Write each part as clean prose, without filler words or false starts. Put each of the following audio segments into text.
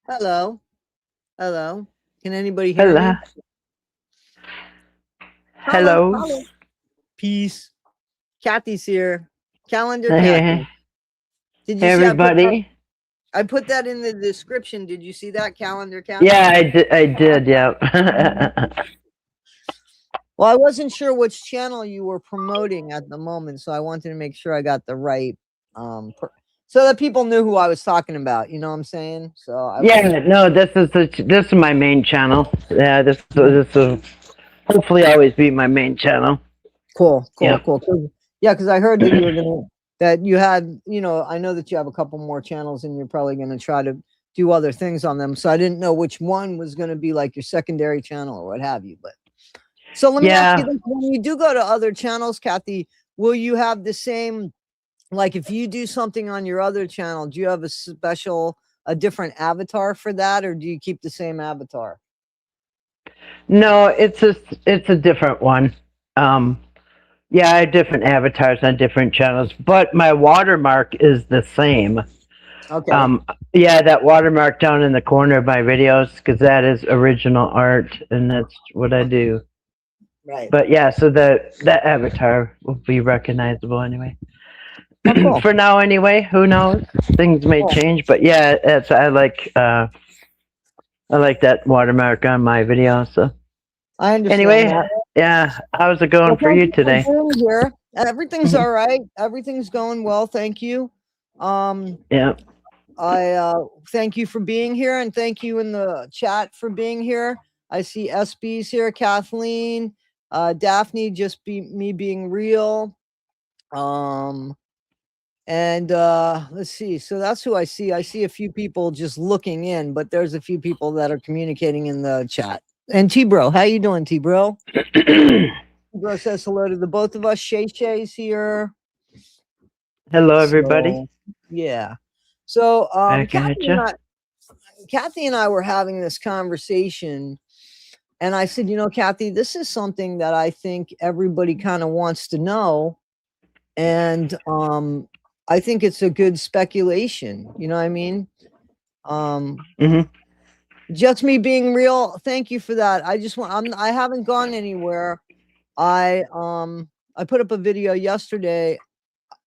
Hello. Hello. Can anybody hear Hello. me? Hello. Hello. Hello. Peace. Kathy's here. Calendar Hey, Kathy. Did you see everybody. I put that in the description. Did you see that calendar Yeah, Kathy? I did. I did. Yeah. Well, I wasn't sure which channel you were promoting at the moment, so I wanted to make sure I got the right so that people knew who I was talking about, you know what I'm saying? So I wasn't Yeah. No, this is my main channel. Yeah. This will hopefully always be my main channel. cool, cool, Yeah. cool. Yeah, because I heard that you were gonna that you had, I know that you have a couple more channels and you're probably gonna try to do other things on them. So I didn't know which one was gonna be like your secondary channel or what have you. But so let me ask you Yeah. this: when you do go to other channels, Kathy, will you have the same, like if you do something on your other channel, do you have a different avatar for that, or do you keep the same avatar? No, it's a different one. Um. Yeah, I have different avatars on different channels, but my watermark is the same. Okay, Um. Yeah, that watermark down in the corner of my videos, because that is original art, and that's what I do. right. But yeah, so that avatar will be recognizable anyway. Oh, cool. For now, anyway. Who knows? Things may Cool. change, but yeah, it's I like that watermark on my video. So I understand anyway, that. yeah, how's it Well, going for thank you you for today? being here. Everything's Mhm. all right. Everything's going well. Thank you. Um, Yeah, I thank you for being here, and thank you in the chat for being here. I see SB's here, Kathleen, Daphne, just be me being real. Um, and let's see. So that's who I see. I see a few people just looking in, but there's a few people that are communicating in the chat. And T Bro, how you doing, T Bro? Bro says hello to the both of us. Shay Shay's here. hello everybody. So yeah. So Back at you. Kathy and I were having this conversation, and I said, Kathy, this is something that I think everybody kind of wants to know. And I think it's a good speculation. You know what I mean? Um Hmm. just me being real. Thank you for that. I haven't gone anywhere. I put up a video yesterday.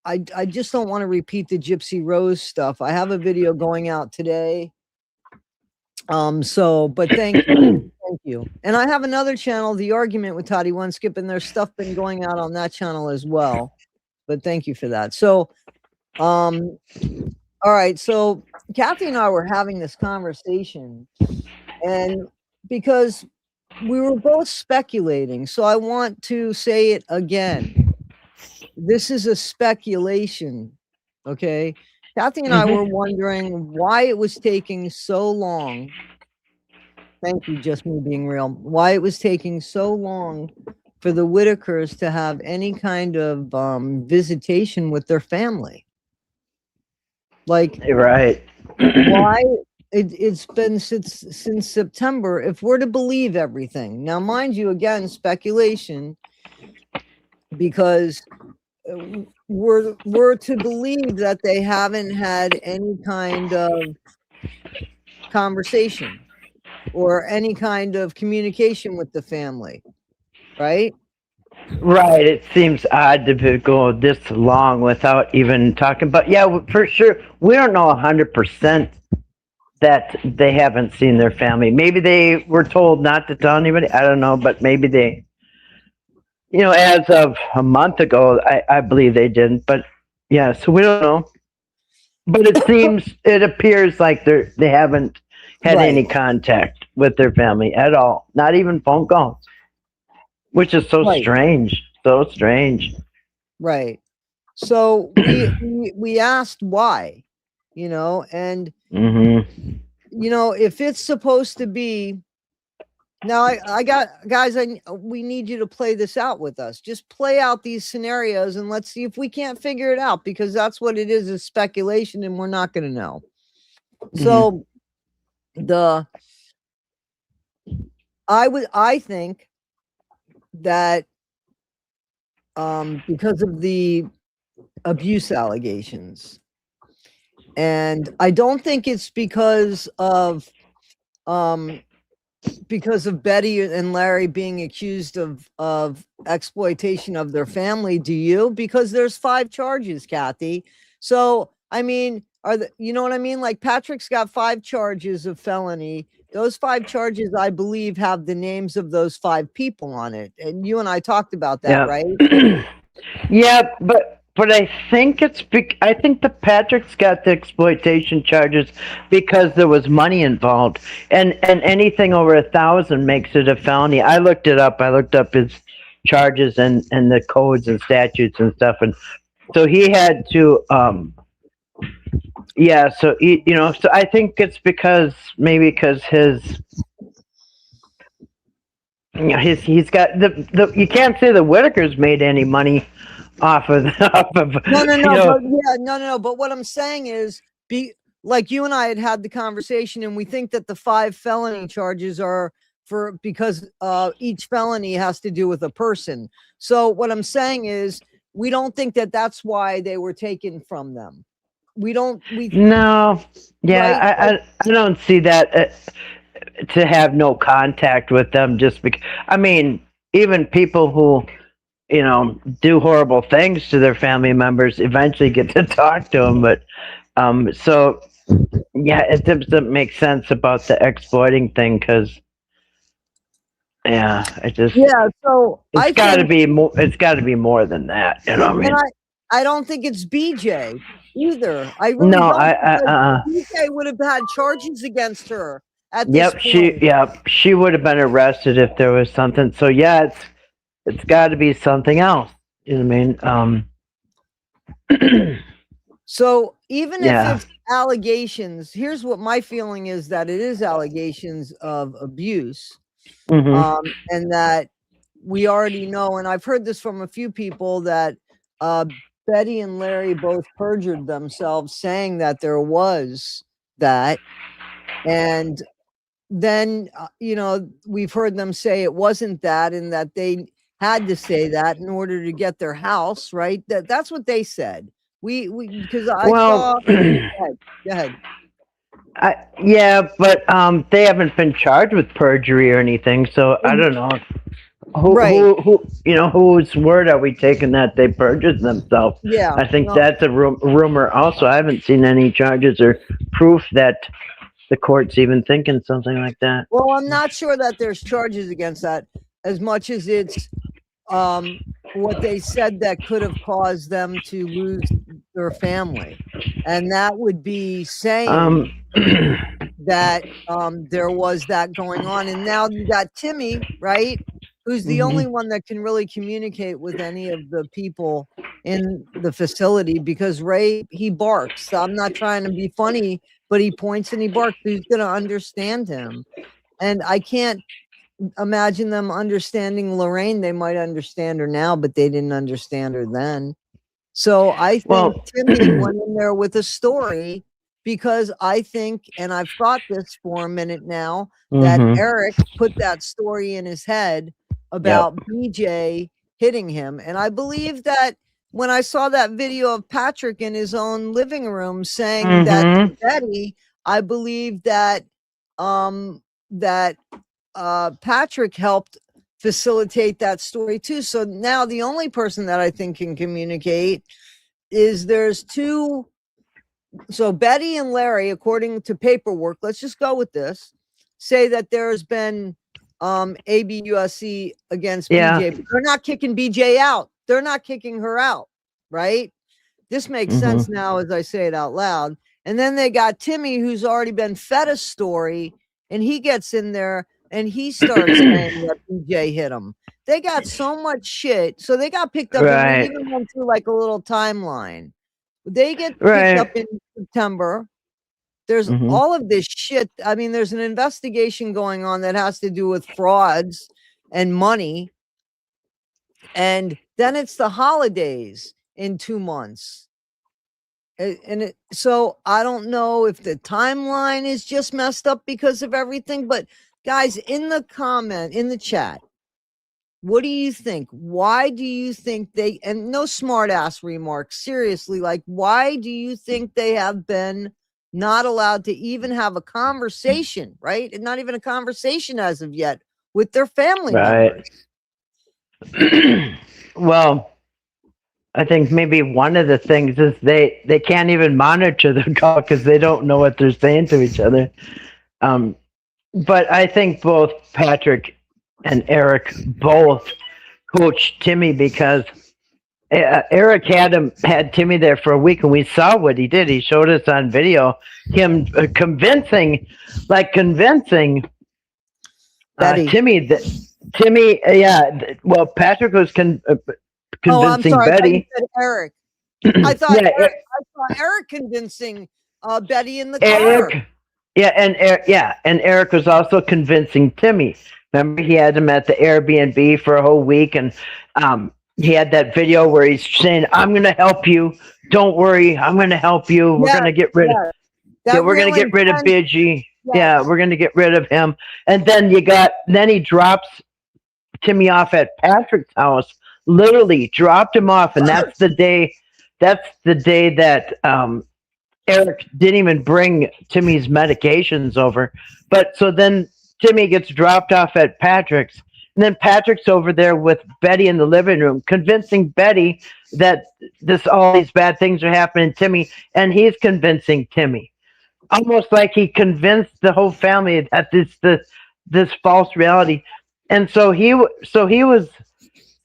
I just don't want to repeat the Gypsy Rose stuff. I have a video going out today. But thank you. Thank you. And I have another channel, The Argument with Toddie One Skip, and there's stuff been going out on that channel as well. But thank you for that. So, um, all right. So Kathy and I were having this conversation, and because we were both speculating, so I want to say it again. This is a speculation. Okay. Kathy and I Hmm. were wondering why it was taking so long. Thank you, just me being real. Why it was taking so long for the Whittakers to have any kind of visitation with their family. Like, Right. why it's been since September, if we're to believe everything. Now, mind you, again, speculation, because we're to believe that they haven't had any kind of conversation or any kind of communication with the family, right? Right. It seems odd to go this long without even talking. But yeah, for sure, we don't know 100% that they haven't seen their family. Maybe they were told not to tell anybody. I don't know, but maybe they, as of a month ago, I believe they didn't. But yeah, so we don't know. But it appears like they haven't had Right, any contact with their family at all, not even phone calls, which is so right, strange. So strange. right. So we asked why, and Hmm. if it's supposed to be. Now, I got guys. We need you to play this out with us. Just play out these scenarios and let's see if we can't figure it out, because that's what it is speculation, and we're not going to know. Hmm. So the I think that because of the abuse allegations, And I don't think it's because of Betty and Larry being accused of exploitation of their family. Do you? Because there's 5 charges, Kathy. So I mean, you know what I mean? Like Patrick's got 5 charges of felony. Those 5 charges, I believe, have the names of those 5 people on it. And you and I talked about that, right? Yeah, but I think I think the Patrick's got the exploitation charges because there was money involved, and anything over 1,000 makes it a felony. I looked it up. I looked up his charges and the codes and statutes and stuff, and so he had to yeah. So so I think it's because his. He's got the you can't say the Whittakers made any money off of no. But what I'm saying is, like you and I had the conversation, and we think that the 5 felony charges are because each felony has to do with a person. So what I'm saying is, we don't think that that's why they were taken from them. No, yeah, right? I don't see that to have no contact with them just because. I mean, even people who do horrible things to their family members eventually get to talk to them, but so yeah, it doesn't make sense about the exploiting thing because so it's got to be more. It's got to be more than that, you know what I mean? I don't think it's BJ either. I really no, BJ would have had charges against her at this point. She would have been arrested if there was something. So yeah, it's got to be something else. You know what I mean? So even if it's allegations, here's what my feeling is: that it is allegations of abuse, and that we already know. And I've heard this from a few people that Betty and Larry both perjured themselves, saying that there was that, and then we've heard them say it wasn't that, and that they had to say that in order to get their house, right? That's what they said. Because I saw. Go ahead. Yeah, but they haven't been charged with perjury or anything, so I don't know. Whose word are we taking that they perjured themselves? Yeah, I think that's a rumor. Also, I haven't seen any charges or proof that the court's even thinking something like that. Well, I'm not sure that there's charges against that, as much as it's what they said that could have caused them to lose their family, and that would be saying that there was that going on. And now you got Timmy, right, who's the only one that can really communicate with any of the people in the facility, because Ray, he barks. I'm not trying to be funny, but he points and he barks. Who's going to understand him? And I can't imagine them understanding Lorraine. They might understand her now, but they didn't understand her then. So I think Timmy went in there with a story, because I think, and I've thought this for a minute now, that Eric put that story in his head about BJ hitting him. And I believe that when I saw that video of Patrick in his own living room saying that to Betty, I believe that Patrick helped facilitate that story too. So now the only person that I think can communicate is there's 2. So Betty and Larry, according to paperwork, let's just go with this, say that there's been ABUSC against BJ. But they're not kicking BJ out. They're not kicking her out, right? This makes sense now as I say it out loud. And then they got Timmy, who's already been fed a story, and he gets in there and he starts saying that BJ hit him. They got so much shit. So they got picked up, and we even went through like a little timeline. They get picked up in September. There's all of this shit. I mean, there's an investigation going on that has to do with frauds and money. And then it's the holidays in 2 months. So I don't know if the timeline is just messed up because of everything. But guys, in the chat, What do you think? Why do you think they, and no smart ass remarks, seriously, like, why do you think they have been not allowed to even have a conversation, right? And not even a conversation as of yet with their family members. Well, I think maybe one of the things is they can't even monitor the call because they don't know what they're saying to each other. But I think both Patrick and Eric both coached Timmy because Eric had Timmy there for a week, and we saw what he did. He showed us on video him convincing Timmy that Timmy, well, Patrick was convincing Betty. I said Eric. I thought I saw Eric convincing Betty in the car. And Eric was also convincing Timmy. Remember, he had him at the Airbnb for a whole week, and he had that video where he's saying, "I'm going to help you. Don't worry, I'm going to help you. We're going to get rid of. We're going to get rid of Bidgie. Yeah, we're going to get rid of him." And then he drops Timmy off at Patrick's house. Literally dropped him off, and that's the day that Eric didn't even bring Timmy's medications over. But so then Timmy gets dropped off at Patrick's, and then Patrick's over there with Betty in the living room, convincing Betty that all these bad things are happening to Timmy, and he's convincing Timmy. Almost like he convinced the whole family that this false reality. And so he was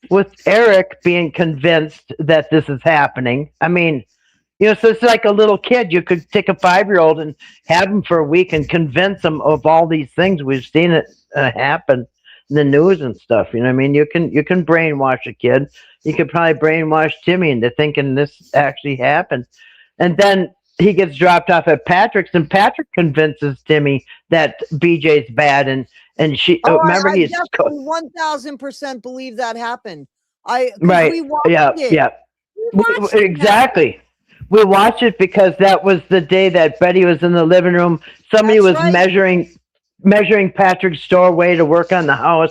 with Eric being convinced that this is happening. I mean, so it's like a little kid. You could take a 5-year-old and have him for a week and convince him of all these things. We've seen it happen in the news and stuff. You know what I mean? You can brainwash a kid. You could probably brainwash Timmy into thinking this actually happened. And then he gets dropped off at Patrick's, and Patrick convinces Timmy that BJ's bad, and she remember I definitely 1000% believe that happened. We watched it. Exactly. We watched it because that was the day that Betty was in the living room. Somebody was measuring Patrick's doorway to work on the house,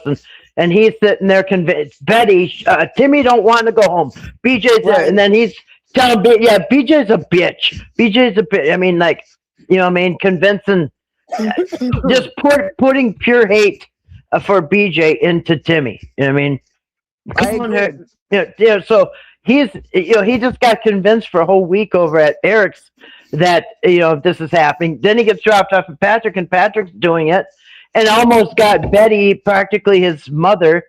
and he's sitting there convinced Betty, Timmy don't want to go home. BJ's there, and then he's telling BJ's a bitch. BJ's a bitch. I mean, like, convincing, just putting pure hate for BJ into Timmy. You know what I mean? Come on here. So he just got convinced for a whole week over at Eric's that this is happening. Then he gets dropped off at Patrick, and Patrick's doing it, and almost got Betty, practically his mother,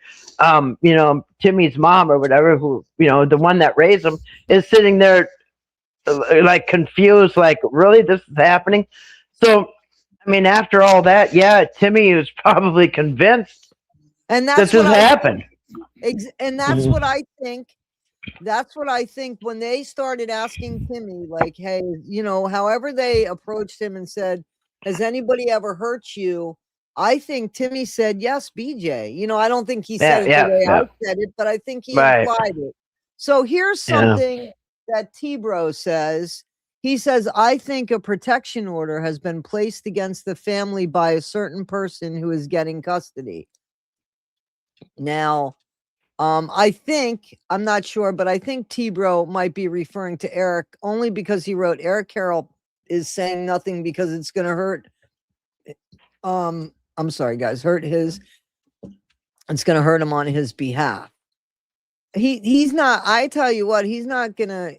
Timmy's mom or whatever, who the one that raised him, is sitting there like confused, like, really, this is happening? So I mean, after all that, Timmy was probably convinced and that this happened. And that's what I think. That's what I think when they started asking Timmy, like, hey, however they approached him and said, has anybody ever hurt you? I think Timmy said, yes, BJ. I don't think he said it the way I said it, but I think he implied it. So here's something that T-Bro says. He says, I think a protection order has been placed against the family by a certain person who is getting custody. Now, I'm not sure, but I think T-Bro might be referring to Eric only because he wrote Eric Carroll is saying nothing because it's going to hurt. I'm sorry, guys, it's going to hurt him on his behalf. He's not, I tell you what, he's not going to,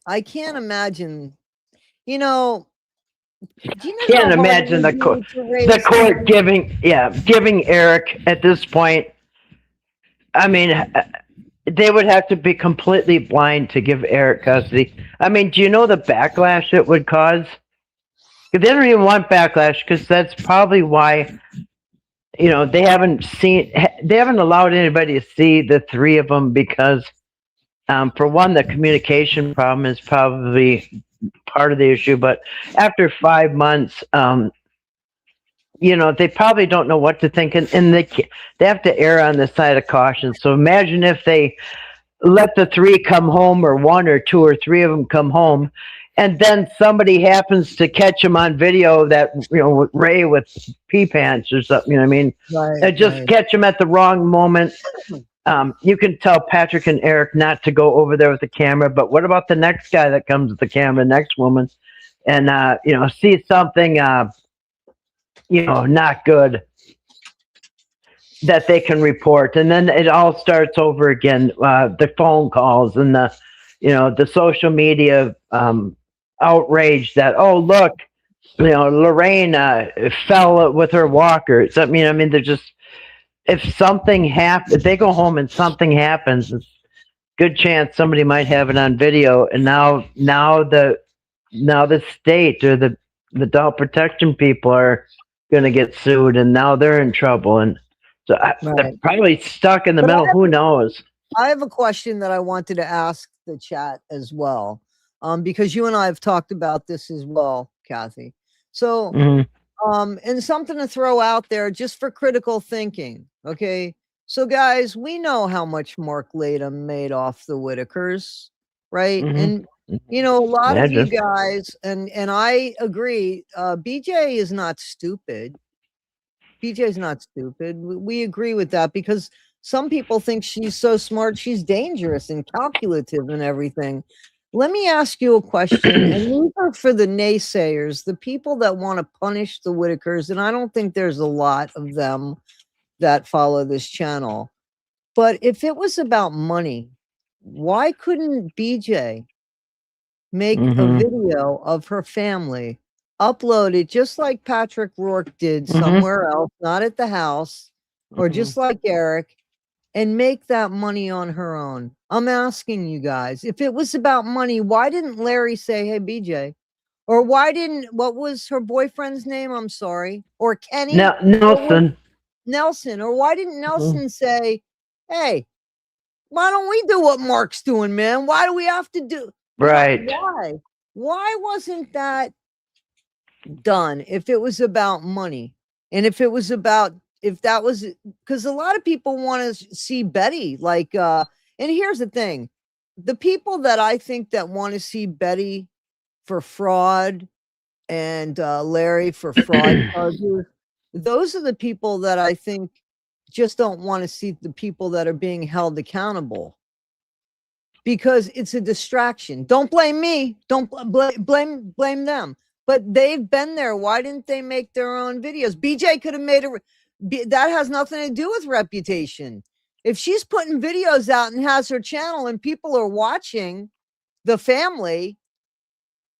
I can't imagine, can't imagine the court giving Eric at this point. I mean, they would have to be completely blind to give Eric custody. I mean, do you know the backlash it would cause? They don't even want backlash because that's probably why, they haven't allowed anybody to see the three of them because, for one, the communication problem is probably part of the issue. But after 5 months, they probably don't know what to think, and they have to err on the side of caution. So imagine if they let the three come home, or one or two or three of them come home, and then somebody happens to catch him on video that with Ray with pee pants or something. You know what I mean? Right. Just catch him at the wrong moment. You can tell Patrick and Eric not to go over there with the camera, but what about the next guy that comes with the camera, next woman, and see something not good that they can report, and then it all starts over again. The phone calls and the social media outrage that, oh look, Lorraine fell with her walker. Something. I mean, they're just, if something happens, if they go home and something happens, it's good chance somebody might have it on video. And now the state or the adult protection people are going to get sued, and now they're in trouble. And so they're probably stuck in the middle. Who knows? I have a question that I wanted to ask the chat as well, because you and I have talked about this as well, Kathy. So, and something to throw out there just for critical thinking. Okay. So guys, we know how much Mark Latham made off the Whittakers, right? And a lot of you guys, and I agree, BJ is not stupid. BJ's not stupid. We agree with that, because some people think she's so smart, she's dangerous and calculative and everything. Let me ask you a question, and these are for the naysayers, the people that want to punish the Whittakers, and I don't think there's a lot of them that follow this channel. But if it was about money, why couldn't BJ make a video of her family, upload it just like Patrick Rourke did somewhere else, not at the house, or just like Eric, and make that money on her own? I'm asking you guys, if it was about money, why didn't Larry say, hey, BJ? Or why didn't, what was her boyfriend's name? I'm sorry. Or Kenny? Nelson. Nelson. Or why didn't Nelson say, hey, why don't we do what Mark's doing, man? Why do we have to do? Right. Why wasn't that done if it was about money? And if it was about, if that was, because a lot of people want to see Betty, like, and here's the thing, the people that I think that want to see Betty for fraud and Larry for fraud charges, those are the people that I think just don't want to see the people that are being held accountable, because it's a distraction. Don't blame me. Don't blame them. But they've been there. Why didn't they make their own videos? BJ could have made that has nothing to do with reputation. If she's putting videos out and has her channel and people are watching the family,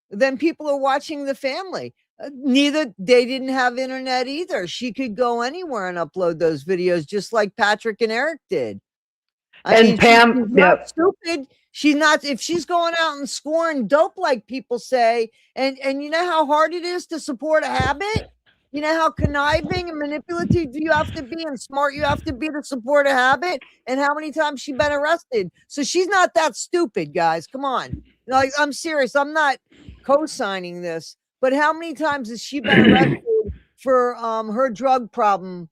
then people are watching the family. They didn't have internet either. She could go anywhere and upload those videos just like Patrick and Eric did. I mean, Pam, she's not stupid. She's not, if she's going out and scoring dope like people say, and you know how hard it is to support a habit? You know how conniving and manipulative you have to be and smart you have to be to support a habit, and how many times she's been arrested. So she's not that stupid, guys. Come on. Like, I'm serious. I'm not co-signing this, but how many times has she been arrested for her drug problem?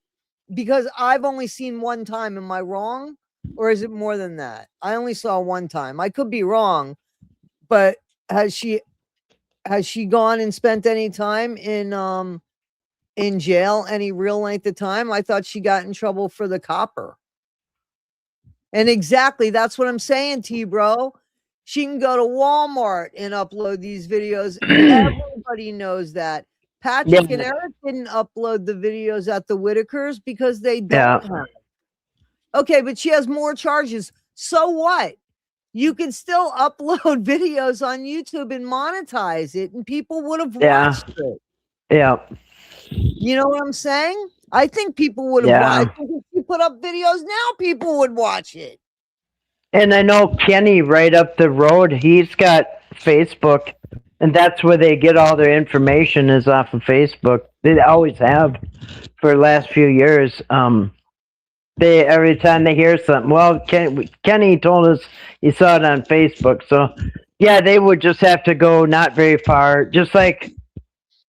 Because I've only seen one time. Am I wrong? Or is it more than that? I only saw one time. I could be wrong, but has she gone and spent any time in jail, any real length of time? I thought she got in trouble for the copper. And exactly, that's what I'm saying to you, bro. She can go to Walmart and upload these videos. Everybody knows that. Patrick and Eric didn't upload the videos at the Whittakers because they don't have. Okay, but she has more charges. So what? You can still upload videos on YouTube and monetize it, and people would have watched it. Yeah. You know what I'm saying? I think people would have watched it. If you put up videos now, people would watch it. And I know Kenny right up the road, he's got Facebook, and that's where they get all their information, is off of Facebook. They always have for the last few years. They, every time they hear something, well, Kenny told us he saw it on Facebook. So, yeah, they would just have to go not very far. Just like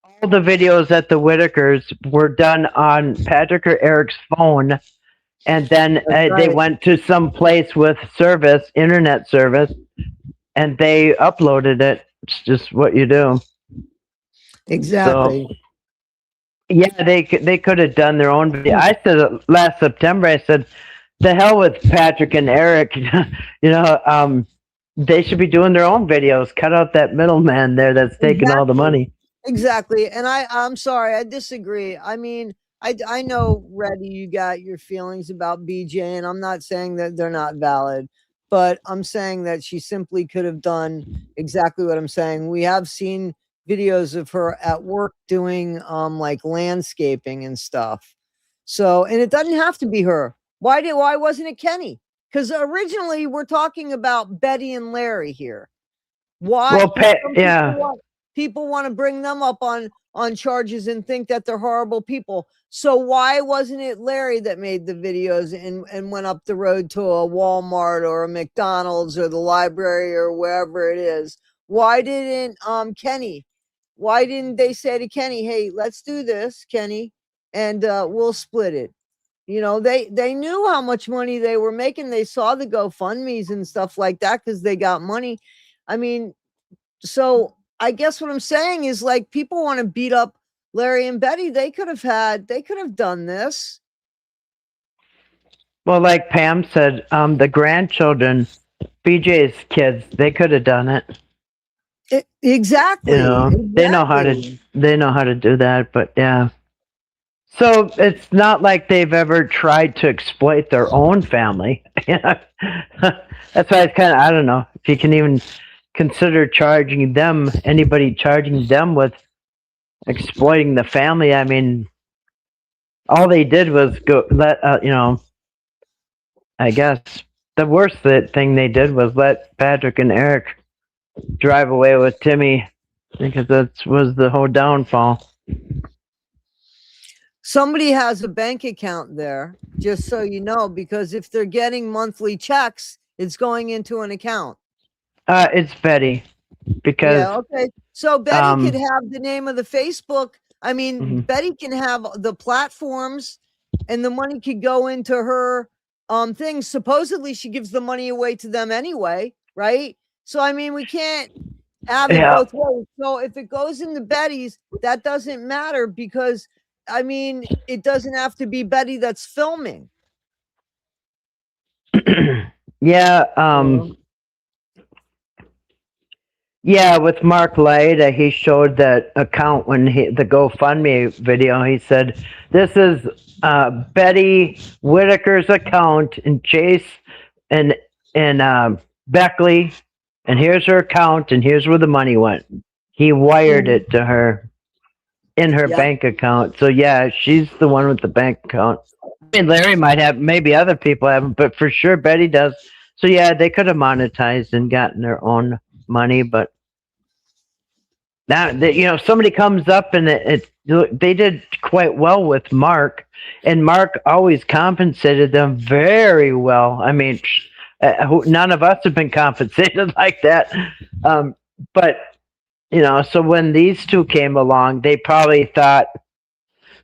all the videos at the Whittakers were done on Patrick or Eric's phone, and then they went to some place with service, internet service, and they uploaded it. It's just what you do. Exactly. So yeah, they could have done their own video. I said it last September. I said, "The hell with Patrick and Eric." They should be doing their own videos. Cut out that middleman there that's taking all the Exactly. money. Exactly. And I'm sorry, I disagree. I mean, I know, Reddy, you got your feelings about BJ, and I'm not saying that they're not valid, but I'm saying that she simply could have done exactly what I'm saying. We have seen videos of her at work doing like landscaping and stuff. So, and it doesn't have to be her. Why wasn't it Kenny? Because originally we're talking about Betty and Larry here. Why? Well, Because some yeah. people want to bring them up on charges and think that they're horrible people. So why wasn't it Larry that made the videos and went up the road to a Walmart or a McDonald's or the library or wherever it is? Why didn't Kenny? Why didn't they say to Kenny, "Hey, let's do this, Kenny, and we'll split it"? You know, they knew how much money they were making. They saw the GoFundMe's and stuff like that because they got money. I mean, so I guess what I'm saying is, like, people want to beat up Larry and Betty. They could have done this. Well, like Pam said, the grandchildren, BJ's kids, they could have done it. Exactly. They know how to do that. But yeah. So it's not like they've ever tried to exploit their own family. That's why it's kind of, I don't know if you can even consider anybody charging them with exploiting the family. I mean, all they did was I guess the worst thing they did was let Patrick and Eric drive away with Timmy, because that was the whole downfall. Somebody has a bank account there, just so you know, because if they're getting monthly checks, it's going into an account. It's Betty, because okay. So Betty could have the name of the Facebook. I mean, Mhm. Betty can have the platforms, and the money could go into her things. Supposedly, she gives the money away to them anyway, right? So I mean, we can't have it both ways. So if it goes into Betty's, that doesn't matter, because I mean, it doesn't have to be Betty that's filming. Yeah. Yeah, with Mark Light, he showed that account when the GoFundMe video. He said, "This is Betty Whittaker's account, and Chase and Beckley, and here's her account, and here's where the money went." He wired it to her in her bank account. So yeah, she's the one with the bank account. I mean, Larry might have, maybe other people haven't, but for sure Betty does. So yeah, they could have monetized and gotten their own money, but now somebody comes up and they did quite well with Mark, and Mark always compensated them very well. I mean, none of us have been compensated like that. But so when these two came along, they probably thought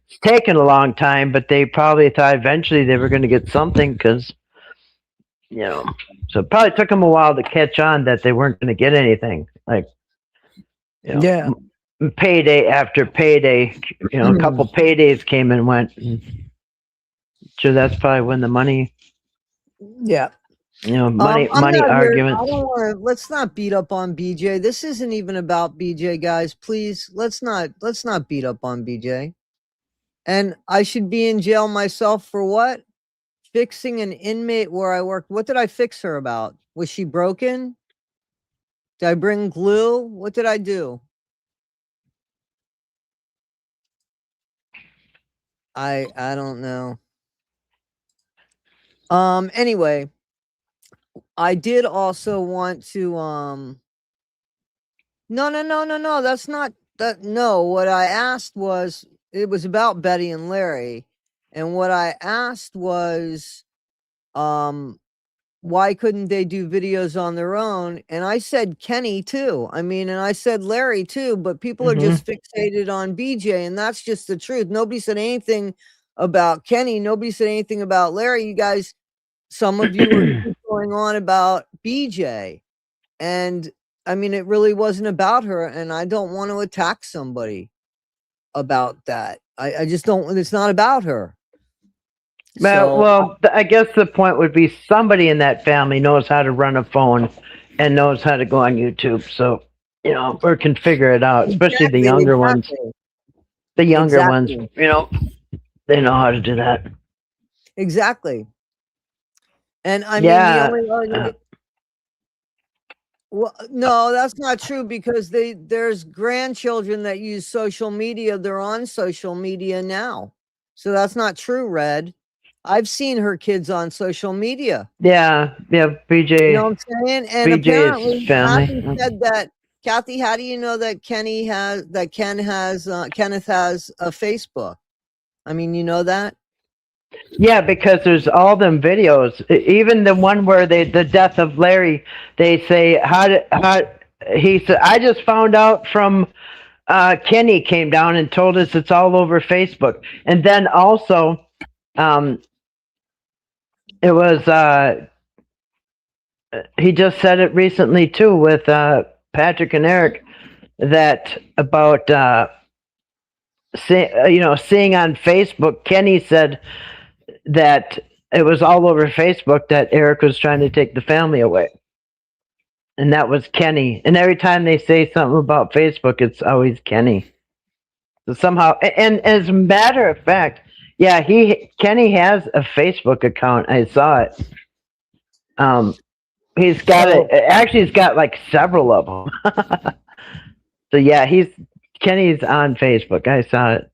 it's taken a long time, but they probably thought eventually they were going to get something, because so it probably took them a while to catch on that they weren't going to get anything. Like, payday after payday, a couple paydays came and went. So that's probably when the money. Yeah. Money arguments. I don't want to. Let's not beat up on BJ. This isn't even about BJ, guys. Please, let's not beat up on BJ. And I should be in jail myself for what? Fixing an inmate where I worked. What did I fix her about? Was she broken? Did I bring glue? What did I do? I don't know. Anyway, I did also want to no, that's not that. No, what I asked was, it was about Betty and Larry, and what I asked was why couldn't they do videos on their own? And I said Kenny too. I mean, and I said Larry too, but people are just fixated on BJ, and that's just the truth. Nobody said anything about Kenny. Nobody said anything about Larry. You guys, some of you are going on about BJ. And I mean, it really wasn't about her, and I don't want to attack somebody about that. I just don't. It's not about her. So Well, I guess the point would be somebody in that family knows how to run a phone and knows how to go on YouTube. So, or can figure it out, especially the exactly, younger ones. exactly, The younger ones, exactly, they know how to do that. exactly. And I mean, the Yeah. only argument. Well, no, that's not true because there's grandchildren that use social media. They're on social media now. So that's not true, Red. I've seen her kids on social media. Yeah. Yeah. You know what I'm saying? And BJ's apparently family. Kathy said that. Kathy, how do you know that Ken has Kenneth has a Facebook? I mean, you know that? Yeah, because there's all them videos. Even the one where the death of Larry, they say how he said. I just found out from Kenny came down and told us it's all over Facebook, and then also it was he just said it recently too with Patrick and Eric that about seeing on Facebook. Kenny said that it was all over Facebook that Eric was trying to take the family away. And that was Kenny. And every time they say something about Facebook, it's always Kenny. So somehow, and as a matter of fact, yeah, Kenny has a Facebook account. I saw it. He's got So it. Actually, he's got like several of them. So yeah, Kenny's on Facebook. I saw it.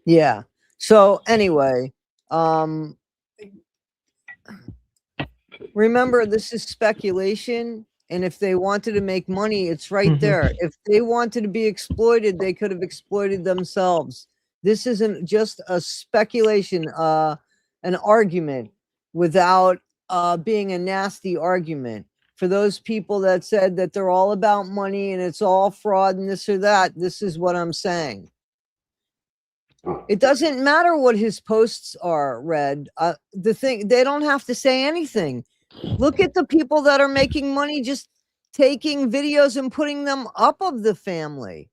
yeah. So anyway, um, remember this is speculation. And if they wanted to make money, it's right there. If they wanted to be exploited, they could have exploited themselves. This isn't just a speculation, an argument without being a nasty argument. For those people that said that they're all about money and it's all fraud and this or that, this is what I'm saying. It doesn't matter what his posts are, Red. The thing, they don't have to say anything. Look at the people that are making money just taking videos and putting them up of the family.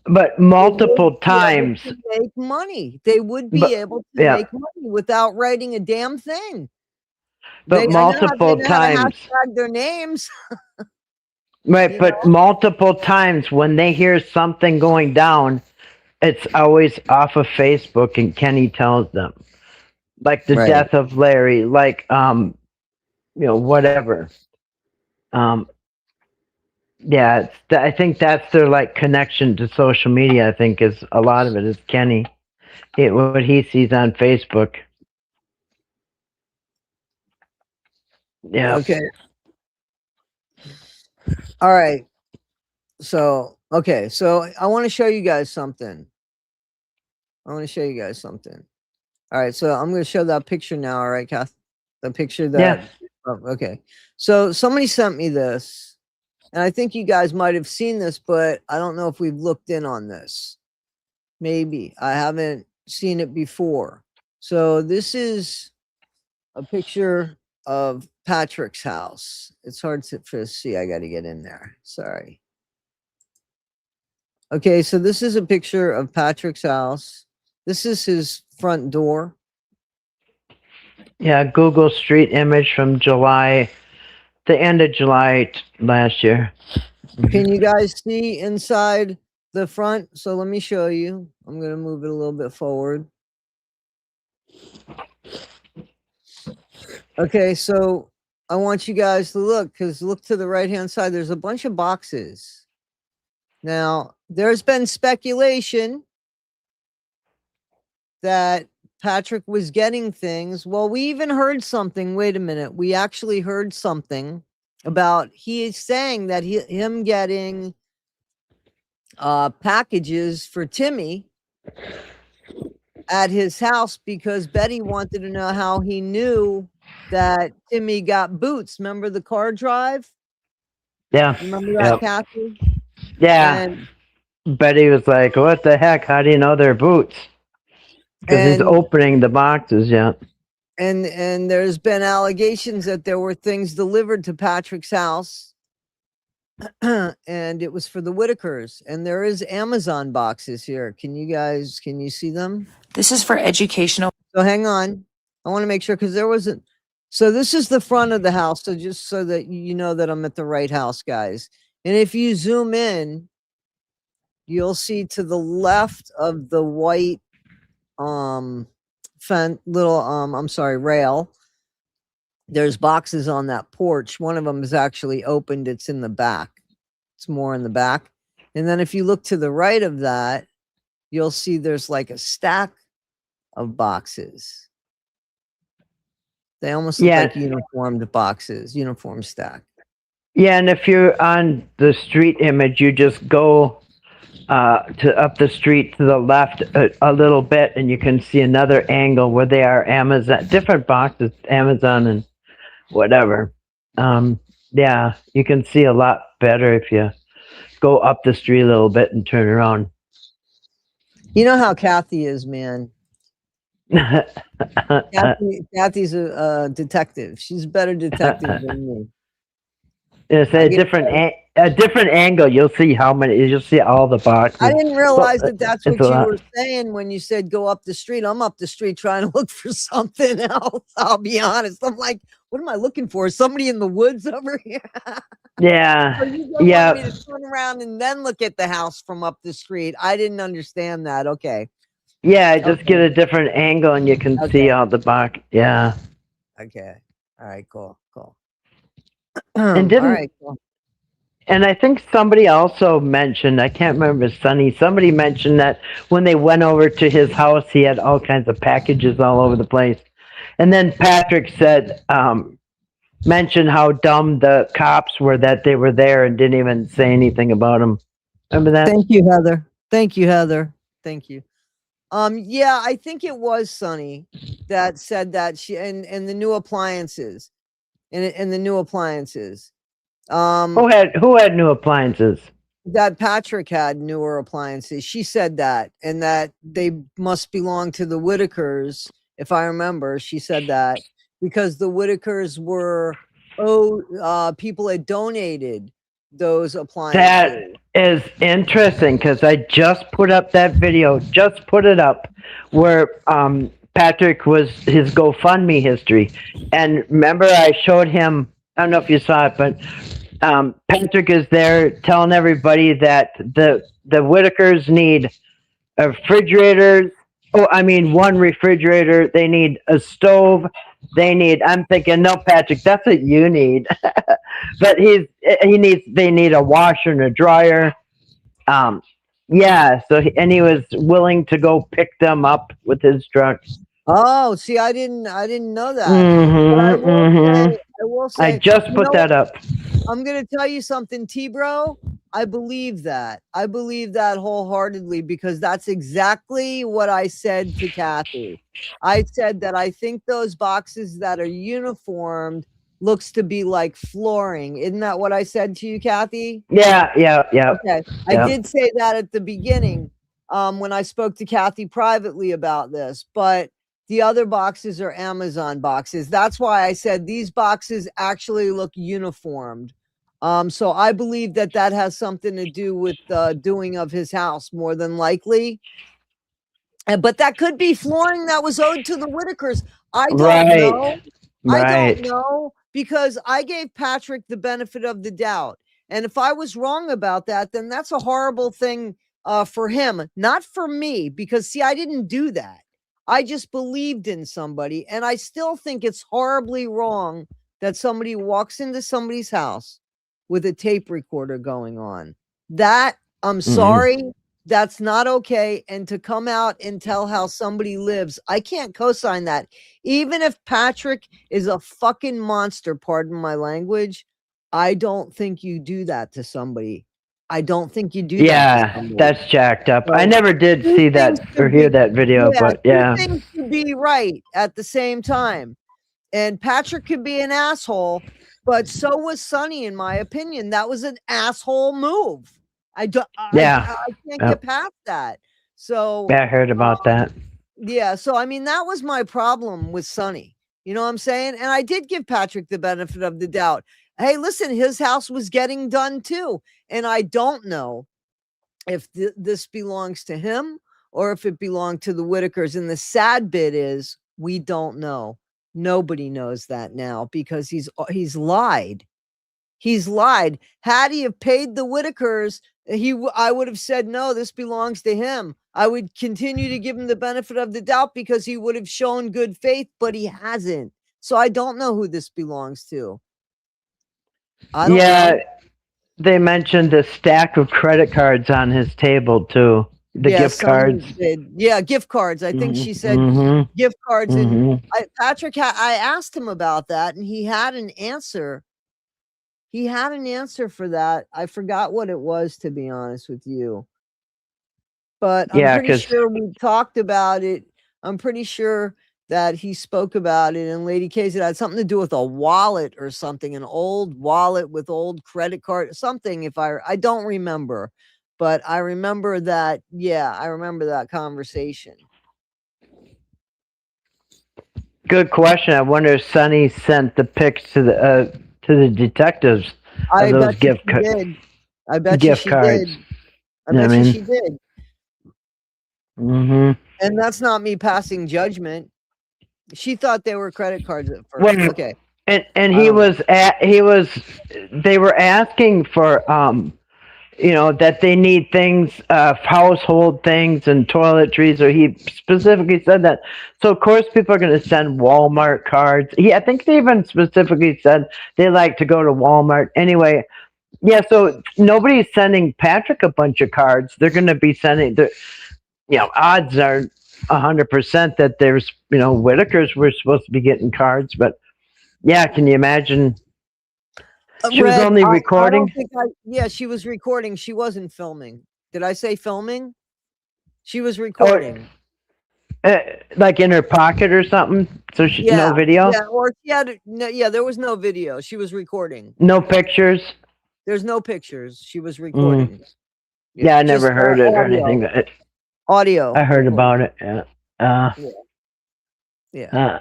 But They multiple would be able times. to make money. They would be But able to yeah, make money without writing a damn thing. but I know how they multiple know how to times. hashtag their names. Right, You but know, multiple times when they hear something going down, it's always off of Facebook and Kenny tells them. Like the right? death of Larry, like whatever. Um yeah, I think that's their like connection to social media. I think is a lot of it is Kenny. What he sees on Facebook. Yeah. Okay. All right. So okay. So I want to show you guys something. I want to show you guys something. All right, so I'm going to show that picture now. All right, Kath, the picture that. Yes. Oh, okay, so somebody sent me this, and I think you guys might have seen this, but I don't know if we've looked in on this. Maybe I haven't seen it before. So this is a picture of Patrick's house. It's hard to see. I got to get in there. Sorry. Okay, so this is a picture of Patrick's house. This is his front door. Yeah, Google Street image from July, the end of July last year. Can you guys see inside the front? So let me show you. I'm going to move it a little bit forward. Okay, so I want you guys to look, because look to the right-hand side. There's a bunch of boxes. Now, there's been speculation that Patrick was getting things. Well, we even heard something. Wait a minute. We actually heard something about he is saying that him getting packages for Timmy at his house because Betty wanted to know how he knew that Timmy got boots. Remember the car drive? Yeah. Remember that, Kathy? Yeah. And Betty was like, "What the heck? How do you know they're boots?" Because he's opening the boxes. Yeah. and there's been allegations that there were things delivered to Patrick's house and it was for the Whittakers. And there is Amazon boxes here. Can you see them? This is for educational. So hang on. I want to make sure because there wasn't. So this is the front of the house. So just so that you know that I'm at the right house, guys. And if you zoom in, you'll see to the left of the white rail, there's boxes on that porch. One of them is actually opened. It's in the back. It's more in the back. And then if you look to the right of that, you'll see there's like a stack of boxes. They almost look like uniformed boxes, uniform stack. Yeah, and if you're on the street image, you just go to up the street to the left a little bit, and you can see another angle where they are Amazon, different boxes, Amazon and whatever. Yeah, you can see a lot better if you go up the street a little bit and turn around. You know how Kathy is, man. Kathy's a detective. She's a better detective than me. It's a different angle. You'll see how many. You'll see all the boxes. I didn't realize that's what you were saying when you said go up the street. I'm up the street trying to look for something else. I'll be honest. I'm like, what am I looking for? Somebody in the woods over here? Yeah. So you don't want me to turn around and then look at the house from up the street. I didn't understand that. Okay. Yeah, just get a different angle and you can see all the box. Yeah. Okay. All right. Cool. And and I think somebody also mentioned, I can't remember, Sonny, somebody mentioned that when they went over to his house, he had all kinds of packages all over the place. And then Patrick said, mentioned how dumb the cops were that they were there and didn't even say anything about him. Remember that? Thank you, Heather. Thank you. Yeah, I think it was Sonny that said that she and the new appliances. And the new appliances. Who had new appliances? That Patrick had newer appliances. She said that, and that they must belong to the Whittakers. If I remember, she said that because the Whittakers were people had donated those appliances. That is interesting because I just put up that video. Just put it up where Patrick was his GoFundMe history. And remember I showed him, I don't know if you saw it, but Patrick is there telling everybody that the Whittakers need refrigerators. One refrigerator. They need a stove. I'm thinking, no, Patrick, that's what you need. But they need a washer and a dryer. Yeah, he was willing to go pick them up with his truck. Oh, see, I didn't know that. I will say, I just put that up. I'm gonna tell you something, T-Bro. I believe that. I believe that wholeheartedly because that's exactly what I said to Kathy. I said that I think those boxes that are uniformed looks to be like flooring. Isn't that what I said to you, Kathy? Yeah. Okay. I did say that at the beginning when I spoke to Kathy privately about this, but the other boxes are Amazon boxes. That's why I said these boxes actually look uniformed. So I believe that has something to do with the doing of his house more than likely. But that could be flooring that was owed to the Whittakers. I don't know. I don't know because I gave Patrick the benefit of the doubt. And if I was wrong about that, then that's a horrible thing for him, not for me, because see, I didn't do that. I just believed in somebody. And I still think it's horribly wrong that somebody walks into somebody's house with a tape recorder going on. That, I'm sorry, that's not okay. And to come out and tell how somebody lives, I can't co-sign that. Even if Patrick is a fucking monster, pardon my language, I don't think you do that to somebody. I don't think you do that. Yeah, that's jacked up. I never did see that or hear that video, but yeah. Two things to be right at the same time. And Patrick could be an asshole, but so was Sonny, in my opinion. That was an asshole move. I can't get past that. So I heard about that. Yeah, so I mean, that was my problem with Sonny. You know what I'm saying? And I did give Patrick the benefit of the doubt. hey, listen, his house was getting done too. And I don't know if this belongs to him or if it belonged to the Whittakers. And the sad bit is we don't know. Nobody knows that now because he's lied. He's lied. Had he have paid the Whittakers, I would have said, no, this belongs to him. I would continue to give him the benefit of the doubt because he would have shown good faith, but he hasn't. So I don't know who this belongs to. I don't know. They mentioned the stack of credit cards on his table too. The gift cards. Yeah, gift cards. I think she said gift cards. And Patrick, I asked him about that, and he had an answer. He had an answer for that. I forgot what it was, to be honest with you. But I'm pretty sure we talked about it. I'm pretty sure that he spoke about it. And Lady K said it had something to do with a wallet or something, an old wallet with old credit card, something. If I don't remember, but I remember that. Yeah, I remember that conversation. Good question. I wonder if Sonny sent the pics to the detectives of those gift cards. I bet you she did. I bet you she did. And that's not me passing judgment. She thought they were credit cards at first. Well, okay. And they were asking for that they need things, household things and toiletries, or he specifically said that. So of course people are going to send Walmart cards. I think they even specifically said they like to go to Walmart anyway. Yeah, so nobody's sending Patrick a bunch of cards. They're going to be sending odds are 100% that there's Whittakers were supposed to be getting cards, but yeah, can you imagine? She was only recording. She was recording. She wasn't filming. Did I say filming? She was recording. Like in her pocket or something. So no video. Yeah, or she had there was no video. She was recording. No pictures. There's no pictures. She was recording. Yeah, I never heard it or anything. Audio. I heard about it. Yeah.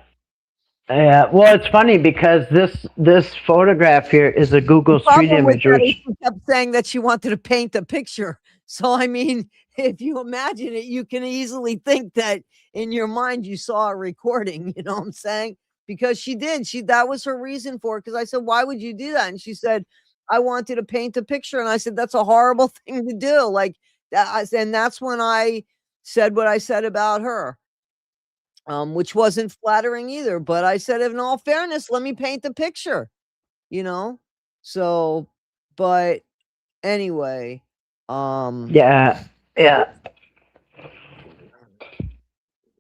Yeah, well, it's funny because this photograph here is a Google Street image. She kept saying that she wanted to paint a picture. So, I mean, if you imagine it, you can easily think that in your mind you saw a recording. You know what I'm saying? Because she did. That was her reason for it. Because I said, why would you do that? And she said, I wanted to paint a picture. And I said, that's a horrible thing to do. Like that. And that's when I said what I said about her. Which wasn't flattering either, but I said, in all fairness, let me paint the picture, so, but anyway, yeah.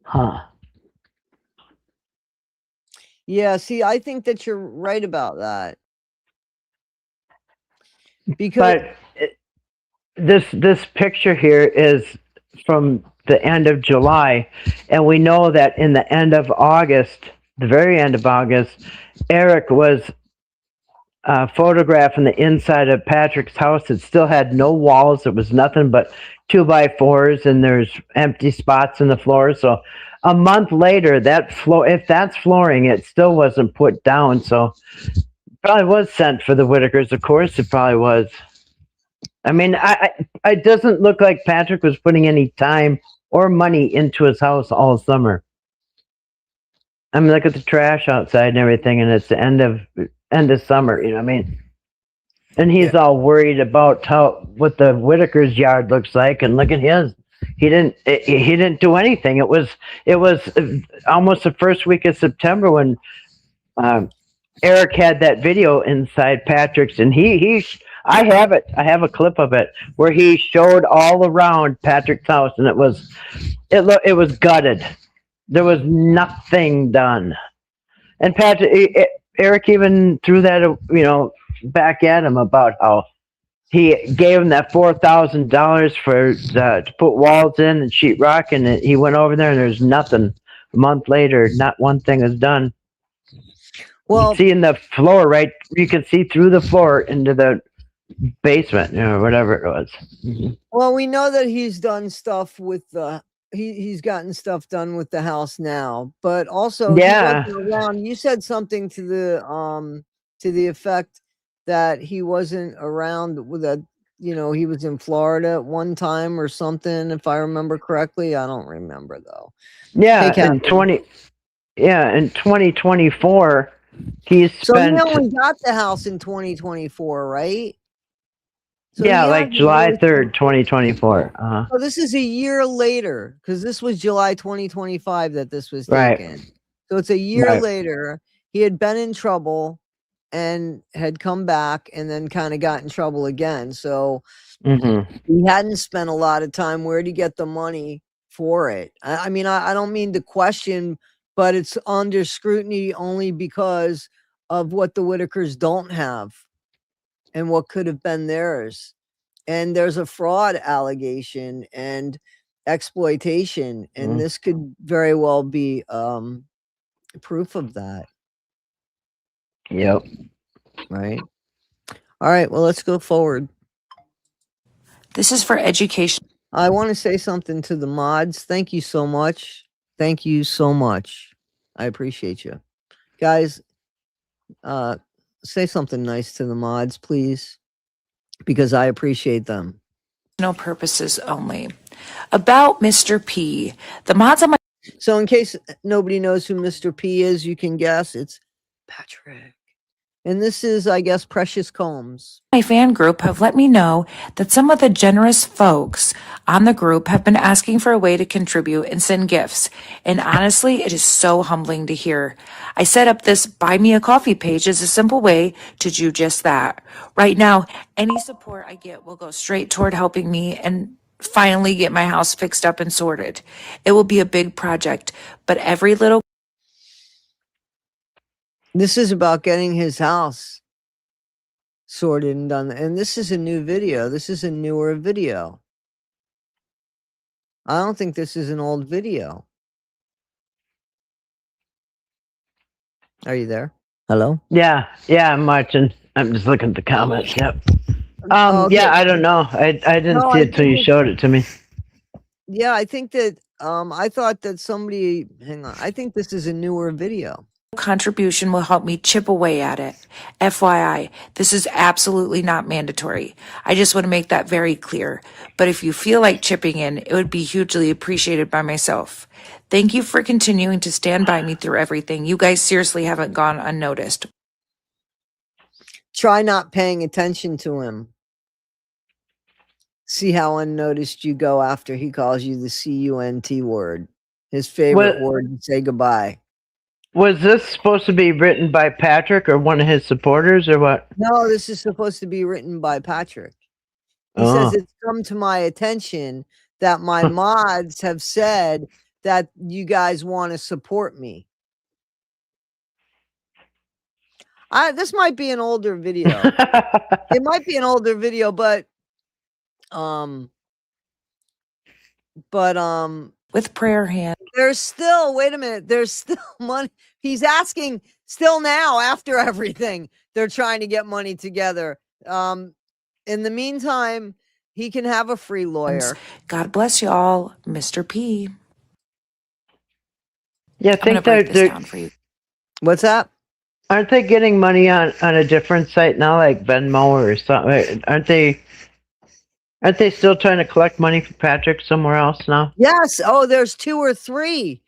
Huh. Yeah, see, I think that you're right about that. Because this picture here is from the end of July, and we know that in the end of August, the very end of August, Eric was photographing the inside of Patrick's house. It still had no walls. It was nothing but 2x4s, and there's empty spots in the floor. So a month later, if that's flooring, it still wasn't put down. So probably was sent for the Whittakers. Of course, it probably was. I mean, it doesn't look like Patrick was putting any time or money into his house all summer. I mean, look at the trash outside and everything, and it's the end of summer. You know what I mean? And he's all worried about what the Whittaker's yard looks like, and look at his. He didn't do anything. It was almost the first week of September when Eric had that video inside Patrick's, and I have it. I have a clip of it where he showed all around Patrick's house, and it was gutted. There was nothing done. And Eric even threw that, back at him about how he gave him that $4,000 to put walls in and sheetrock, and he went over there and there's nothing. A month later, not one thing is done. Well, you see in the floor, right? You can see through the floor into the basement, whatever it was. Mm-hmm. Well, we know that he's done stuff with he's gotten stuff done with the house now, but also he wasn't around. You said something to the effect that he wasn't around with a, he was in Florida at one time or something, if I remember correctly. I don't remember though. Hey, Yeah, in Kathy. 2024, he So he spent, only got the house in 2024, right? So he yeah, like hasn't July really spent. 3rd, 2024. So this is a year later, because this was July 2025 that this was Right, taken. So it's a year right. later. He had been in trouble and had come back and then kind of got in trouble again. So Hmm. he hadn't spent a lot of time. Where'd he get the money for it? I mean, I don't mean to question, but it's under scrutiny only because of what the Whittakers don't have and what could have been theirs. And there's a fraud allegation and exploitation, and this could very well be proof of that, Yep. right? All right, well, let's go forward. This is for education. I want to say something to the mods. Thank you so much. Thank you so much. I appreciate you. Guys, say something nice to the mods, please, because I appreciate them. No purposes only. About Mr. P. The mods on my So in case nobody knows who Mr. P is, you can guess it's Patrick. And this is, I guess, Precious Combs. fan group have let me know that some of the generous folks on the group have been asking for a way to contribute and send gifts. And honestly, it is so humbling to hear. I set up this Buy Me a Coffee page as a simple way to do just that. Right now, any support I get will go straight toward helping me and finally get my house fixed up and sorted. It will be a big project, but every little This is about getting his house sorted and done. And this is a new video. This is a newer video. I don't think this is an old video. Are you there? Hello? Yeah, I'm watching. I'm just looking at the comments. Yep. Okay. Yeah, I don't know. I didn't No, see I it till think you showed it to me. Yeah, I think that I thought that somebody, hang on. I think this is a newer video. contribution will help me chip away at it. FYI, this is absolutely not mandatory. I just want to make that very clear. But if you feel like chipping in, it would be hugely appreciated by myself. Thank you for continuing to stand by me through everything. You guys seriously haven't gone unnoticed. Try not paying attention to him. See how unnoticed you go after he calls you the CUNT word, his favorite word to say goodbye. Was this supposed to be written by Patrick or one of his supporters or what? No, this is supposed to be written by Patrick. He Oh. says it's come to my attention that my mods have said that you guys want to support me. This might be an older video. It might be an older video, but with prayer hand. There's still, wait a minute, there's still money. He's asking still now after everything. They're trying to get money together. In the meantime, he can have a free lawyer. God bless y'all, Mr. P. Yeah, I I'm gonna think break this down for you. What's that? Aren't they getting money on a different site now, like Venmo or something? Aren't they still trying to collect money for Patrick somewhere else now? Yes. Oh, there's 2 or 3.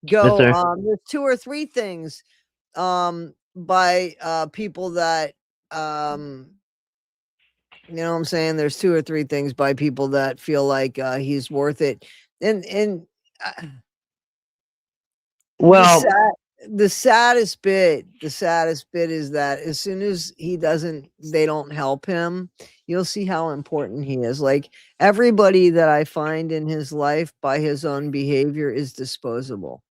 Is there? There's 2 or 3 things by people that you know what I'm saying? There's 2 or 3 things by people that feel like he's worth it. And Well, the saddest bit is that as soon as they don't help him, you'll see how important he is. Like everybody that I find in his life by his own behavior is disposable.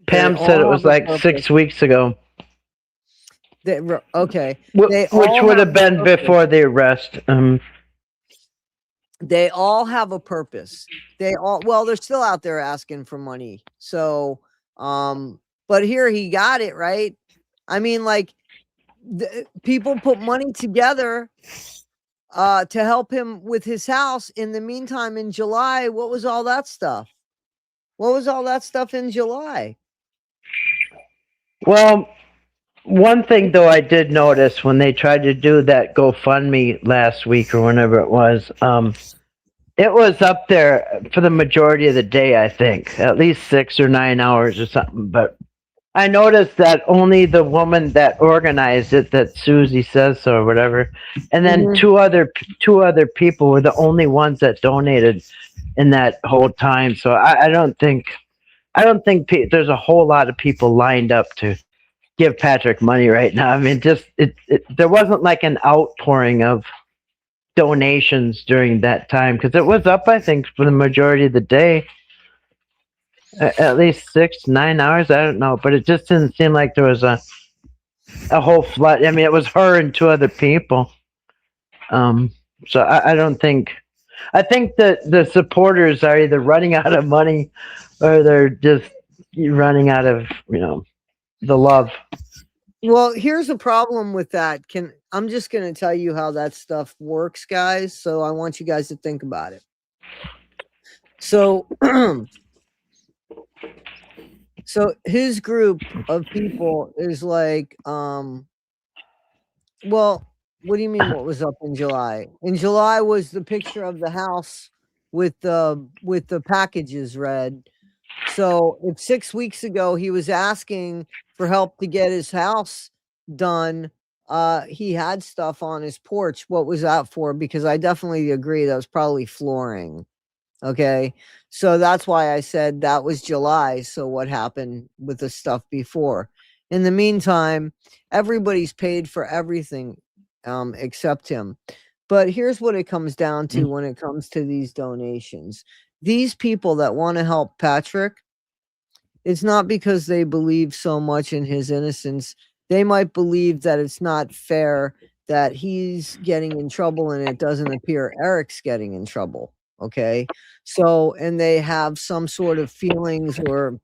Pam said it was like 6 weeks ago. Okay. Which would have been before the arrest. They all have a purpose. They're still out there asking for money. So, but here he got it, right? I mean, like people put money together to help him with his house. In the meantime, in July, what was all that stuff? What was all that stuff in July? Well, One thing though I did notice when they tried to do that GoFundMe last week or whenever it was up there for the majority of the day, I think, at least 6 or 9 hours or something. But I noticed that only the woman that organized it, that Susie says so or whatever, and then Mhm. two other people were the only ones that donated in that whole time. So I don't think there's a whole lot of people lined up to give Patrick money right now. I mean, just there wasn't like an outpouring of donations during that time because it was up, I think, for the majority of the day, at least 6 9 hours. I don't know, but it just didn't seem like there was a whole flood. I mean, it was her and two other people. So I don't think. I think that the supporters are either running out of money or they're just running out of the love. Well, here's the problem with that. I'm just going to tell you how that stuff works, guys. So I want you guys to think about it. So, so his group of people is like, well, what do you mean? What was up in July? In July was the picture of the house with the packages read. So if 6 weeks ago he was asking for help to get his house done, he had stuff on his porch. What was that for? Because I definitely agree that was probably flooring. Okay. So that's why I said that was July. So what happened with the stuff before? In the meantime, everybody's paid for everything except him. But here's what it comes down to when it comes to these donations. These people that want to help Patrick, it's not because they believe so much in his innocence. They might believe that it's not fair that he's getting in trouble and it doesn't appear Eric's getting in trouble. Okay. So, and they have some sort of feelings or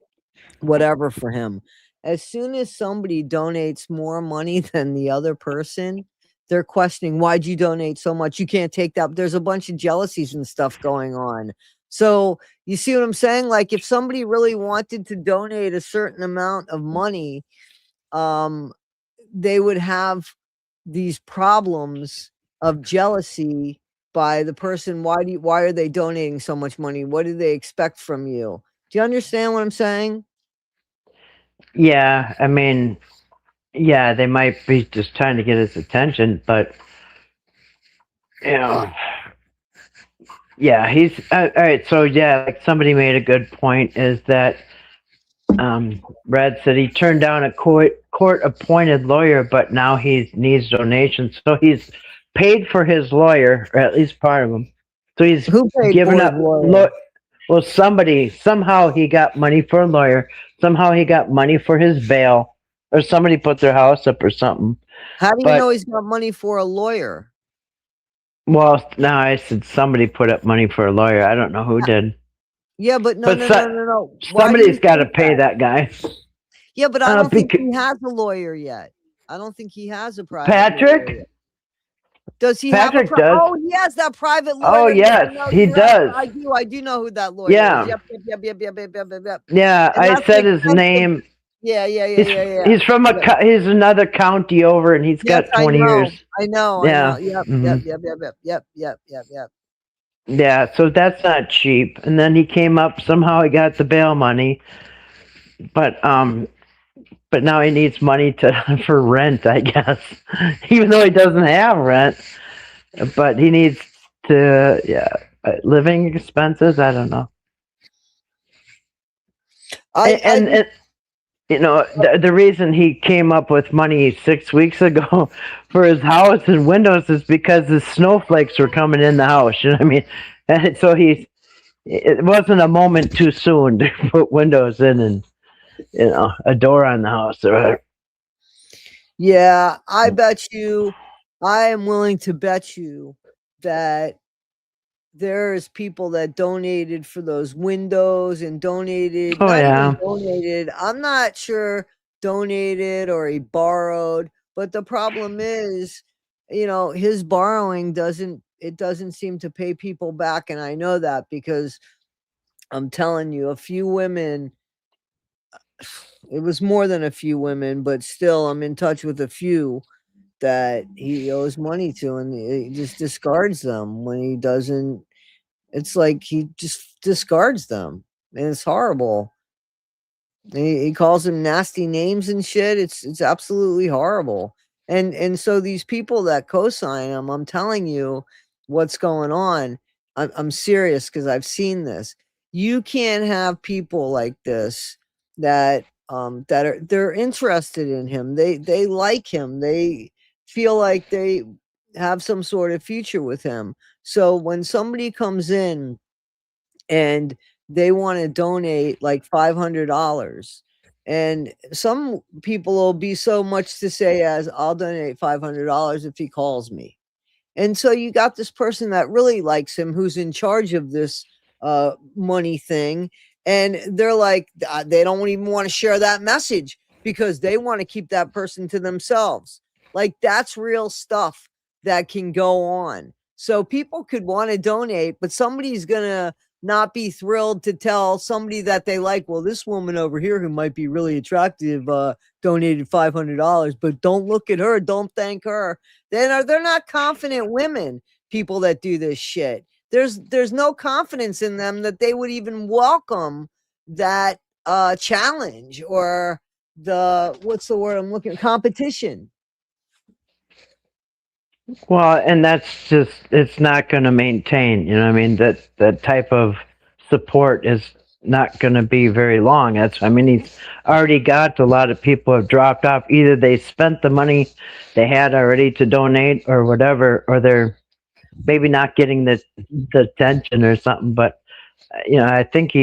whatever for him. As soon as somebody donates more money than the other person, they're questioning, why'd you donate so much? You can't take that. There's a bunch of jealousies and stuff going on. So you see what I'm saying? Like if somebody really wanted to donate a certain amount of money, they would have these problems of jealousy by the person. Why are they donating so much money? What do they expect from you? Do you understand what I'm saying? Yeah, I mean, yeah, they might be just trying to get his attention, but you know, yeah, he's all right. So yeah, like somebody made a good point is that Brad said he turned down a court appointed lawyer, but now he needs donations. So he's paid for his lawyer, or at least part of him. So he's Who paid given for his up. lawyer? Well, somebody somehow he got money for a lawyer. Somehow he got money for his bail, or somebody put their house up or something. How do you know But he's got money for a lawyer? well, now I said somebody put up money for a lawyer. I don't know who did, Yeah, but no, but no, no, no, no. Why do you somebody's got to think pay that? that guy. Yeah, but I don't think Because he has a lawyer yet. I don't think he has a private lawyer Patrick, yet. Does he have a Patrick does. oh, he has that private Oh lawyer. Yeah, yes, no, he you're right. does. I do know who that lawyer is. Yeah, Yep, yep, yep, yep, yep, yep, yep, yep, yep. yeah. And I that's said the his that's the name. yeah, yeah, yeah, He's yeah, yeah. he's from Yep. he's another county over, and he's Yes, got I 20 know. years. I know, I know. Yeah, Yep, hmm yep, yep, yep, yep, yep, yep, yep, yep. yeah. So that's not cheap. And then he came up somehow. He got the bail money, but but now he needs money to for rent, I guess. Even though he doesn't have rent, but he needs to living expenses. I don't know. I And the reason he came up with money 6 weeks ago for his house and windows is because the snowflakes were coming in the house. You know what I mean? And so it wasn't a moment too soon to put windows in and a door on the house. yeah, I bet you, I am willing to bet you that there's people that donated for those windows and donated, Oh not even yeah, donated. I'm not sure donated or he borrowed, but the problem is, his borrowing doesn't seem to pay people back. And I know that because I'm telling you, a few women it was more than a few women, but still, I'm in touch with a few that he owes money to, and he just discards them when he doesn't. It's like he just discards them, and it's horrible. He calls them nasty names and shit. It's absolutely horrible. And so these people that co-sign him, I'm telling you what's going on. I'm serious because I've seen this. You can't have people like this that are they're interested in him. They like him. They feel like they have some sort of future with him. So when somebody comes in and they want to donate like $500, and some people will be so much to say as, I'll donate $500 if he calls me. And so you got this person that really likes him, who's in charge of this money thing, and they're like, they don't even want to share that message because they want to keep that person to themselves. Like, that's real stuff that can go on. So people could want to donate, but somebody's gonna not be thrilled to tell somebody that they like, well, this woman over here who might be really attractive donated $500, but don't look at her, don't thank her. They're not confident women, people that do this shit. There's no confidence in them that they would even welcome that challenge or the, what's the word I'm looking, competition. Well, and that's just, it's not going to maintain, you know what I mean? That type of support is not going to be very long. I mean, he's already got a lot of people have dropped off. Either they spent the money they had already to donate or whatever, or they're maybe not getting the attention or something. But, I think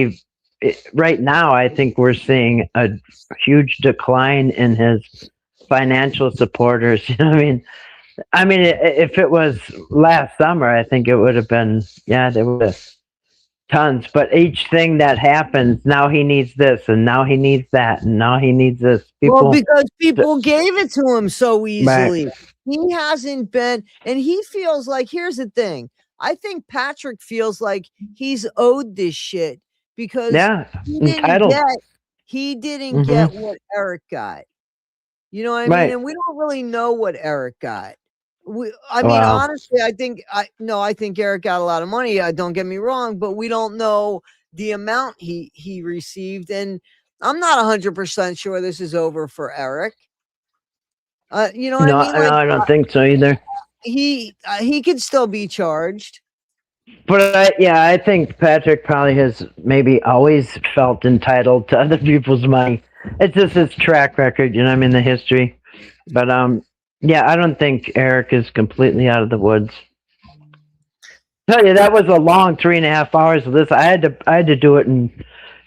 right now, I think we're seeing a huge decline in his financial supporters. You know what I mean? If it was last summer, I think it would have been, there would have tons. But each thing that happens, now he needs this, and now he needs that, and now he needs this. Well, because people gave it to him so easily. Right. He hasn't been, and he feels like, here's the thing. I think Patrick feels like he's owed this shit because entitled. He didn't get what Eric got. You know what I mean? Right. And we don't really know what Eric got. Honestly, I think Eric got a lot of money. Don't get me wrong, but we don't know the amount he received, and I'm not 100% sure this is over for Eric. You know what I mean? No, I don't think so either. He could still be charged. But I think Patrick probably has maybe always felt entitled to other people's money. It's just his track record, you know what I mean, the history. But I don't think Eric is completely out of the woods. I tell you, that was a long 3.5 hours of this. I had to do it, and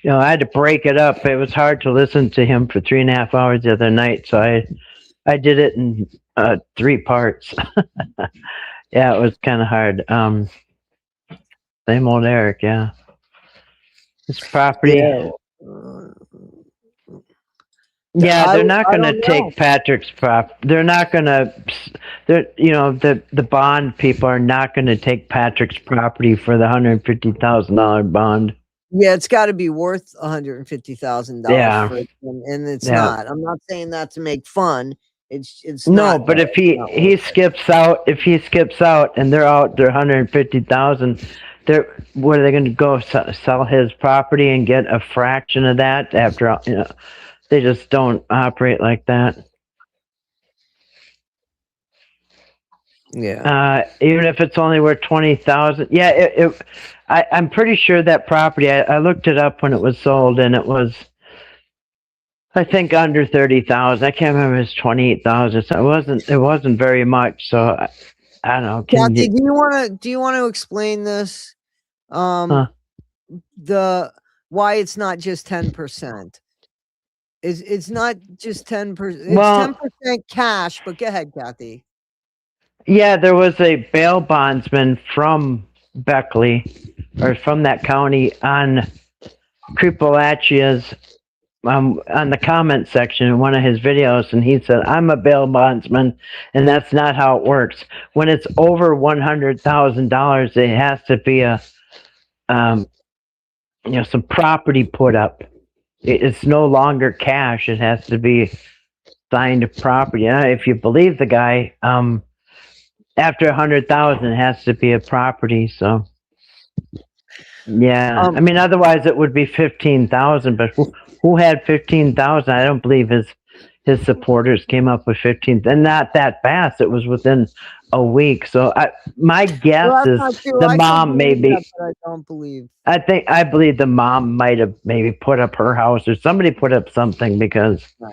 I had to break it up. It was hard to listen to him for 3.5 hours the other night, so I did it in 3 parts. Yeah, it was kind of hard. Same old Eric, yeah. His property. Yeah, they're not going to take Patrick's prop. They're not going to. The bond people are not going to take Patrick's property for the $150,000 bond. Yeah, it's got to be worth $150,000. Yeah, and it's not. I'm not saying that to make fun. It's no, but if he skips out, and they're out their $150,000, what are they going to go sell his property and get a fraction of that after? They just don't operate like that. Yeah. Even if it's only worth $20,000. Yeah, I'm pretty sure that property. I looked it up when it was sold, and it was, I think, under $30,000. I can't remember. It was $28,000. So it wasn't very much. So I don't know. Kathy, do you want to explain this? Why it's not just 10%. It's not just 10%. It's 10% cash. But go ahead, Kathy. Yeah, there was a bail bondsman from Beckley, or from that county, on Creepalachia's on the comment section in one of his videos, and he said, "I'm a bail bondsman, and that's not how it works. When it's over $100,000, it has to be some property put up. it's no longer cash. It has to be signed property. And if you believe the guy, after 100,000, it has to be a property. So yeah, I mean, otherwise it would be 15,000. But who had 15,000? I don't believe his supporters came up with 15, and not that fast. It was within a week. So my guess is the mom maybe. That, but I don't believe. I believe the mom might have maybe put up her house, or somebody put up something because. Right.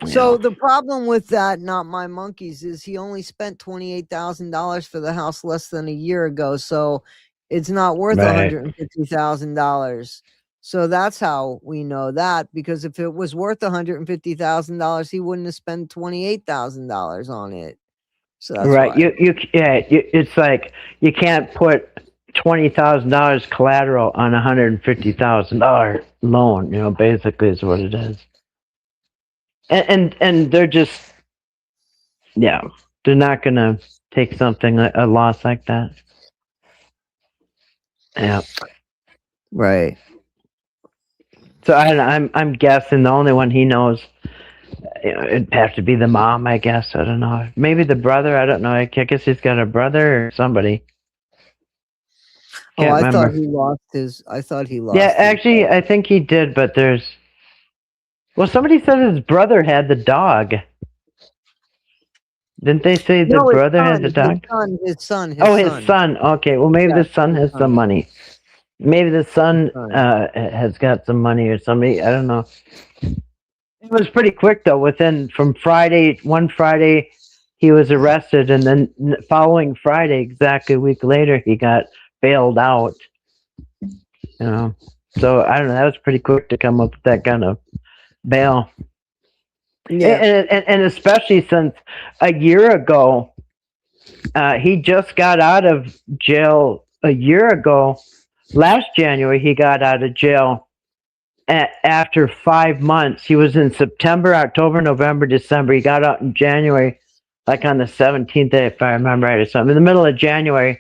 So the problem with that, not my monkeys, is he only spent $28,000 for the house less than a year ago. So it's not worth $150,000. So that's how we know that, because if it was worth $150,000, he wouldn't have spent $28,000 on it. So that's right. Why. It's like you can't put $20,000 collateral on $150,000 loan. Basically, is what it is. And they're just, they're not gonna take something a loss like that. Yeah. Right. So I'm guessing the only one he knows, it'd have to be the mom, I guess. I don't know. Maybe the brother. I don't know. I guess he's got a brother or somebody. I thought he lost his. Yeah, actually, I think he did. But somebody said his brother had the dog. Didn't they say the brother had the dog? His son. His son. Okay, well, maybe the son has some money. Maybe the son has got some money or somebody. I don't know. It was pretty quick, though. From one Friday, he was arrested, and then following Friday, exactly a week later, he got bailed out. So I don't know. That was pretty quick to come up with that kind of bail. Yeah, and especially since a year ago, he just got out of jail a year ago. Last January, he got out of jail after 5 months. He was in September, October, November, December. He got out in January, like on the 17th, if I remember right, or something, in the middle of January.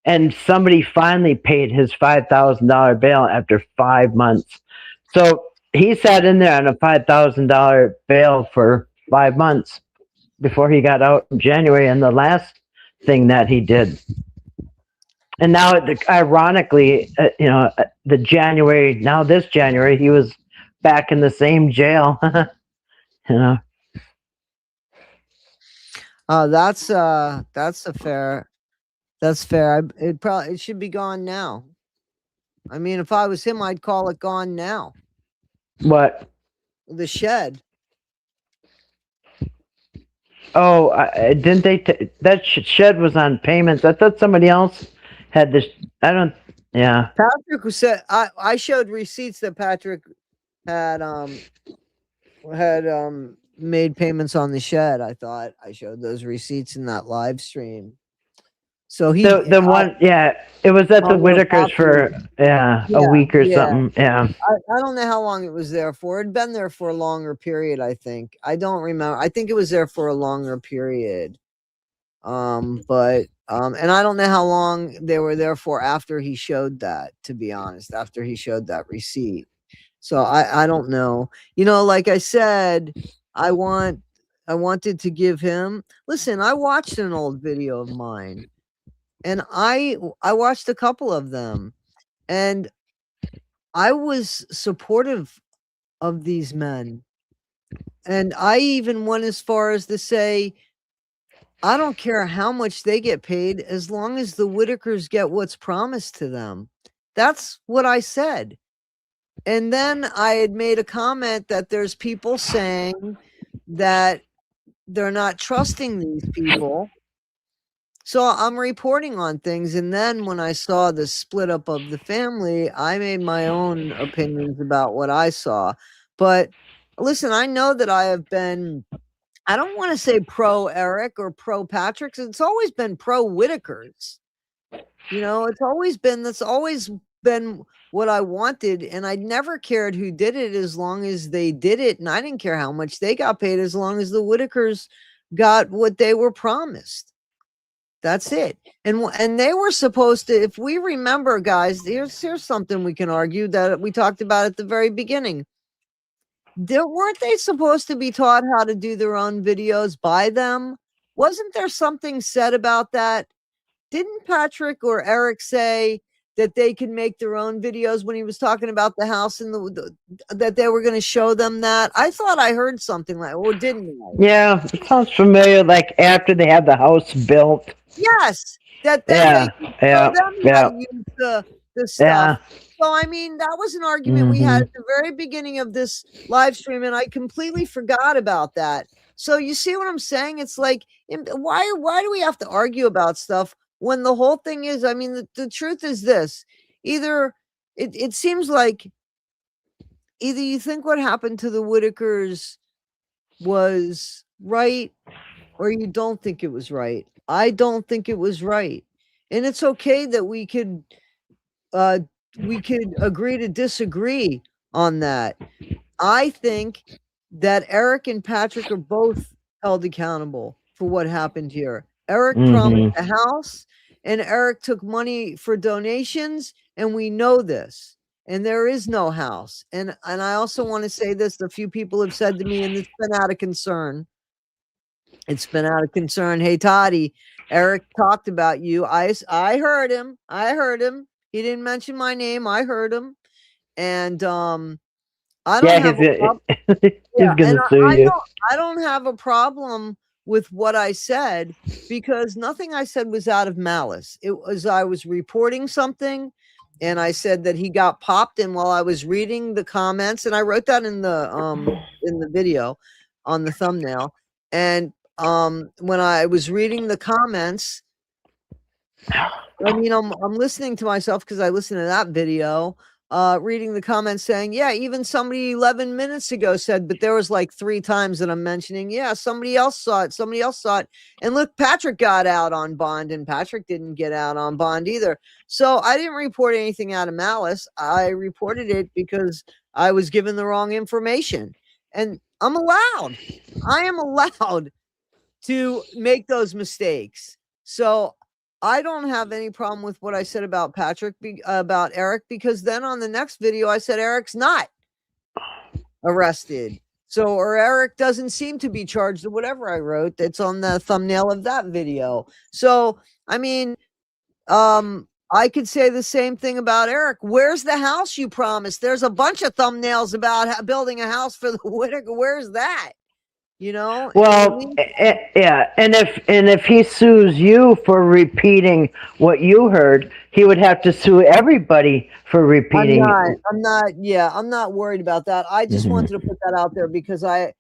And somebody finally paid his $5,000 bail after 5 months. So he sat in there on a $5,000 bail for 5 months before he got out in January. And the last thing that he did. And now, ironically, this January, he was back in the same jail. That's fair. That's fair. It should be gone now. I mean, if I was him, I'd call it gone now. What? The shed. Oh, didn't they? That shed was on payments. I thought somebody else had this. I don't. Yeah. Patrick said I showed receipts that Patrick had made payments on the shed. I thought I showed those receipts in that live stream. So he the one, it was at the Whittakers for a week or something. Yeah, I don't know how long it was there for. It'd been there for a longer period. I think I don't remember. I think it was there for a longer period. But and I don't know how long they were there for after he showed that. To be honest, after he showed that receipt. So I don't know. Like I said, I wanted to give him. Listen, I watched an old video of mine. And I watched a couple of them, and I was supportive of these men. And I even went as far as to say, I don't care how much they get paid as long as the Whittakers get what's promised to them. That's what I said. And then I had made a comment that there's people saying that they're not trusting these people. So I'm reporting on things. And then when I saw the split up of the family, I made my own opinions about what I saw. But listen, I know that I have been, I don't want to say pro Eric or pro Patrick. It's always been pro Whittakers. That's always been what I wanted. And I never cared who did it as long as they did it. And I didn't care how much they got paid as long as the Whittakers got what they were promised. That's it. And they were supposed to, if we remember, guys, here's something we can argue that we talked about at the very beginning. Weren't they supposed to be taught how to do their own videos by them? Wasn't there something said about that? Didn't Patrick or Eric say that they can make their own videos when he was talking about the house and that they were going to show them that? I thought I heard something like, or didn't I? Yeah, it sounds familiar. Like after they have the house built. Yes, that then they can show them how to use the stuff. Yeah. So I mean, that was an argument we had at the very beginning of this live stream, and I completely forgot about that. So you see what I'm saying? It's like, why do we have to argue about stuff when the whole thing is? I mean, the truth is this: either it seems like either you think what happened to the Whittakers was right, or you don't think it was right. I don't think it was right, and it's okay that we could agree to disagree on that. I think that Eric and Patrick are both held accountable for what happened here. Eric promised a house, and Eric took money for donations, and we know this. And there is no house. And I also want to say this: a few people have said to me, and it's been out of concern. It's been out of concern. Hey, Toddie, Eric talked about you. I heard him. I heard him. He didn't mention my name. I heard him. And I don't have a problem. He's gonna sue you. I don't have a problem with what I said, because nothing I said was out of malice. It was, I was reporting something, and I said that he got popped. And while I was reading the comments, and I wrote that in the video on the thumbnail, and when I was reading the comments, I mean, I'm listening to myself because I listened to that video, reading the comments saying, yeah, even somebody 11 minutes ago said, but there was like 3 times that I'm mentioning, yeah, somebody else saw it. Somebody else saw it. And look, Patrick got out on bond, and Patrick didn't get out on bond either. So I didn't report anything out of malice. I reported it because I was given the wrong information. And I am allowed to make those mistakes. So I don't have any problem with what I said about about Eric, because then on the next video, I said Eric's not arrested. So, or Eric doesn't seem to be charged, or whatever I wrote that's on the thumbnail of that video. So, I mean, I could say the same thing about Eric. Where's the house you promised? There's a bunch of thumbnails about building a house for the Whittaker. Where's that? You know, well, yeah, and if he sues you for repeating what you heard, he would have to sue everybody for repeating. I'm not worried about that. I just wanted to put that out there because I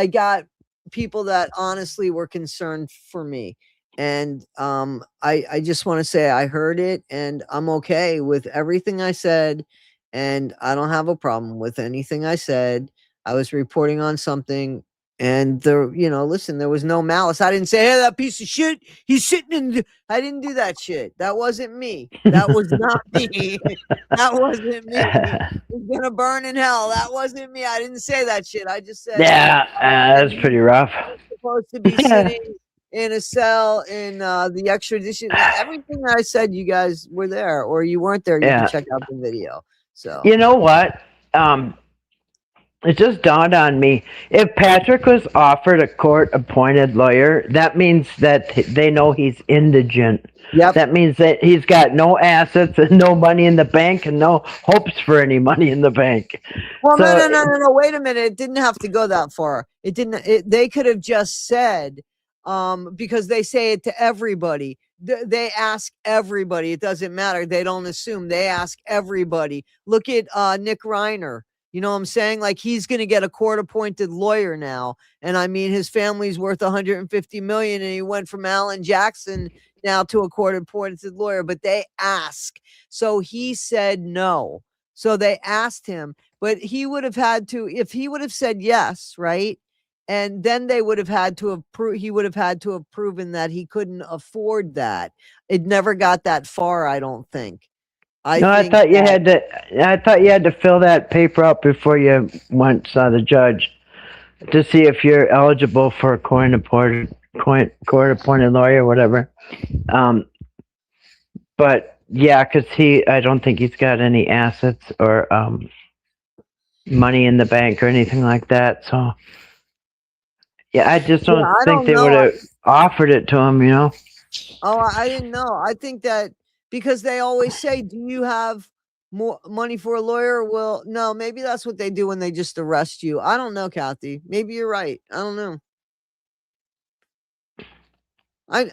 got people that honestly were concerned for me, and I just want to say I heard it, and I'm okay with everything I said, and I don't have a problem with anything I said. I was reporting on something. And listen, there was no malice. I didn't say, hey, that piece of shit, he's sitting in. I didn't do that shit. That wasn't me. That was not me. That wasn't me. He's gonna burn in hell. That wasn't me. I didn't say that shit. I just said, yeah, that's pretty rough. I'm supposed to be sitting in a cell in the extradition. Everything that I said, you guys were there, or you weren't there. You can check out the video. So you know what? It just dawned on me. If Patrick was offered a court-appointed lawyer, that means that they know he's indigent. Yep. That means that he's got no assets and no money in the bank and no hopes for any money in the bank. Well, so, no. Wait a minute. It didn't have to go that far. It didn't. They could have just said, because they say it to everybody. They ask everybody. It doesn't matter. They don't assume. They ask everybody. Look at Nick Reiner. You know what I'm saying? Like, he's going to get a court-appointed lawyer now. And I mean, his family's worth $150 million, and he went from Alan Jackson now to a court-appointed lawyer. But they ask. So he said no. So they asked him. But he would have had to, if he would have said yes, right? And then they would have had to have he would have had to have proven that he couldn't afford that. It never got that far, I don't think. I thought you had to fill that paper out before you saw the judge to see if you're eligible for a court-appointed court-appointed lawyer, whatever. But yeah, because I don't think he's got any assets or money in the bank or anything like that. So yeah, I just don't I think don't they would know. have offered it to him. Oh, I didn't know. I think that because they always say, "Do you have more money for a lawyer?" Well, no, maybe that's what they do when they just arrest you. I don't know, Kathy. Maybe you're right. I don't know. I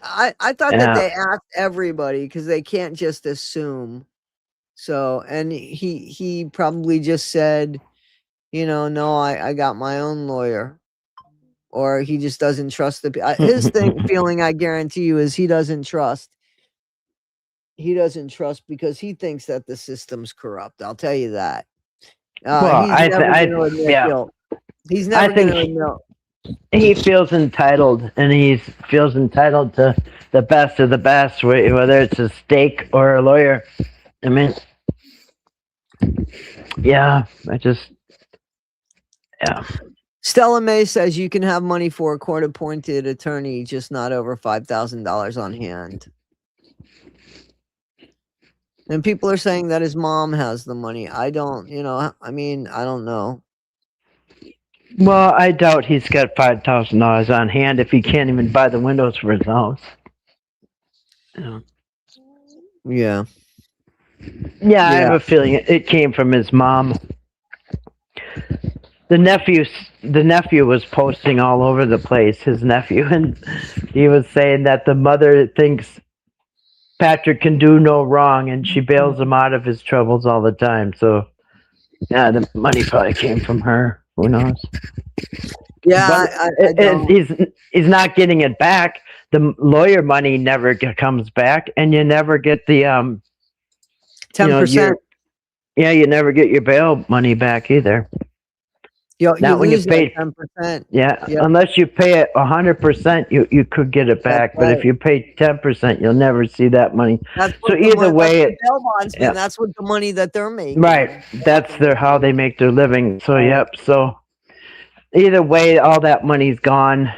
thought that Yeah. they asked everybody because they can't just assume. So, and he probably just said, no, I got my own lawyer, or he just doesn't trust his feeling. I guarantee you is he doesn't trust. He doesn't trust because he thinks that the system's corrupt. I'll tell you that. Well, He's never going to admit yeah, guilt. He's I never going to think admit. he feels entitled, and he feels entitled to the best of the best, whether it's a steak or a lawyer. I mean, yeah, yeah. Stella May says you can have money for a court-appointed attorney, just not over $5,000 on hand. And people are saying that his mom has the money. I don't, I mean, I don't know. Well, I doubt he's got $5,000 on hand if he can't even buy the windows for his house. Yeah. Yeah, I have a feeling it came from his mom. The nephew was posting all over the place, his nephew, and he was saying that the mother thinks Patrick can do no wrong, and she bails him out of his troubles all the time. So, yeah, the money probably came from her. Who knows? Yeah, he's not getting it back. The lawyer money never comes back, and you never get the 10%. You never get your bail money back either. Not when you pay 10%. Yeah, unless you pay it 100%, you could get it back. But if you pay 10%, you'll never see that money. So either way, bail bondsman, that's what the money that they're making. Right, that's how they make their living. So So either way, all that money's gone.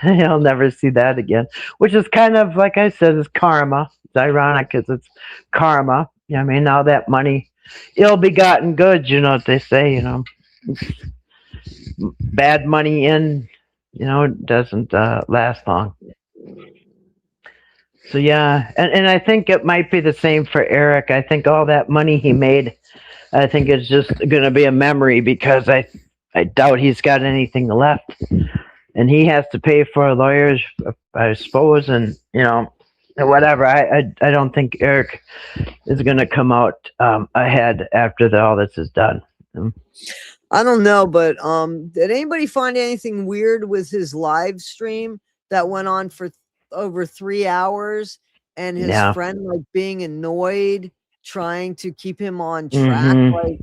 You'll never see that again. Which is kind of like I said, is karma. It's ironic because it's karma. I mean, all that money, ill-begotten goods. You know what they say. Bad money in, doesn't last long. So yeah, and I think it might be the same for Eric. I think all that money he made, I think it's just going to be a memory because I doubt he's got anything left, and he has to pay for lawyers, I suppose, and whatever. I don't think Eric is going to come out ahead after all this is done. I don't know, but did anybody find anything weird with his live stream that went on for over 3 hours, and his friend being annoyed, trying to keep him on track? Like,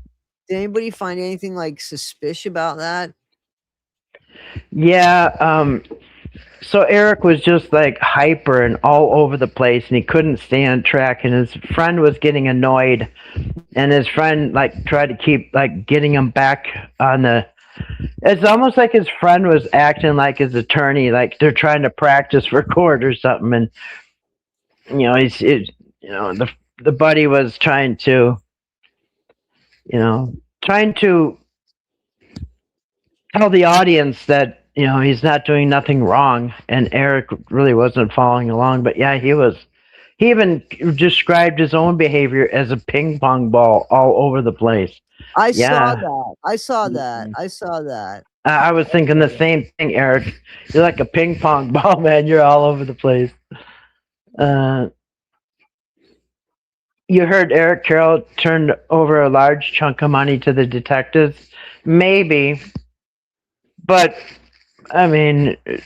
did anybody find anything suspicious about that? Yeah. So Eric was just hyper and all over the place, and he couldn't stay on track, and his friend was getting annoyed, and his friend tried to keep getting him back on the. It's almost like his friend was acting like his attorney, like they're trying to practice for court or something, and the buddy was trying to tell the audience that he's not doing nothing wrong, and Eric really wasn't following along. But yeah, he even described his own behavior as a ping pong ball all over the place. I saw that. I was thinking the same thing, Eric. You're like a ping pong ball, man. You're all over the place. You heard Eric Carroll turned over a large chunk of money to the detectives? Maybe. But, I mean, if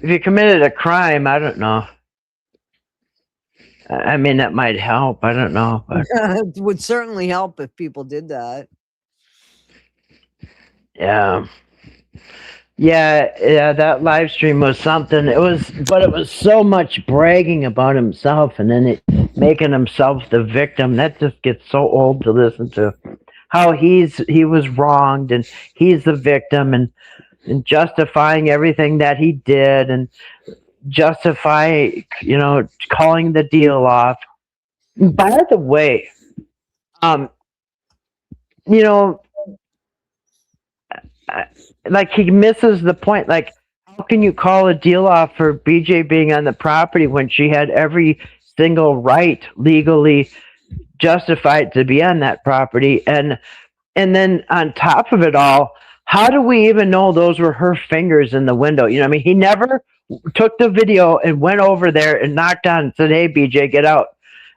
you committed a crime, I don't know. I mean, that might help. I don't know. But it would certainly help if people did that. Yeah. Yeah, that live stream was something. It was so much bragging about himself, and then making himself the victim. That just gets so old to listen to. How he was wronged, and he's the victim, and and justifying everything that he did and justify, calling the deal off. By the way, um, you know, like he misses the point. Like, how can you call a deal off for BJ being on the property when she had every single right legally justified to be on that property? And then on top of it all, how do we even know those were her fingers in the window? He never took the video and went over there and knocked on and said, "Hey, BJ, get out.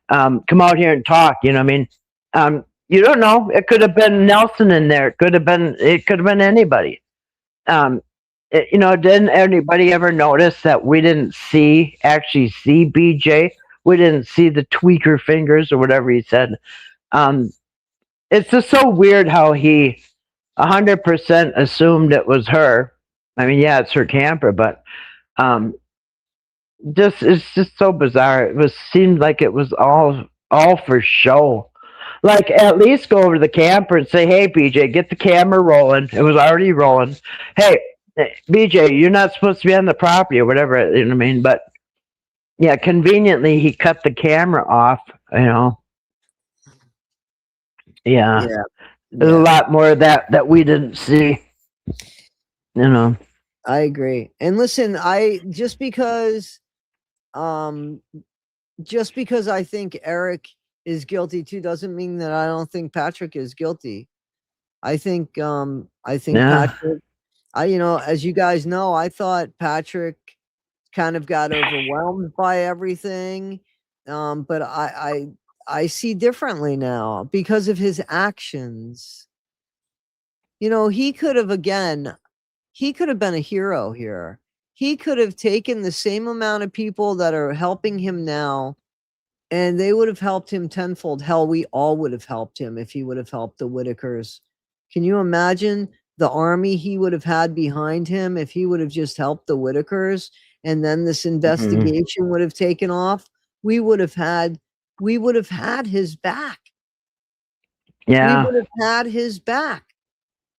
Come out here and talk." You don't know. It could have been Nelson in there. It could have been anybody. Didn't anybody ever notice that we didn't actually see BJ? We didn't see the tweaker fingers or whatever he said. It's just so weird how he 100% assumed it was her. Yeah, it's her camper, but it's just so bizarre. Seemed like it was all for show. Like, at least go over to the camper and say, "Hey, BJ, get the camera rolling." It was already rolling. "Hey, BJ, you're not supposed to be on the property," or whatever. You know what I mean? But yeah, conveniently he cut the camera off. Yeah. There's a lot more of that we didn't see. I agree. And listen, just because I think Eric is guilty too doesn't mean that I don't think Patrick is guilty. I think Patrick, as you guys know, I thought Patrick kind of got overwhelmed by everything. But I see differently now because of his actions. He could have been a hero here. He could have taken the same amount of people that are helping him now, and they would have helped him tenfold. Hell, we all would have helped him if he would have helped the Whittakers. Can you imagine the army he would have had behind him if he would have just helped the Whittakers, and then this investigation would have taken off? We would have had his back. Yeah. We would have had his back.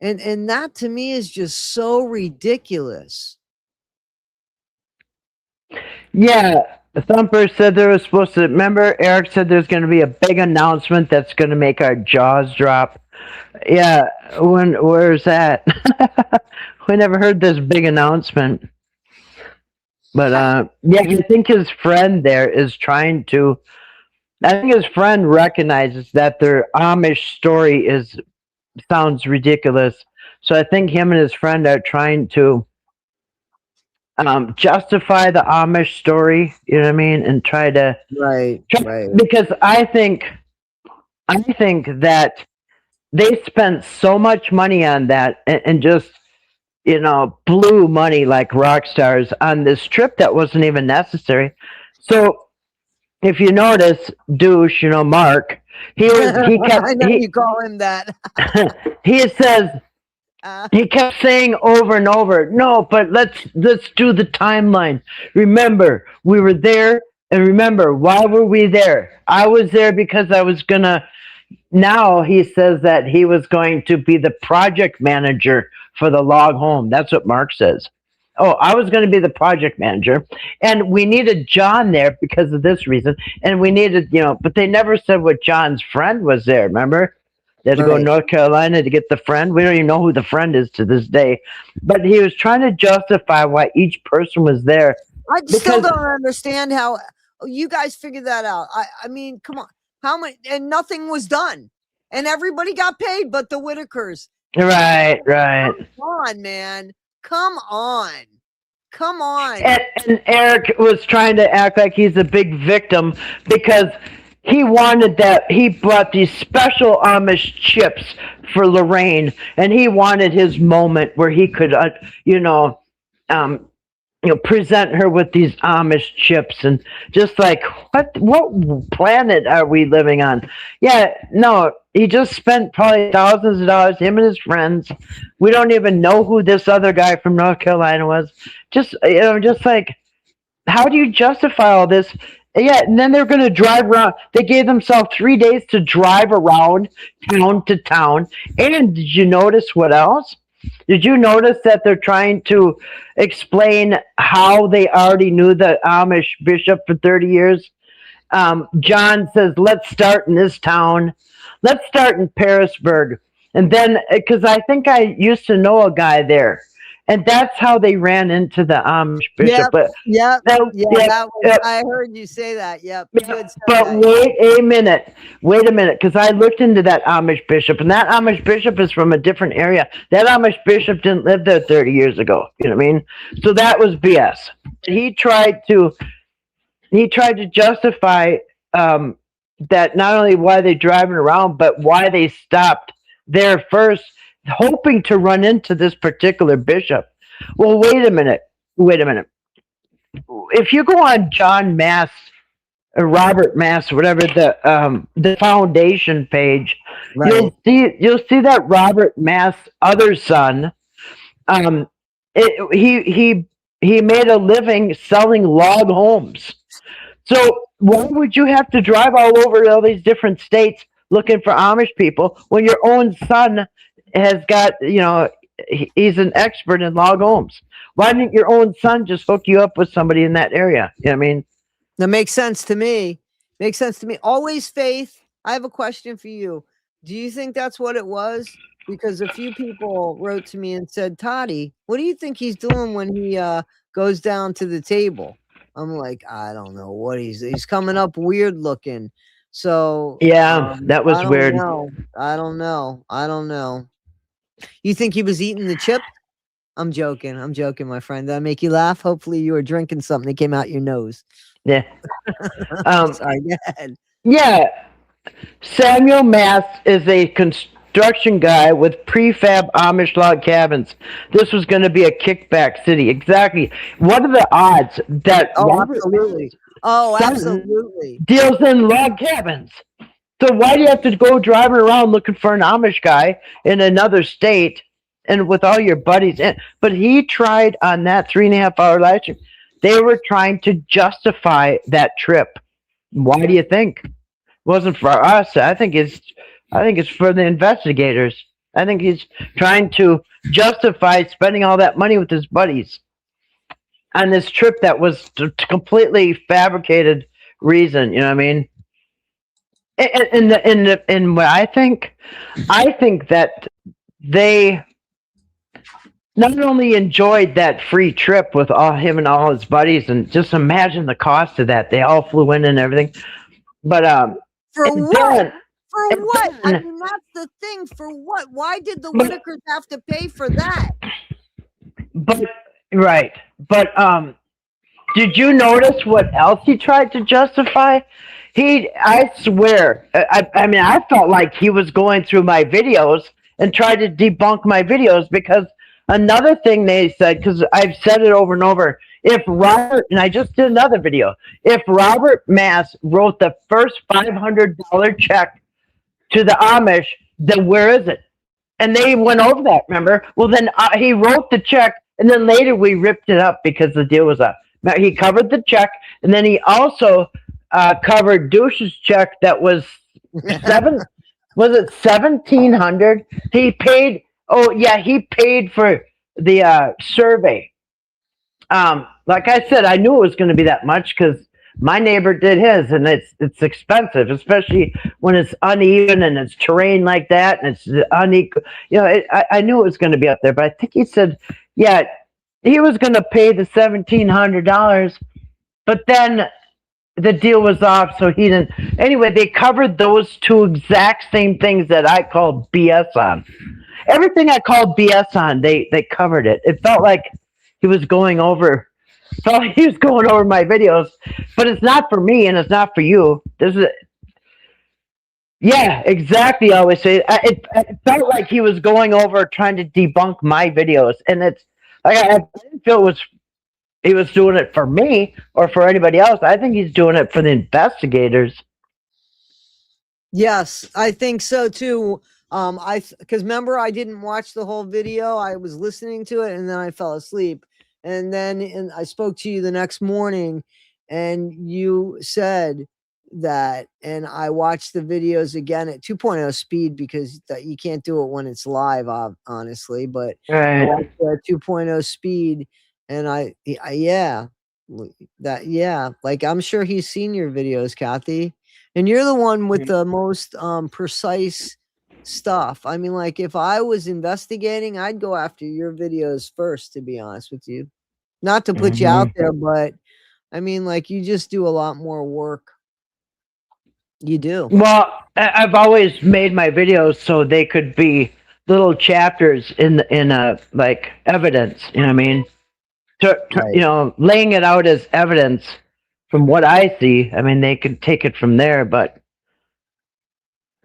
And that to me is just so ridiculous. Yeah. Thumper said there was supposed to, remember, Eric said there's going to be a big announcement that's going to make our jaws drop. Yeah. Where's that? We never heard this big announcement. But yeah, I think his friend there is trying to, I think his friend recognizes that their Amish story sounds ridiculous. So I think him and his friend are trying to justify the Amish story, you know what I mean, and try to right. Because I think that they spent so much money on that and just blew money like rock stars on this trip that wasn't even necessary. So if you notice, douche, Mark, he kept. I know you call him that. He says. He kept saying over and over, "No, but let's do the timeline. Remember, we were there, and remember, why were we there? I was there because I was gonna." Now he says that he was going to be the project manager for the log home. That's what Mark says. Oh, I was going to be the project manager, and we needed John there because of this reason, and we needed, but they never said what John's friend was there. Remember? They had to go to North Carolina to get the friend. We don't even know who the friend is to this day. But he was trying to justify why each person was there. I still don't understand how you guys figured that out. I mean, come on. How many? And nothing was done. And everybody got paid but the Whittakers. Right. Come on, man. Come on. And Eric was trying to act like he's a big victim because he wanted that. He brought these special Amish chips for Lorraine, and he wanted his moment where he could, present her with these Amish chips, and just like, what planet are we living on? Yeah, no, he just spent probably thousands of dollars, him and his friends. We don't even know who this other guy from North Carolina was. Just like, how do you justify all this? Yeah, and then they're going to drive around. They gave themselves 3 days to drive around town to town. And did you notice what else? Did you notice that they're trying to explain how they already knew the Amish bishop for 30 years? John says, let's start in this town. Let's start in Parisburg. And then, because I think I used to know a guy there. And that's how they ran into the Amish bishop. Yep, yep, that, that was, I heard you say that. Yep, you had said but that. wait a minute, because I looked into that Amish bishop, and that Amish bishop is from a different area. That Amish bishop didn't live there 30 years ago. You know what I mean? So that was BS. He tried to justify that not only why they driving around, but why they stopped there first, hoping to run into this particular bishop. Well, wait a minute. If you go on John Mass, Robert Mass, whatever the foundation page, Right. you'll see that Robert Mass other son. He made a living selling log homes. So why would you have to drive all over all these different states looking for Amish people when your own son has got, he's an expert in log homes? Why didn't your own son just hook you up with somebody in that area? You know what I mean? That makes sense to me. Always Faith. I have a question for you. Do you think that's what it was? Because a few people wrote to me and said, Toddie, what do you think he's doing when he goes down to the table? I'm like, I don't know what he's coming up weird looking. So yeah, that was weird. I don't know. You think he was eating the chip? I'm joking, my friend. Did I make you laugh? Hopefully you were drinking something that came out your nose. Yeah. Sorry, go ahead. Yeah. Samuel Mass is a construction guy with prefab Amish log cabins. This was going to be a kickback city. Exactly. What are the odds that absolutely deals in log cabins? So why do you have to go driving around looking for an Amish guy in another state and with all your buddies? But he tried on that 3.5 hour live stream. They were trying to justify that trip. Why do you think? It wasn't for us. I think it's for the investigators. I think he's trying to justify spending all that money with his buddies on this trip that was completely fabricated reason. You know what I mean? And what I think that they not only enjoyed that free trip with him and all his buddies, and just imagine the cost of that. They all flew in and everything. But for what? For what? I mean, that's the thing. For what? Why did the Whittakers have to pay for that? But did you notice what else he tried to justify? I swear, I mean, I felt like he was going through my videos and tried to debunk my videos, because another thing they said, because I've said it over and over, and I just did another video, if Robert Mass wrote the first $500 check to the Amish, then where is it? And they went over that, remember? Well, then he wrote the check, and then later we ripped it up because the deal was up. Now, he covered the check, and then he also covered Douche's check that was $1,700? He paid. Oh yeah, he paid for the survey. Like I said, I knew it was going to be that much because my neighbor did his, and it's expensive, especially when it's uneven and it's terrain like that, and it's unequal. I knew it was going to be up there, but I think he said, yeah, he was going to pay the $1,700, but then the deal was off, so he didn't. Anyway, they covered those two exact same things that I called BS on. Everything I called BS on, they covered it. It felt like he was going over my videos, but it's not for me and it's not for you. Yeah, exactly. I always say it felt like he was going over trying to debunk my videos, and it's like I didn't feel he was doing it for me or for anybody else. I think he's doing it for the investigators. Yes, I think so too. Because remember, I didn't watch the whole video. I was listening to it and then I fell asleep. And then I spoke to you the next morning, and you said that, and I watched the videos again at 2.0 speed because you can't do it when it's live, honestly. But I Right. watched it at 2.0 speed, and like I'm sure he's seen your videos, Kathy, and you're the one with the most precise stuff. I mean, like if I was investigating, I'd go after your videos first, to be honest with you. Not to put you out there, but I mean, like you just do a lot more work. You do. Well, I've always made my videos so they could be little chapters in a like evidence. You know what I mean? Right. Laying it out as evidence from what I see. I mean, they could take it from there, but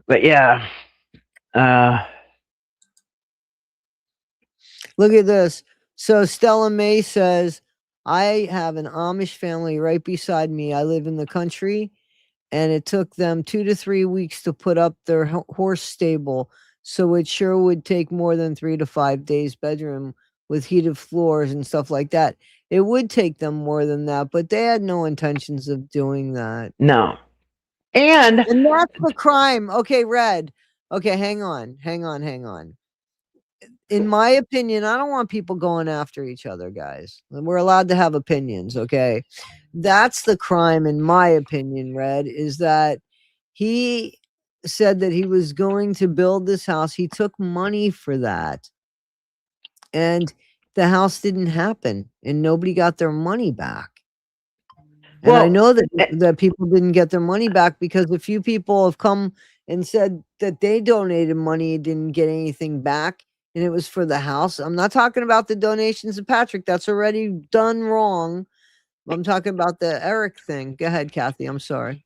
yeah. Look at this. So Stella May says, I have an Amish family right beside me. I live in the country, and it took them 2 to 3 weeks to put up their horse stable. So it sure would take more than 3 to 5 days bedroom with heated floors and stuff like that. It would take them more than that, but they had no intentions of doing that. No. And that's the crime. Okay, Red. Okay, hang on. In my opinion, I don't want people going after each other, guys. We're allowed to have opinions, okay? That's the crime, in my opinion, Red, is that he said that he was going to build this house. He took money for that. And the house didn't happen, and nobody got their money back. And I know that people didn't get their money back because a few people have come and said that they donated money and didn't get anything back, and it was for the house. I'm not talking about the donations to Patrick. That's already done wrong. I'm talking about the Eric thing. Go ahead, Kathy. I'm sorry.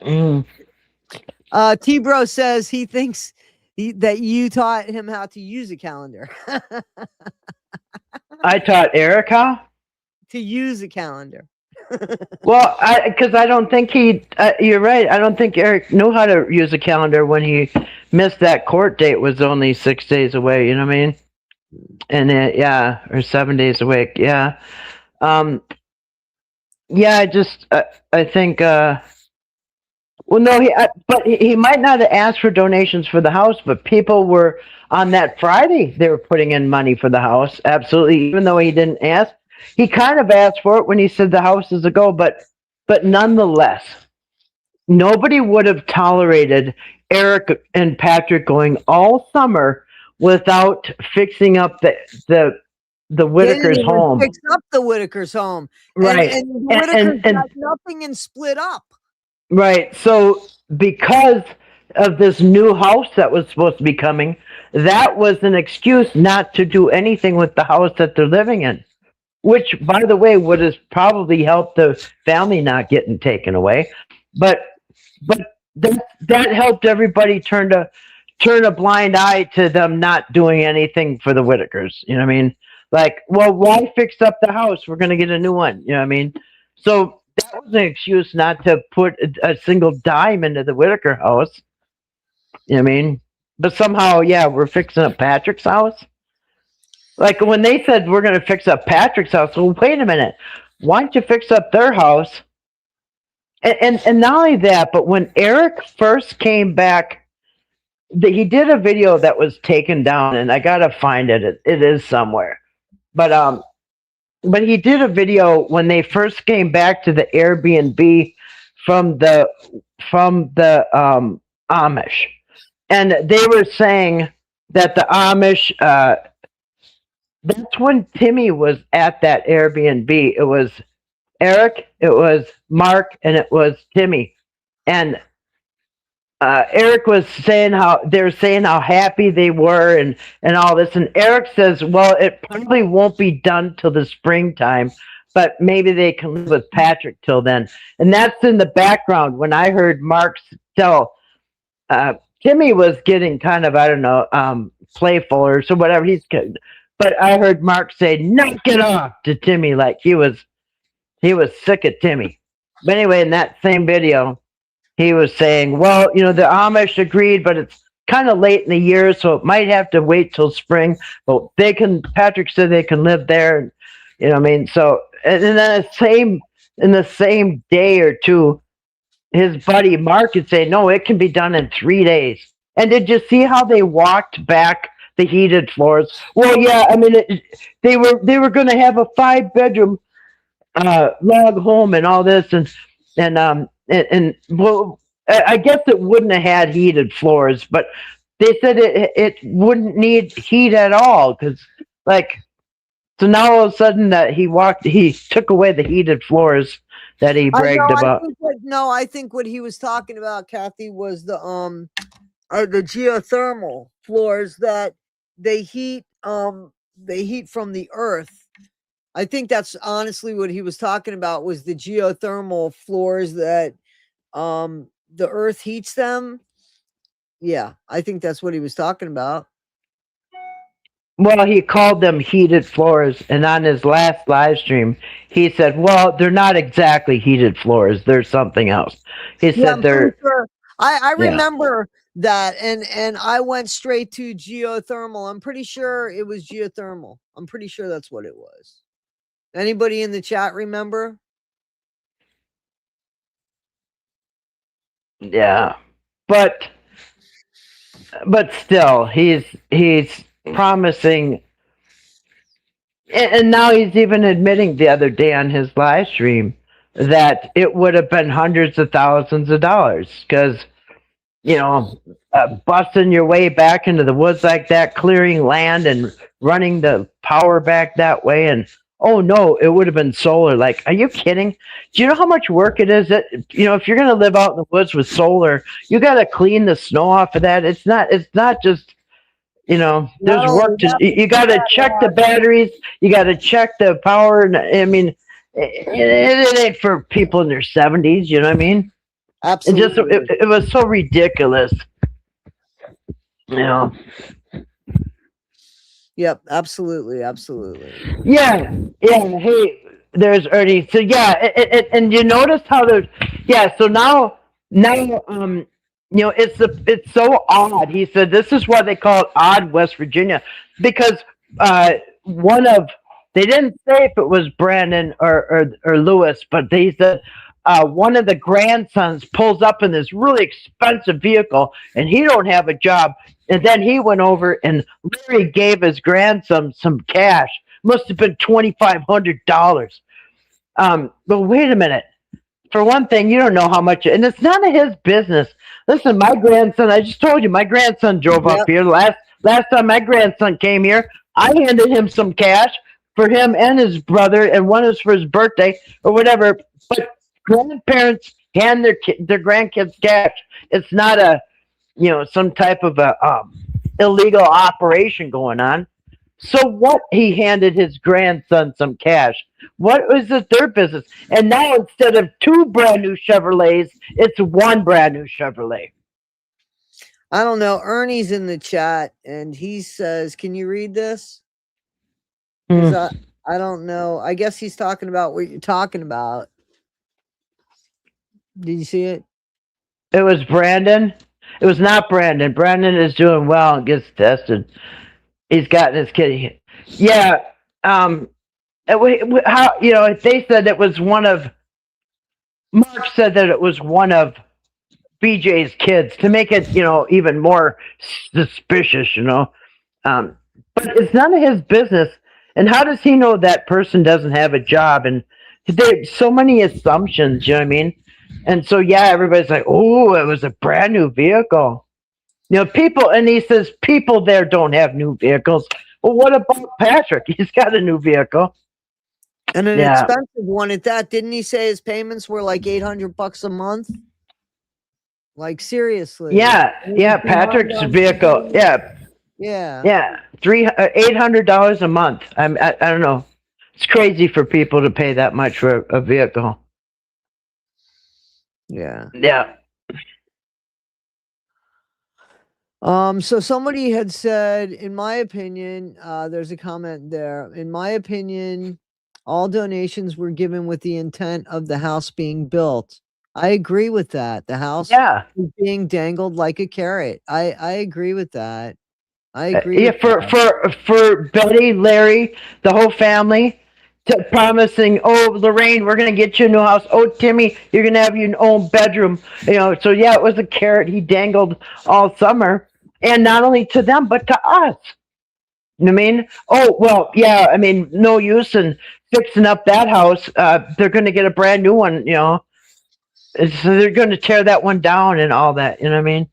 T-Bro says he thinks that you taught him how to use a calendar. I taught Eric how to use a calendar. Well, because I don't think you're right. I don't think Eric knew how to use a calendar when he missed that court date. Was only 6 days away. You know what I mean? And or 7 days away. Yeah. I think. Well, no, but he might not have asked for donations for the house, but people were on that Friday. They were putting in money for the house. Absolutely, even though he didn't ask. He kind of asked for it when he said the house is a go, but nonetheless, nobody would have tolerated Eric and Patrick going all summer without fixing up the Whittaker's home. Fix up the Whittaker's home, right? And the Whittaker's got nothing and split up. Right. So because of this new house that was supposed to be coming, that was an excuse not to do anything with the house that they're living in. Which, by the way, would have probably helped the family not getting taken away, but that helped everybody turn a blind eye to them not doing anything for the Whittakers. You know what I mean? Like, well, why fix up the house? We're going to get a new one. You know what I mean? So that was an excuse not to put a single dime into the Whittaker house. You know what I mean? But somehow, we're fixing up Patrick's house. Like when they said we're going to fix up Patrick's house, well, wait a minute. Why don't you fix up their house? And not only that, but when Eric first came back, he did a video that was taken down, and I got to find it. It is somewhere. But he did a video when they first came back to the Airbnb from the Amish, and they were saying that the Amish. That's when Timmy was at that Airbnb. It was Eric, it was Mark, and it was Timmy. And Eric was saying how happy they were and all this. And Eric says, well, it probably won't be done till the springtime, but maybe they can live with Patrick till then. And that's in the background when I heard Mark tell Timmy was getting kind of, I don't know, playful or so whatever. But I heard Mark say, knock it off to Timmy, like he was sick of Timmy. But anyway, in that same video, he was saying, well, the Amish agreed, but it's kind of late in the year, so it might have to wait till spring. But Patrick said they can live there. You know what I mean? So, and then the in the same day or two, his buddy Mark would say, no, it can be done in 3 days. And did you see how they walked back the heated floors? Well, yeah, I mean, they were going to have a 5 bedroom log home and all this, and well, I guess it wouldn't have had heated floors, but they said it wouldn't need heat at all because, like, so now all of a sudden that he took away the heated floors that he I know. bragged about. I think what he was talking about, Kathy, was the geothermal floors that they heat from the earth. I think that's honestly what he was talking about, was the geothermal floors that the earth heats them. Yeah, I think that's what he was talking about. Well, he called them heated floors, and on his last live stream, he said, "Well, they're not exactly heated floors. They're something else." He Yeah, said I'm pretty they're sure. I yeah. remember that, and I went straight to geothermal. I'm pretty sure it was geothermal. I'm pretty sure that's what it was. Anybody in the chat remember? Yeah, but still, he's promising, and now he's even admitting the other day on his live stream that it would have been hundreds of thousands of dollars because busting your way back into the woods like that, clearing land and running the power back that way. And oh no, it would have been solar. Like, are you kidding? Do you know how much work it is? That if you're going to live out in the woods with solar, you got to clean the snow off of that. It's not just. There's work to. You got to check the batteries. You got to check the power. And I mean, it ain't for people in their 70s. You know what I mean? Absolutely. It was so ridiculous. Yep, absolutely. Yeah. Hey, there's Ernie. So yeah, and you notice how there's So now it's so odd. He said this is why they call it odd West Virginia, because one of they didn't say if it was Brandon or Lewis, but they said one of the grandsons pulls up in this really expensive vehicle, and he don't have a job. And then he went over and Larry gave his grandson some cash. Must have been $2,500. But wait a minute. For one thing, you don't know how much, and it's none of his business. Listen, my grandson, I just told you, my grandson drove up here. Last time my grandson came here, I handed him some cash for him and his brother, and one is for his birthday or whatever. But grandparents hand their grandkids cash. It's not some type of a illegal operation going on. So what? He handed his grandson some cash. What was it their business? And now instead of 2 brand new Chevrolets, it's 1 brand new Chevrolet. I don't know. Ernie's in the chat and he says, "Can you read this?" I don't know. I guess he's talking about what you're talking about. Did you see it? It was Brandon. It was not Brandon. Brandon is doing well and gets tested. He's gotten his kid. Yeah. How they said it was one of. Mark said that it was one of BJ's kids to make it even more suspicious. But it's none of his business. And how does he know that person doesn't have a job? And there's so many assumptions. You know what I mean? And so everybody's like, "Oh, it was a brand new vehicle." People, and he says people there don't have new vehicles. Well, what about Patrick? He's got a new vehicle. And an expensive one at that. Didn't he say his payments were like $800 a month? Like, seriously. Yeah, Patrick's vehicle. Yeah. $800 a month. I don't know. It's crazy for people to pay that much for a vehicle. Yeah. So somebody had said, in my opinion, there's a comment there. In my opinion, all donations were given with the intent of the house being built. I agree with that. The house is being dangled like a carrot. I agree with that. I agree. For Betty, Larry, the whole family, promising, oh, Lorraine, we're going to get you a new house. Oh, Timmy, you're going to have your own bedroom. So yeah, it was a carrot he dangled all summer. And not only to them, but to us. You know what I mean? Oh, well, yeah, I mean, no use in fixing up that house. They're going to get a brand new one. So they're going to tear that one down and all that. You know what I mean?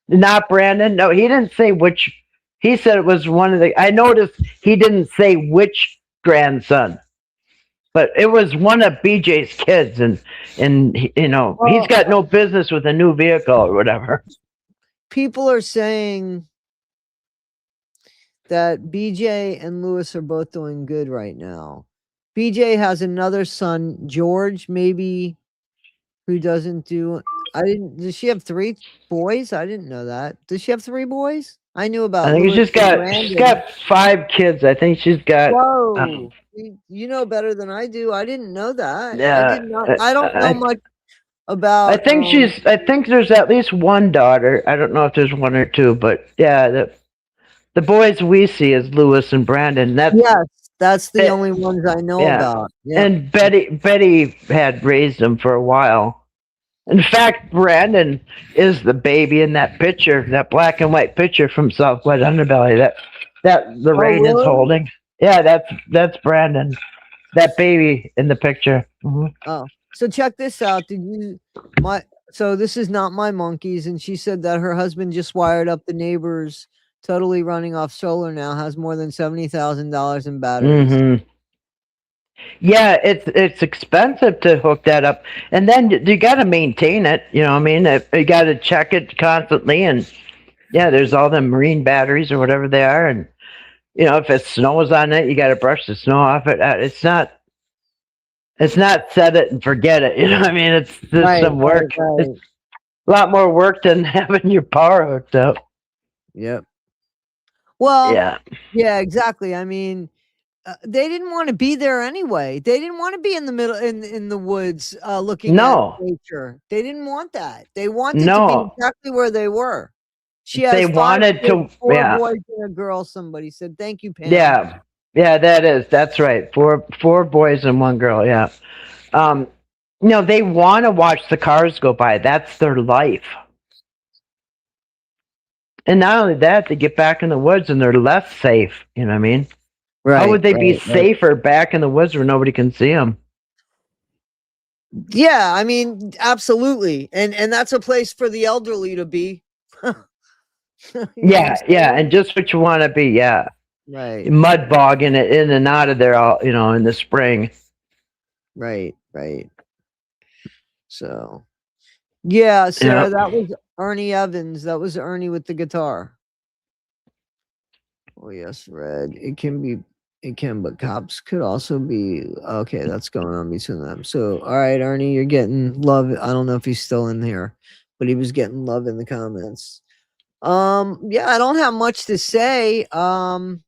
Not Brandon. No, he didn't say which. He said it was one of the. I noticed he didn't say which grandson, but it was one of BJ's kids, and he's got no business with a new vehicle or whatever. People are saying that BJ and Lewis are both doing good right now. BJ has another son, George, maybe, who doesn't do. Does she have 3 boys? I didn't know that. Does she have 3 boys? I knew about. I think Lewis she's got 5 kids. I think she's got. Whoa, you know better than I do. I didn't know that. Yeah, I did not. I don't know much about. I think there's at least one daughter. I don't know if there's 1 or 2, but yeah, the boys we see is Lewis and Brandon. That's the only ones I know about. Yeah. And Betty had raised them for a while. In fact, Brandon is the baby in that picture, that black and white picture from Southwest Underbelly that Lorraine is holding. Yeah, that's Brandon, that baby in the picture. Mm-hmm. Oh, so check this out. So this is not my monkeys, and she said that her husband just wired up the neighbors, totally running off solar now, has more than $70,000 in batteries. Mm-hmm. Yeah, it's expensive to hook that up, and then you got to maintain it. You know what I mean? You got to check it constantly, and yeah, there's all the marine batteries or whatever they are, and if it snows on it, you got to brush the snow off it. It's not set it and forget it. You know what I mean? It's just some work. Right. It's a lot more work than having your power hooked up. Yep. Well, yeah, exactly. I mean. They didn't want to be there anyway. They didn't want to be in the middle in the woods looking at nature. They didn't want that. They wanted to be exactly where they were. She has 4 boys and a girl. Somebody said, "Thank you, Pam." Yeah, that's right. Four boys and 1 girl. Yeah. They want to watch the cars go by. That's their life. And not only that, they get back in the woods and they're less safe. You know what I mean? Right, how would they be safer back in the woods where nobody can see them? Yeah, I mean, absolutely. And that's a place for the elderly to be. Yeah, and just what you want to be, yeah. Right. Mud bogging it in and out of there all, in the spring. Right. So, yeah, Sarah, that was Ernie Evans. That was Ernie with the guitar. Oh, yes, Red. It can, but cops could also be. Okay, that's going on between them. So, all right, Ernie, you're getting love. I don't know if he's still in here, but he was getting love in the comments. Yeah, I don't have much to say. I'm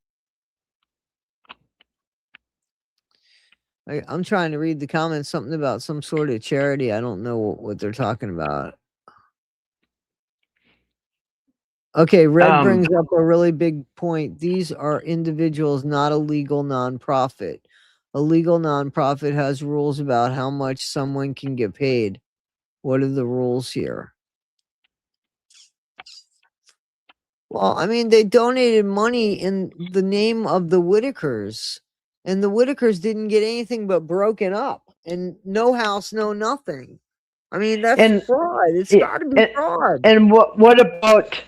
trying to read the comments. Something about some sort of charity. I don't know what they're talking about. Okay, Red brings up a really big point. These are individuals, not a legal nonprofit. A legal nonprofit has rules about how much someone can get paid. What are the rules here? Well, I mean, they donated money in the name of the Whittakers, and the Whittakers didn't get anything but broken up, and no house, no nothing. I mean, that's fraud. It's got to be fraud. And what about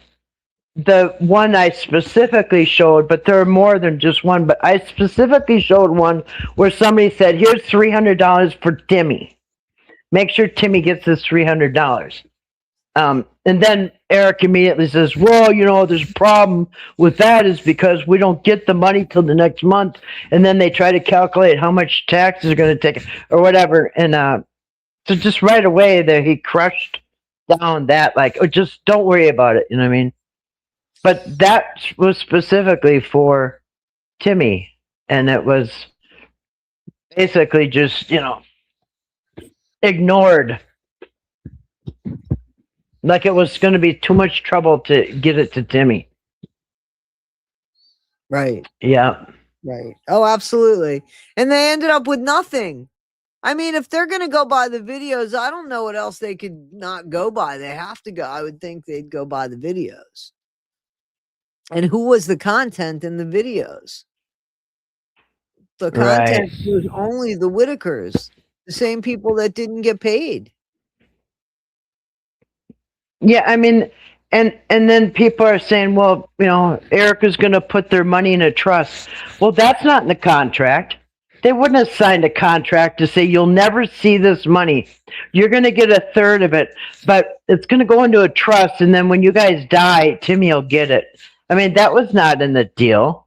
the one I specifically showed, but there are more than just one, but I specifically showed one where somebody said, here's $300 for Timmy. Make sure Timmy gets this $300. And then Eric immediately says, well, there's a problem with that is because we don't get the money till the next month. And then they try to calculate how much taxes are going to take or whatever. And so just right away there, he crushed down that, just don't worry about it. You know what I mean? But that was specifically for Timmy, and it was basically just, ignored. Like it was going to be too much trouble to get it to Timmy. Right. Yeah. Right. Oh, absolutely. And they ended up with nothing. I mean, if they're going to go by the videos, I don't know what else they could not go by. They have to go. I would think they'd go by the videos. And who was the content in the videos? The Right. content was only the Whittakers, the same people that didn't get paid. Yeah, I mean, and then people are saying, well, Erica's going to put their money in a trust. Well, that's not in the contract. They wouldn't have signed a contract to say you'll never see this money. You're going to get a third of it, but it's going to go into a trust, and then when you guys die, Timmy will get it. I mean, that was not in the deal.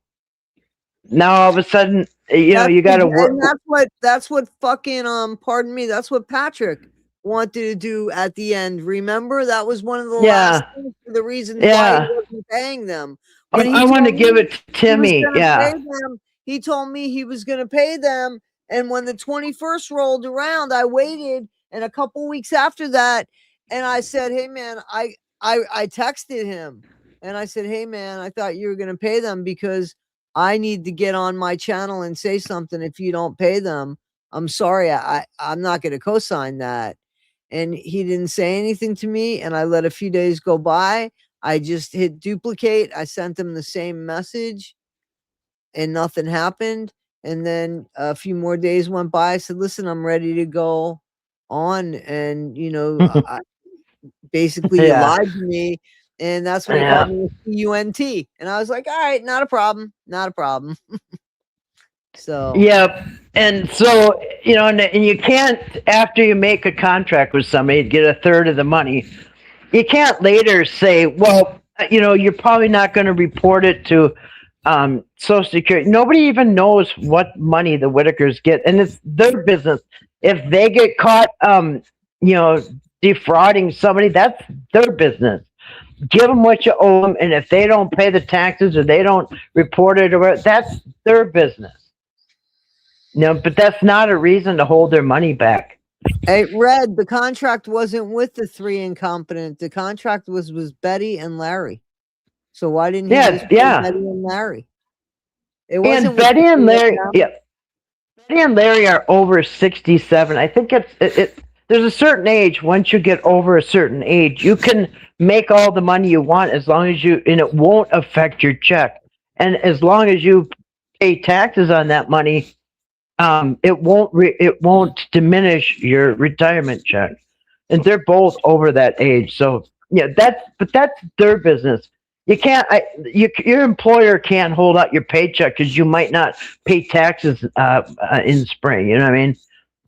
Now all of a sudden, you got to work. And that's what fucking pardon me, that's what Patrick wanted to do at the end. Remember, that was one of the last things, the reasons why he wasn't paying them. When I want to give it to Timmy. Yeah. He told me he was going to pay them, and when the 21st rolled around, I waited, and a couple weeks after that, and I said, "Hey man, I texted him, and I said, "Hey man, I thought you were going to pay them because I need to get on my channel and say something. If you don't pay them, I'm sorry. I'm not going to co-sign that." And he didn't say anything to me. And I let a few days go by. I just hit duplicate. I sent him the same message and nothing happened. And then a few more days went by. I said, "Listen, I'm ready to go on." And, basically you lied to me. And that's when he called me C-U-N-T. And I was like, all right, not a problem. Not a problem. So. Yep. And so, and you can't, after you make a contract with somebody, get a third of the money. You can't later say, well, you're probably not going to report it to Social Security. Nobody even knows what money the Whittakers get. And it's their business. If they get caught, defrauding somebody, that's their business. Give them what you owe them, and if they don't pay the taxes or they don't report it, or that's their business. But that's not a reason to hold their money back. Hey, Red, the contract wasn't with the three incompetent. The contract was Betty and Larry. So why didn't he just pay Betty and Larry? It wasn't. And Betty and Larry, Betty and Larry are over 67. I think it's there's a certain age. Once you get over a certain age, you can make all the money you want as long as and it won't affect your check. And as long as you pay taxes on that money, it won't diminish your retirement check. And they're both over that age. So that's their business. You can't. Your employer can't hold out your paycheck because you might not pay taxes in spring. You know what I mean?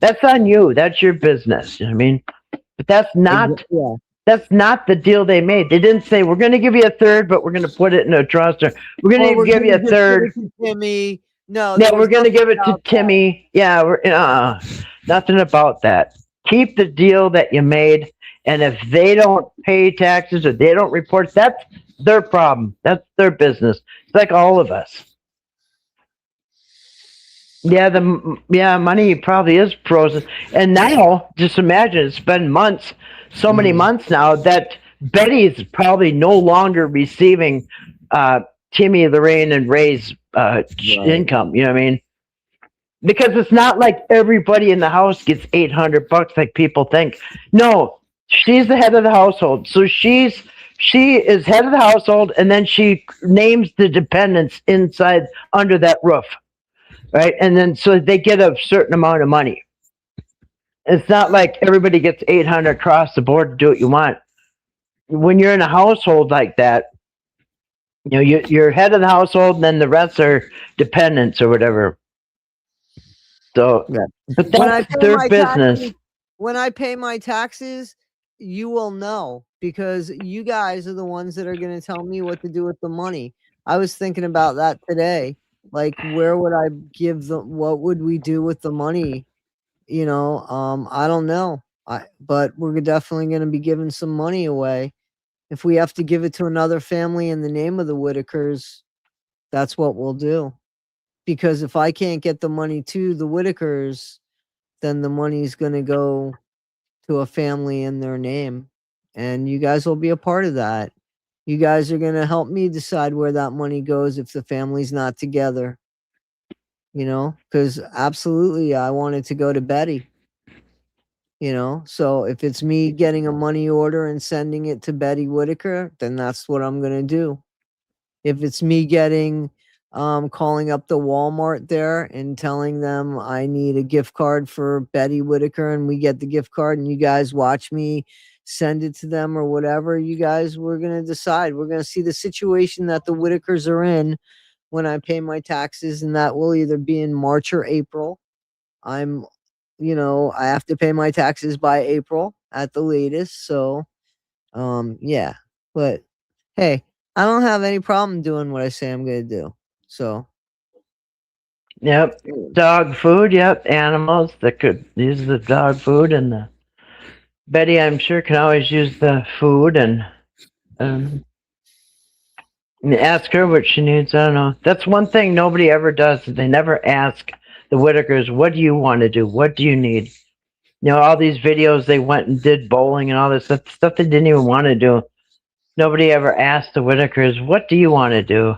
That's on you. That's your business. You know what I mean? But that's not. Yeah. That's not the deal they made. They didn't say we're going to give you a third, but we're going to put it in a trust, or we're going to give you a third. Timmy, no. Yeah, we're going to give it to Timmy. Yeah, we're nothing about that. Keep the deal that you made, and if they don't pay taxes or they don't report, that's their problem. That's their business. It's like all of us. Yeah, money probably is frozen. And now, just imagine, it's been months, so many months now, that Betty's probably no longer receiving Timmy, Lorraine, and Ray's income. You know what I mean? Because it's not like everybody in the house gets $800 like people think. No, she's the head of the household. So she is head of the household, and then she names the dependents inside under that roof. Right. And then so they get a certain amount of money. It's not like everybody gets 800 across the board to do what you want. When you're in a household like that, you're head of the household, and then the rest are dependents or whatever. So, but that's their business. When I pay my taxes, you will know, because you guys are the ones that are going to tell me what to do with the money. I was thinking about that today. Like, where would I give what would we do with the money? I don't know. But we're definitely going to be giving some money away. If we have to give it to another family in the name of the Whittakers, that's what we'll do. Because if I can't get the money to the Whittakers, then the money's going to go to a family in their name. And you guys will be a part of that. You guys are going to help me decide where that money goes if the family's not together. because absolutely I wanted to go to Betty. So if it's me getting a money order and sending it to Betty Whittaker, then that's what I'm gonna do. If it's me getting calling up the Walmart there and telling them I need a gift card for Betty Whittaker, and we get the gift card and you guys watch me send it to them or whatever, we're gonna decide. We're gonna see the situation that the Whittakers are in when I pay my taxes, and that will either be in March or April. I'm I have to pay my taxes by April at the latest. So, yeah. But hey, I don't have any problem doing what I say I'm going to do. So, Yep. Dog food. Yep. Animals that could use the dog food, and the Betty, I'm sure, can always use the food, and ask her what she needs. I don't know. That's one thing nobody ever does. They never ask the Whittakers, what do you want to do? What do you need? All these videos they went and did bowling and all this stuff they didn't even want to do. Nobody ever asked the Whittakers, what do you want to do?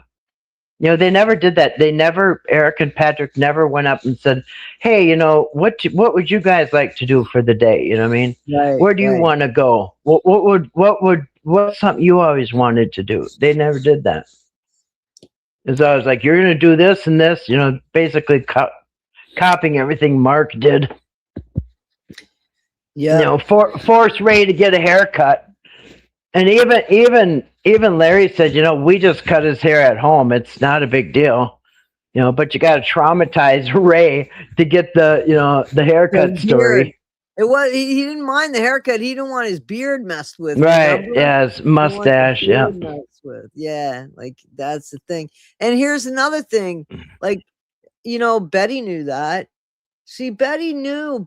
They never did that. Eric and Patrick never went up and said, hey, what would you guys like to do for the day? You know what I mean? right, Where do you want to go? What's something you always wanted to do? They never did that. It's always like, you're going to do this and this, basically copying everything Mark did. Yeah. Force Ray to get a haircut. And even Larry said, we just cut his hair at home. It's not a big deal. But you got to traumatize Ray to get the haircut story. It was he didn't mind the haircut. He didn't want his beard messed with. Right? Remember? Yeah, his mustache. Yeah. Yeah, like that's the thing. And here's another thing. Like, Betty knew that. See, Betty knew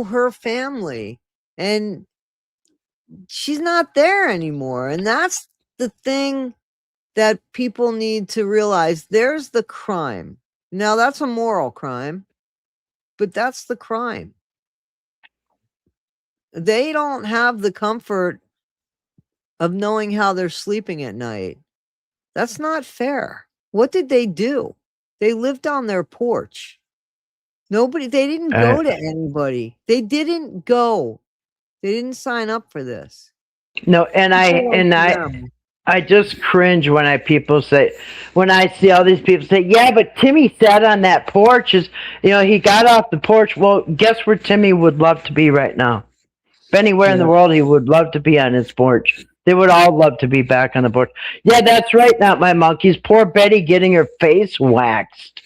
her family, and she's not there anymore. And that's the thing that people need to realize. There's the crime. Now, that's a moral crime, but that's the crime. They don't have the comfort of knowing how they're sleeping at night. That's not fair. What did they do? They lived on their porch. They didn't go to anybody. They didn't go. They didn't sign up for this. No, and I just cringe when I see all these people say, yeah, but Timmy sat on that porch. He got off the porch. Well, guess where Timmy would love to be right now? If anywhere in the world, he would love to be on his porch. They would all love to be back on the porch. Yeah, that's right. Not my monkeys. Poor Betty getting her face waxed.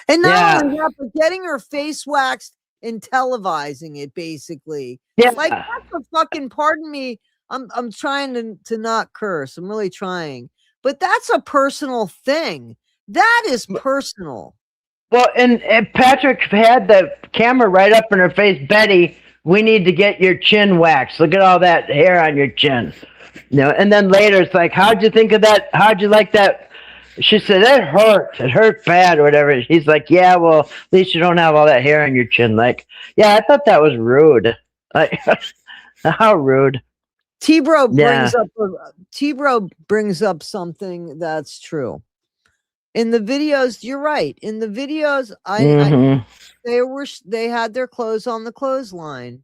And not only that, but getting her face waxed and televising it, basically. Yeah. Like, that's a fucking, pardon me, I'm trying to not curse. I'm really trying. But that's a personal thing. That is personal. Well, and Patrick had the camera right up in her face. Betty, we need to get your chin waxed. Look at all that hair on your chin. And then later it's like, how'd you think of that? How'd you like that? She said, it hurt. It hurt bad or whatever. He's like, yeah, well, at least you don't have all that hair on your chin. Like, yeah, I thought that was rude. Like, how rude. T-Bro brings up something that's true. In the videos, you're right. In the videos, they had their clothes on the clothesline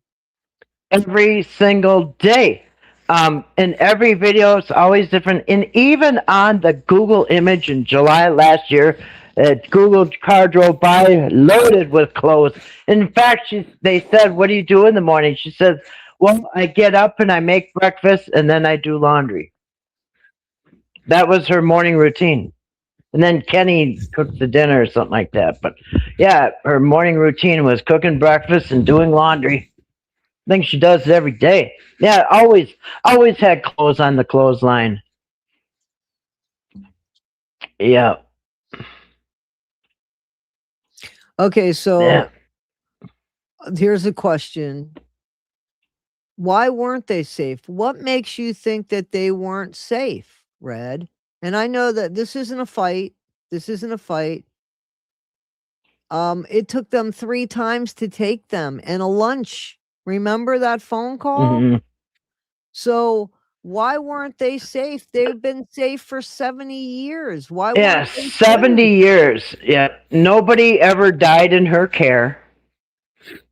every single day. In every video, it's always different. And even on the Google image in July last year, Google car drove by loaded with clothes. In fact, they said, what do you do in the morning? She says, well, I get up and I make breakfast and then I do laundry. That was her morning routine. And then Kenny cooked the dinner or something like that. But yeah, her morning routine was cooking breakfast and doing laundry. I think she does it every day. Yeah, always had clothes on the clothesline. Yeah. Okay, so here's a question. Why weren't they safe? What makes you think that they weren't safe, Red? And I know that this isn't a fight. It took them 3 times to take them and a lunch. Remember that phone call? Mm-hmm. So why weren't they safe? They've been safe for 70 years. Why Yeah, weren't they 70 safe? years. Yeah. Nobody ever died in her care.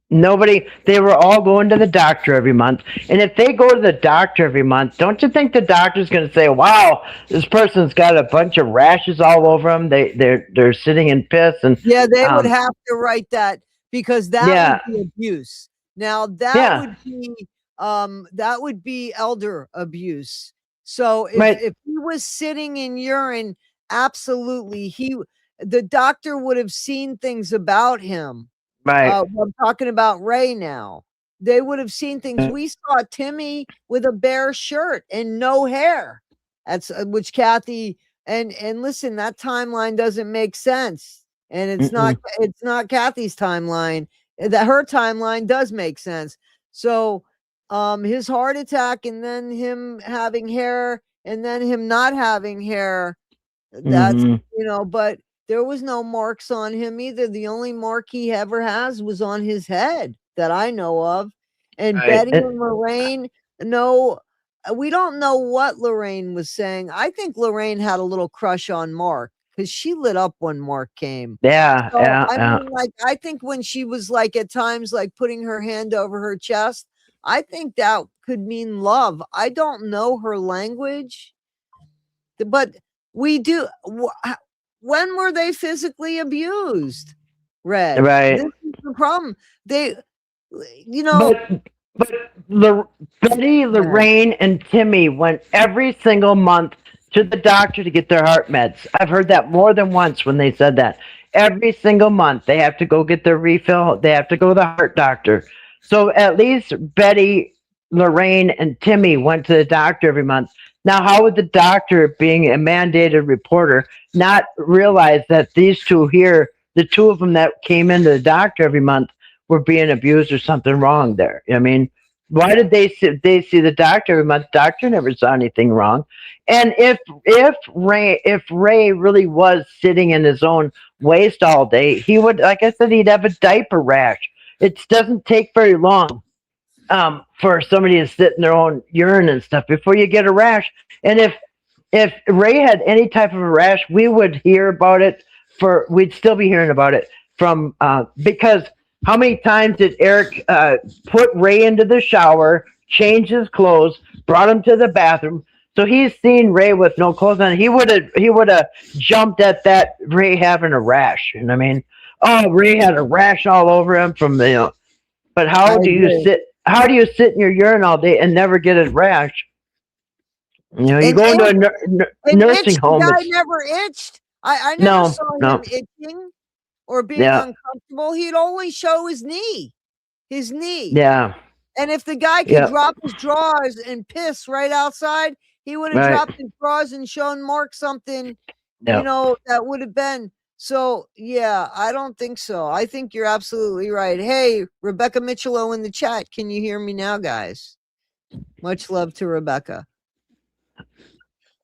Nobody, they were all going to the doctor every month. And if they go to the doctor every month, don't you think the doctor's going to say, wow, this person's got a bunch of rashes all over them. They're sitting in piss. And, Yeah, they would um, have to write that because that would yeah, be abuse. Now yeah, that would be elder abuse. So right, if he was sitting in urine, absolutely the doctor would have seen things about him. right. I'm talking about Ray now. They would have seen things. We saw Timmy with a bare shirt and no hair. That's which Kathy and listen, that timeline doesn't make sense. And Mm-mm. it's not Kathy's timeline. That her timeline does make sense. So his heart attack and then him having hair and then him not having hair. That's Mm-hmm. but there was no marks on him either. The only mark he ever has was on his head that I know of. And Right. Betty and Lorraine, no, we don't know what Lorraine was saying. I think Lorraine had a little crush on Mark because she lit up when Mark came. Yeah, So yeah, I yeah. mean, like, I think when she was like at times like putting her hand over her chest, I think that could mean love. I don't know her language, but we do. When were they physically abused? Red. Right. This is the problem. They, you know, But Betty, Lorraine, and Timmy went every single month to the doctor to get their heart meds. I've heard that more than once when they said that. Every single month they have to go get their refill. They have to go to the heart doctor. So at least Betty, Lorraine, and Timmy went to the doctor every month. Now, how would the doctor, being a mandated reporter, not realize that these two here, the two of them that came into the doctor every month, were being abused or something wrong there? I mean, why did they see the doctor every month? Doctor never saw anything wrong. And if Ray really was sitting in his own waste all day, he would, like I said, he'd have a diaper rash. It doesn't take very long for somebody to sit in their own urine and stuff before you get a rash. And if Ray had any type of a rash, we would hear about it. We'd still be hearing about it from because how many times did Eric put Ray into the shower, change his clothes, brought him to the bathroom? So he's seen Ray with no clothes on. He would have jumped at that Ray having a rash. And I mean, oh, Ray had a rash all over him from the. But I agree. How do you sit in your urine all day and never get a rash? You know, you And go into a nursing itched. The home. guy It's never itched. I never no, saw him no, itching or being yeah, uncomfortable. He'd only show his knee. His knee. yeah, And if the guy could yeah, drop his drawers and piss right outside, he would have right, dropped his drawers and shown Mark something, yeah. that would have been. So, yeah, I don't think so. I think you're absolutely right. Hey, Rebecca Michelo in the chat. Can you hear me now, guys? Much love to Rebecca.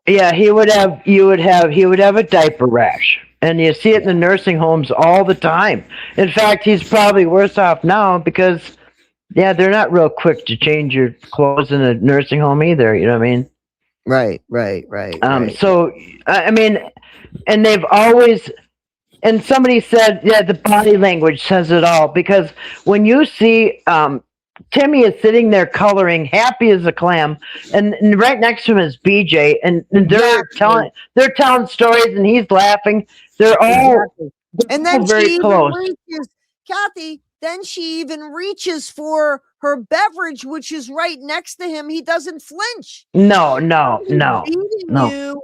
Yeah, he would have a diaper rash. And you see it in the nursing homes all the time. In fact, he's probably worse off now because yeah, they're not real quick to change your clothes in a nursing home either, you know what I mean? Right. So I mean, and they've always, and somebody said, yeah, the body language says it all because when you see Timmy is sitting there coloring, happy as a clam, and right next to him is BJ, and Exactly. they're telling stories, and he's laughing. They're all Exactly. And then very she even close. reaches, Kathy, then she even reaches for her beverage, which is right next to him. He doesn't flinch. No, Beating you.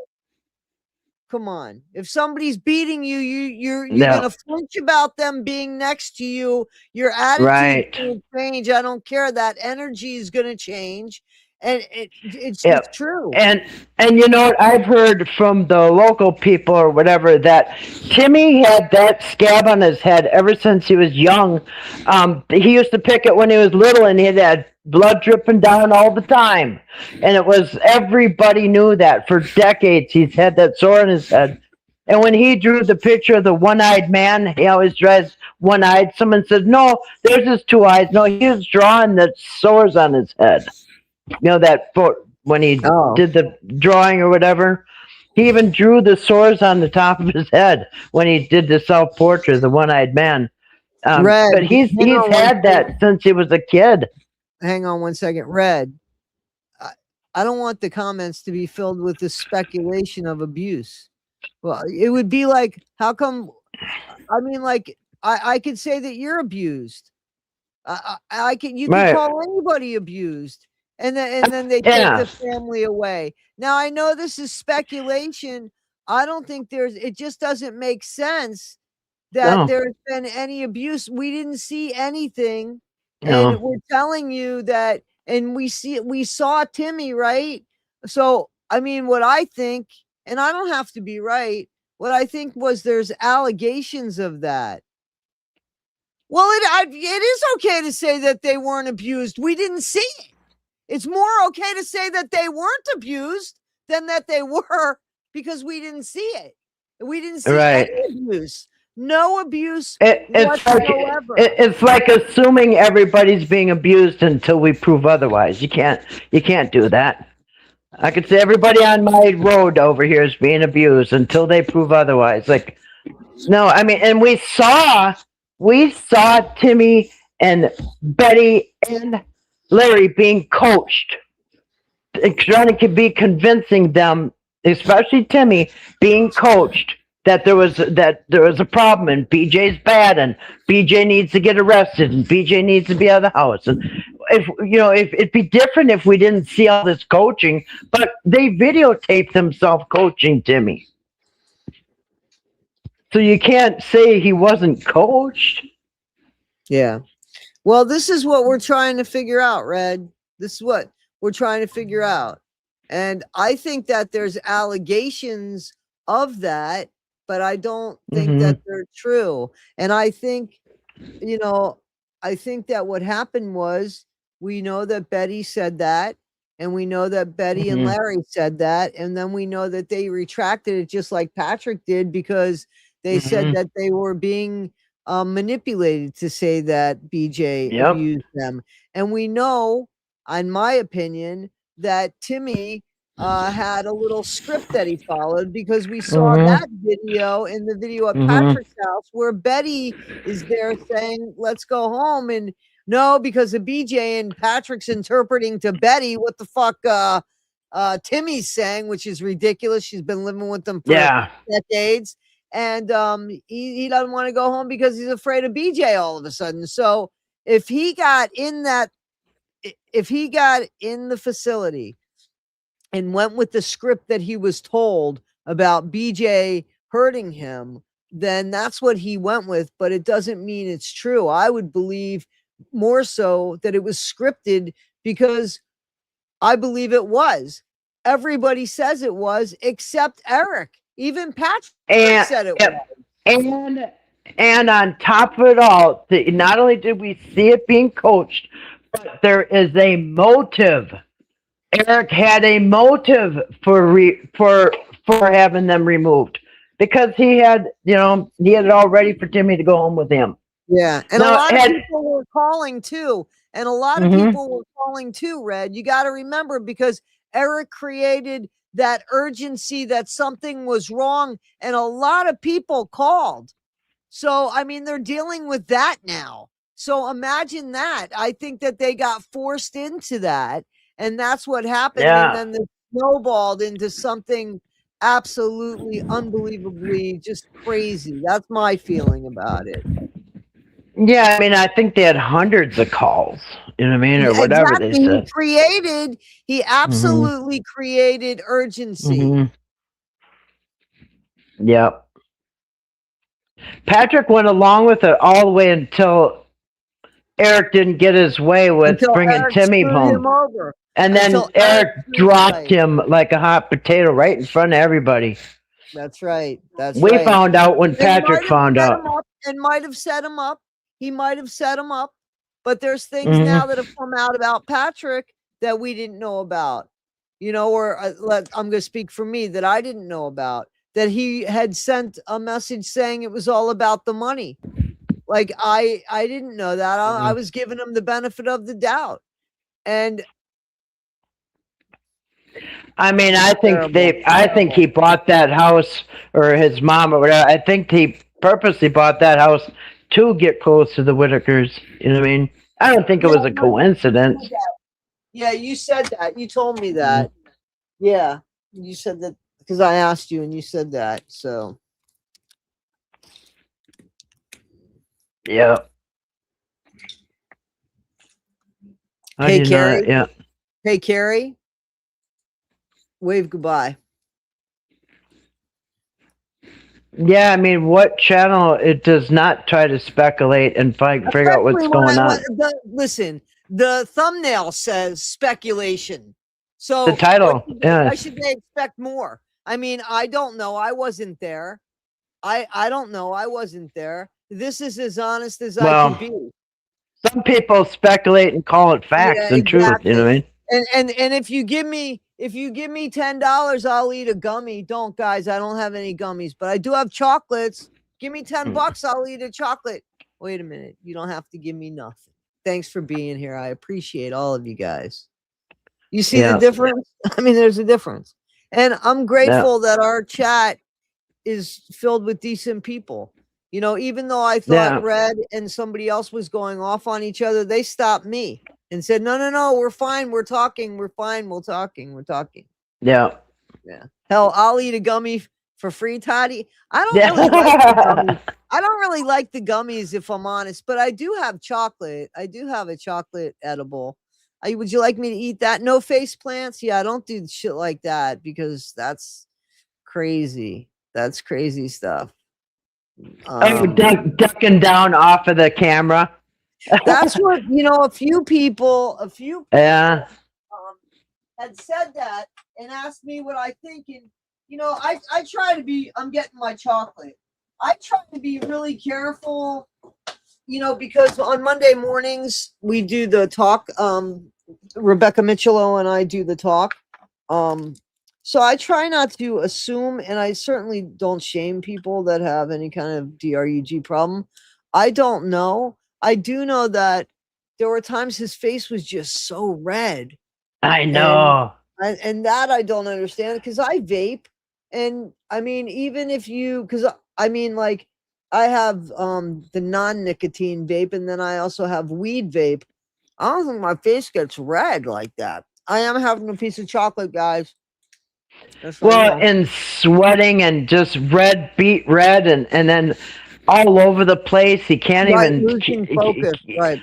Come on. If somebody's beating you, you're gonna flinch about them being next to you. Your attitude is gonna change. I don't care. That energy is gonna change. And it's true. And you know what? I've heard from the local people or whatever that Timmy had that scab on his head ever since he was young. He used to pick it when he was little, and he had blood dripping down all the time. And it was, everybody knew that for decades. He's had that sore on his head. And when he drew the picture of the one-eyed man, he always draws one-eyed. Someone said, no, there's his two eyes. No, he was drawing the sores on his head. You know, that when he Oh, did the drawing or whatever. He even drew the sores on the top of his head when he did the self portrait, the one-eyed man. Red. But he's Hang on one had that since he was a kid. Hang on one second. Red. I don't want the comments to be filled with the speculation of abuse. Well, it would be like, how come? I mean, like, I could say that you're abused. I can, you can Right. call anybody abused, and then they take the family away. Now, I know this is speculation. I don't think it just doesn't make sense that there's been any abuse. We didn't see anything, and we're telling you that, and we saw Timmy, right? So, I mean, what I think, and I don't have to be right, what I think was there's allegations of that. Well, it is okay to say that they weren't abused. We didn't see it. It's more okay to say that they weren't abused than that they were, because we didn't see it. We didn't see any abuse. No abuse whatsoever. It's like assuming everybody's being abused until we prove otherwise. You can't do that. I could say everybody on my road over here is being abused until they prove otherwise. Like, no, I mean, and we saw Timmy and Betty and Larry being coached, trying to be convincing them, especially Timmy, being coached that there was a problem and BJ's bad and BJ needs to get arrested and BJ needs to be out of the house. And if it'd be different if we didn't see all this coaching, but they videotaped themselves coaching Timmy. So you can't say he wasn't coached. Yeah. Well, this is what we're trying to figure out, Red. This is what we're trying to figure out. And I think that there's allegations of that, but I don't think that they're true. And I think, I think that what happened was, we know that Betty said that, and we know that Betty and Larry said that, and then we know that they retracted it just like Patrick did, because they said that they were being manipulated to say that BJ abused them. And we know, in my opinion, that Timmy had a little script that he followed, because we saw that video in the video at Patrick's house where Betty is there saying, let's go home. And no, because of BJ, and Patrick's interpreting to Betty what the fuck Timmy's saying, which is ridiculous. She's been living with them for decades. And he doesn't want to go home because he's afraid of BJ all of a sudden. So if he got in the facility and went with the script that he was told about BJ hurting him, then that's what he went with. But it doesn't mean it's true. I would believe more so that it was scripted, because I believe it was. Everybody says it was, except Eric. Even Patrick said it was. And on top of it all, not only did we see it being coached, but there is a motive. Eric had a motive for having them removed, because he had it all ready for Timmy to go home with him. Yeah, and a lot of people were calling too. And a lot of people were calling too, Red. You got to remember, because Eric created that urgency that something was wrong, and a lot of people called. So, I mean, they're dealing with that now. So imagine that. I think that they got forced into that, and that's what happened. Yeah. And then they snowballed into something absolutely unbelievably just crazy. That's my feeling about it. Yeah, I mean, I think they had hundreds of calls, you know what I mean, or whatever they said. He absolutely created urgency. Yep. Patrick went along with it all the way until Eric didn't get his way with bringing Timmy home. And then Eric dropped him like a hot potato right in front of everybody. That's right. We found out when Patrick found out. And might have set him up. He might have set him up. But there's things now that have come out about Patrick that we didn't know about. Or I'm going to speak for me, that I didn't know about. That he had sent a message saying it was all about the money. Like, I didn't know that. I was giving him the benefit of the doubt. And I mean, I think Terrible. I think he bought that house, or his mom or whatever. I think he purposely bought that house to get close to the Whittakers. You know what I mean? I don't think it Yeah, was a no, you coincidence. said that. Yeah, you said that. You told me Mm. that. Yeah, you said that because I asked you and you said that. So Yeah. How do hey, you know that? Carrie. Yeah. Hey, Carrie. Wave goodbye. Yeah, I mean, what channel? It does not try to speculate and figure out what's Especially when going I on. listen. The thumbnail says speculation. The So what title, why yes. should they expect more? I mean, I don't know. I wasn't there. I don't know. I wasn't there. This is as honest as I can Well, be. some people speculate and call it facts Yeah, and truth. You know what I exactly. mean? And if you give me $10, I'll eat a gummy. Don't, guys, I don't have any gummies, but I do have chocolates. Give me $10, I'll eat a chocolate. Wait a minute. You don't have to give me nothing. Thanks for being here. I appreciate all of you guys. You see the Yeah. difference? I mean, there's a difference. And I'm Yeah. grateful that our chat is filled with decent people. You know, even though I thought Yeah. Red and somebody else was going off on each other, they stopped me and said, "No, no, no, we're fine. We're talking. We're fine. We're talking. We're talking." Yeah. Yeah. Hell, I'll eat a gummy for free, Toddie. I don't really like the Yeah. gummies. I don't really like the gummies, if I'm honest, but I do have chocolate. I do have a chocolate edible. Would you like me to eat that? No face plants? Yeah, I don't do shit like that because that's crazy. That's crazy stuff. Oh, ducking down off of the camera. That's what a few people, Yeah. had said that and asked me what I think. And I try to be. I'm getting my chocolate. I try to be really careful, because on Monday mornings we do the talk. Rebecca Michello and I do the talk. So I try not to assume, and I certainly don't shame people that have any kind of DRUG problem. I don't know. I do know that there were times his face was just so red, I and know. and that I don't understand because I vape, and I mean even if you, because I mean like I have the non-nicotine vape, and then I also have weed vape. I don't think my face gets red like that. I am having a piece of chocolate, guys. Just so you Well, know. and sweating and just beat red, and then all over the place. He can't Right, even. losing focus. Right.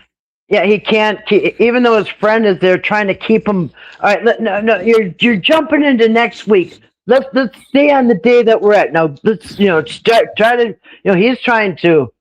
Yeah, he can't. Even though his friend is there trying to keep him. All right, no, no, you're jumping into next week. Let's stay on the day that we're at now. Let's try to he's trying to.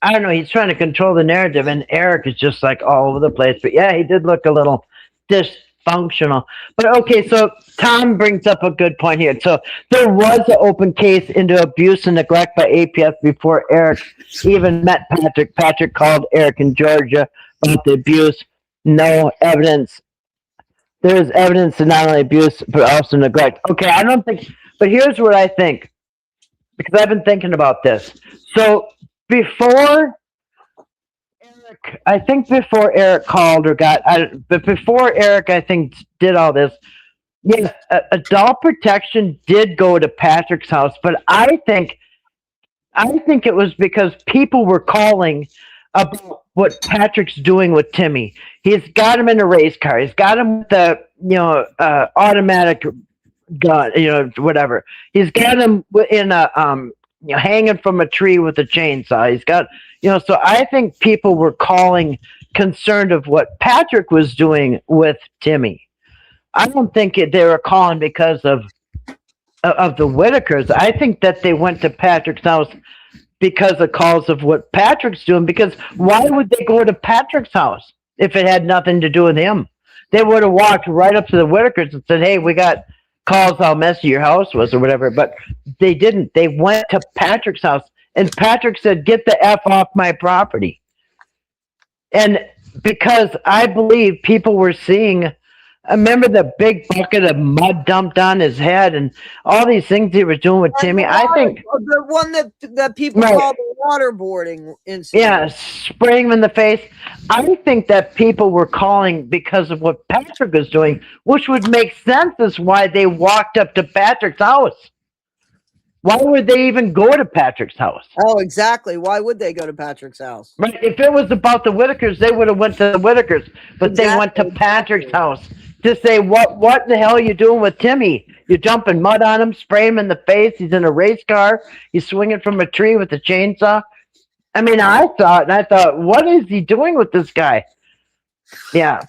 I don't know. He's trying to control the narrative, and Eric is just like all over the place. But yeah, he did look a little dysfunctional. But okay, so Tom brings up a good point here. So there was an open case into abuse and neglect by APS before Eric even met Patrick. Patrick called Eric in Georgia about the abuse. No evidence. There is evidence of not only abuse but also neglect. Okay, I don't think. But here's what I think, because I've been thinking about this. So before before Eric called or but before Eric, I think, did all this, yes, adult protection did go to Patrick's house, but I think it was because people were calling about what Patrick's doing with Timmy. He's got him in a race car. He's got him with the automatic gun, whatever. He's got him in a hanging from a tree with a chainsaw. He's got so I think people were calling concerned of what Patrick was doing with Timmy. I don't think they were calling because of the Whittakers. I think that they went to Patrick's house because of calls of what Patrick's doing. Because why would they go to Patrick's house if it had nothing to do with him? They would have walked right up to the Whittakers and said, "Hey, we got calls how messy your house was," or whatever. But they didn't. They went to Patrick's house, and Patrick said, "Get the F off my property." And because I believe people were seeing I remember the big bucket of mud dumped on his head and all these things he was doing with And Timmy. I think, the one that people right, call the waterboarding incident. yeah, spraying him in the face. I think that people were calling because of what Patrick was doing, which would make sense as why they walked up to Patrick's house. Why would they even go to Patrick's house? Oh, exactly. Why would they go to Patrick's house? Right. If it was about the Whittakers, they would have went to the Whittakers, but they went to Patrick's house to say, what the hell are you doing with Timmy? You're dumping mud on him, spraying him in the face. He's in a race car. He's swinging from a tree with a chainsaw. I mean, I thought, what is he doing with this guy? Yeah.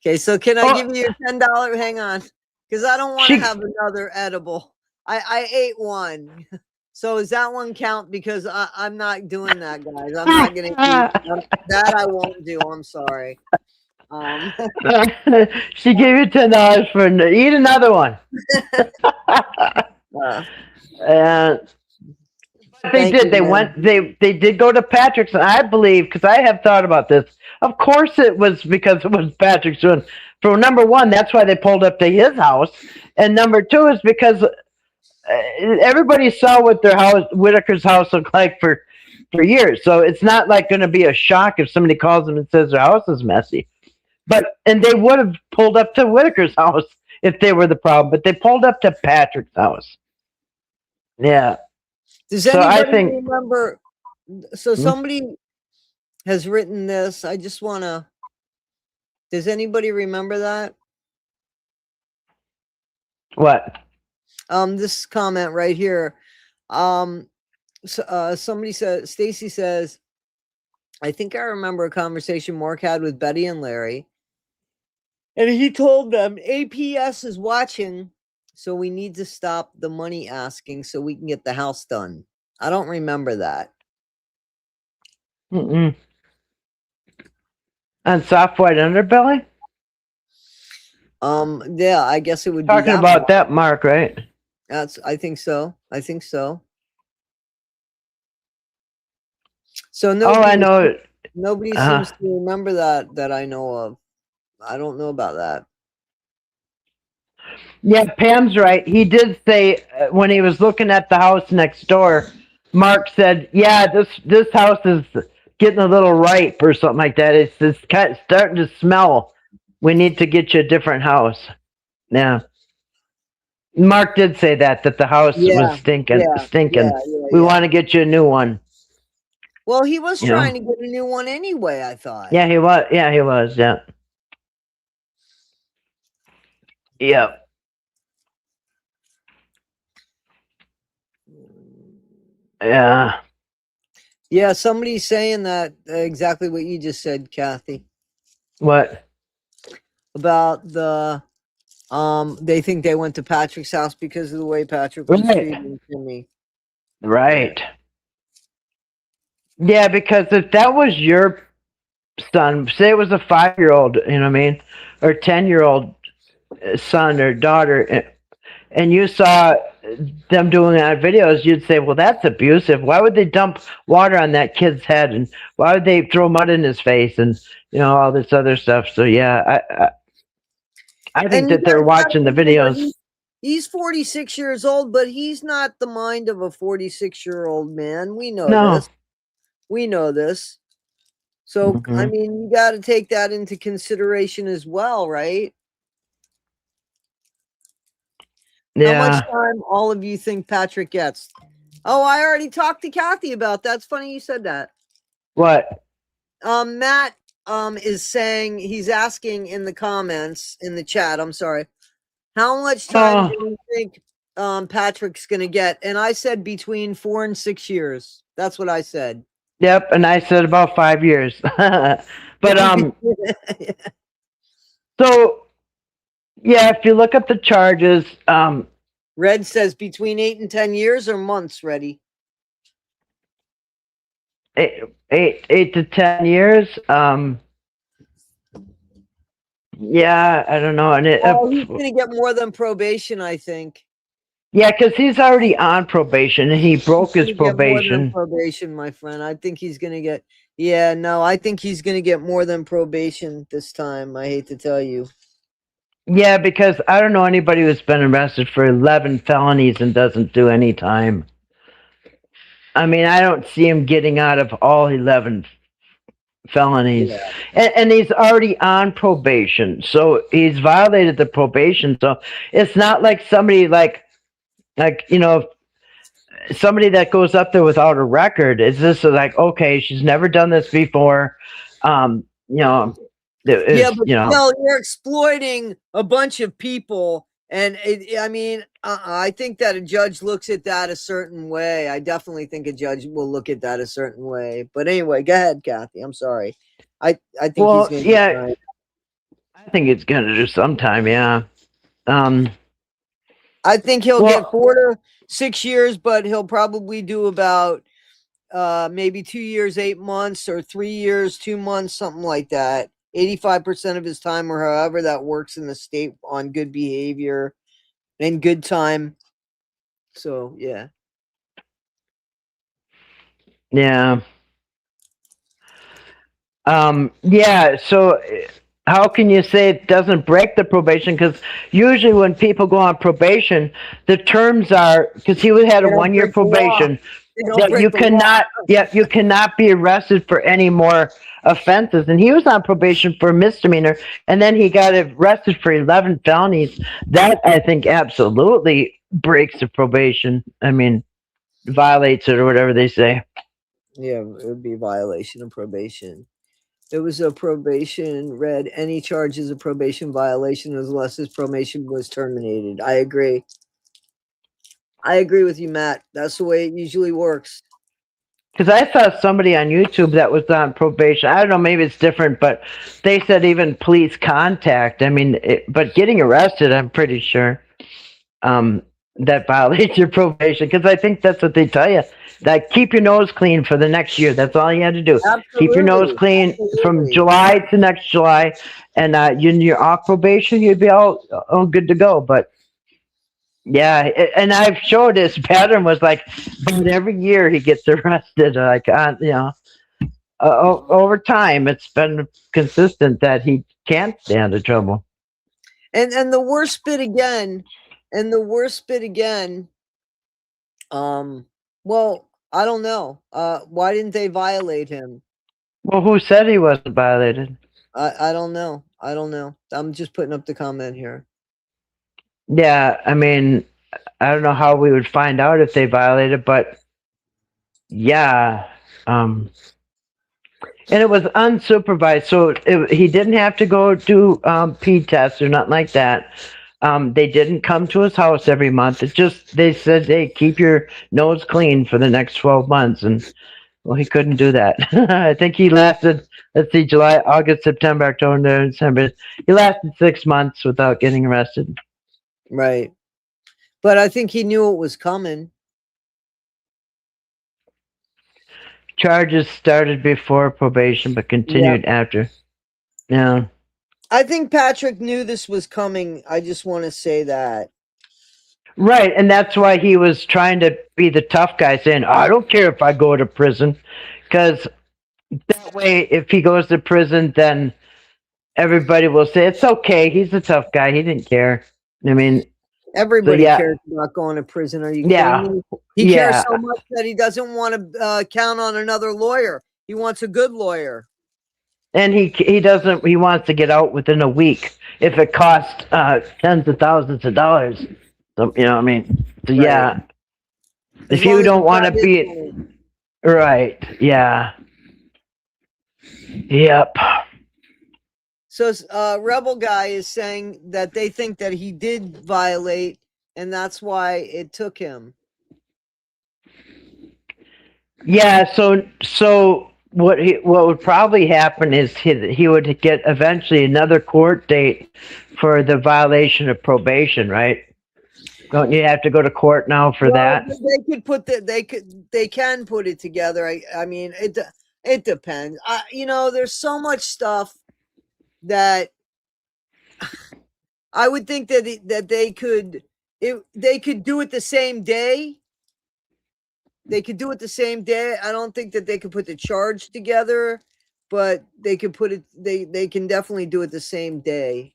Okay, so can I give you a $10? Hang on, because I don't want to She- have another edible. I ate one. So does that one count? Because I'm not doing that, guys. I'm not going to eat that. I won't do. I'm sorry. She gave you $10 for eat another one. And they did. They went. They did go to Patrick's, and I believe, because I have thought about this. Of course, it was because it was Patrick's doing. For number one, that's why they pulled up to his house, and number two is because everybody saw what their house, Whittaker's house, looked like for years. So it's not like going to be a shock if somebody calls them and says their house is messy. And they would have pulled up to Whittaker's house if they were the problem, but they pulled up to Patrick's house. Yeah. Does anybody remember? So somebody has written this. I just want to. Does anybody remember that? What? This comment right here. Somebody said, Stacy says, I think I remember a conversation Mark had with Betty and Larry. And he told them APS is watching, so we need to stop the money asking so we can get the house done. I don't remember that. On soft white underbelly? Yeah, I guess it would Talking be that about that, Mark, right? I think so. So nobody seems to remember that I know of. I don't know about that. Yeah, Pam's right. He did say when he was looking at the house next door, Mark said, "Yeah, this house is getting a little ripe or something like that. It's kind of starting to smell. We need to get you a different house." Yeah. Mark did say that the house was stinking. Yeah, we want to get you a new one. Well, he was trying to get a new one anyway, I thought. Yeah, he was. Yeah, he was. Yeah. Yep. Yeah. Yeah, somebody's saying that exactly what you just said, Kathy. What? About the they think they went to Patrick's house because of the way Patrick was treating Timmy. Right. Yeah, because if that was your son, say it was a 5-year-old, you know what I mean, or 10-year-old son or daughter, and you saw them doing that videos, you'd say, well, that's abusive. Why would they dump water on that kid's head? And why would they throw mud in his face and, all this other stuff? So, yeah, I think that they're watching the videos. He's 46 years old, but he's not the mind of a 46-year-old man. We know this. We know this. So, I mean, you got to take that into consideration as well, right? Yeah. How much time all of you think Patrick gets? Oh, I already talked to Kathy about that. It's funny you said that. What? Matt is saying, he's asking in the comments, in the chat, I'm sorry, how much time do you think Patrick's going to get? And I said between 4 and 6 years. That's what I said. Yep, and I said about 5 years. But so yeah, if you look at the charges, Red says between 8 and 10 years or months, Reddy? 8 to 10 years. Yeah, I don't know. And he's going to get more than probation, I think. Yeah, because he's already on probation and he broke his probation. More than probation, my friend. I think he's going to get. Yeah, no, I think he's going to get more than probation this time. I hate to tell you. Yeah, because I don't know anybody who's been arrested for 11 felonies and doesn't do any time. I mean, I don't see him getting out of all 11 felonies. Yeah. And he's already on probation. So he's violated the probation. So it's not like somebody somebody that goes up there without a record. It's just like, okay, she's never done this before. Um, you know, Yeah, it's, but still, you're exploiting a bunch of people. And I mean, I think that a judge looks at that a certain way. I definitely think a judge will look at that a certain way. But anyway, go ahead, Kathy. I'm sorry. I think he's well, going to yeah, do time. I think it's going to do sometime. Yeah. Um, I think he'll get well, 4 to 6 years, but he'll probably do about maybe 2 years, 8 months, or 3 years, 2 months, something like that. 85% of his time, or however that works in the state, on good behavior and good time. So yeah. yeah. Yeah. So how can you say it doesn't break the probation? Because usually when people go on probation, the terms are because he had a They don't 1 year break the law. probation. They don't That you break the law. cannot, yeah, you cannot be arrested for any more offenses. And he was on probation for a misdemeanor, and then he got arrested for 11 felonies. That I think absolutely breaks the probation. I mean, violates it or whatever they say. Yeah, it would be a violation of probation. It was a probation read any charges of probation violation unless his probation was terminated. I agree. I agree with you, Matt. That's the way it usually works. Because I saw somebody on YouTube that was on probation. I don't know, maybe it's different, but they said even police contact. I mean, but getting arrested, I'm pretty sure that violates your probation. Because I think that's what they tell you. That keep your nose clean for the next year. That's all you had to do. Keep your nose Absolutely. clean from Absolutely. July to next July, and you're off probation. You'd be all good to go. But yeah, and I've showed his pattern was like, about every year he gets arrested. Like, over time, it's been consistent that he can't stand the trouble. And the worst bit again, and the worst bit again, well, I don't know. Why didn't they violate him? Well, who said he wasn't violated? I don't know. I don't know. I'm just putting up the comment here. Yeah, I mean, I don't know how we would find out if they violated, but yeah, and it was unsupervised, so he didn't have to go do P tests or nothing like that. They didn't come to his house every month. It just they said, "Hey, keep your nose clean for the next 12 months," and well, he couldn't do that. I think he lasted. Let's see, July, August, September, October, November, December. He lasted 6 months without getting arrested. Right. But I think he knew it was coming. Charges started before probation, but continued after. Yeah. I think Patrick knew this was coming. I just want to say that. Right, and that's why he was trying to be the tough guy, saying, "I don't care if I go to prison," because that way, if he goes to prison, then everybody will say it's okay. He's a tough guy. He didn't care. I mean, Everybody yeah, cares about going to prison. Are you yeah, kidding me? He cares yeah. so much that he doesn't want to count on another lawyer. He wants a good lawyer. And he doesn't. He wants to get out within a week if it costs tens of thousands of dollars. So, you know what I mean? So Right. yeah, As if long you as don't it's want not to his be money. right, yeah, yep. So Rebel Guy is saying that they think that he did violate, and that's why it took him. Yeah, so what would probably happen is he would get eventually another court date for the violation of probation, right? Don't you have to go to court now for that? They could put they can put it together. I mean it depends. There's so much stuff that I would think that they could do it the same day. They could do it the same day. I don't think that they could put the charge together, but they could put it. They can definitely do it the same day.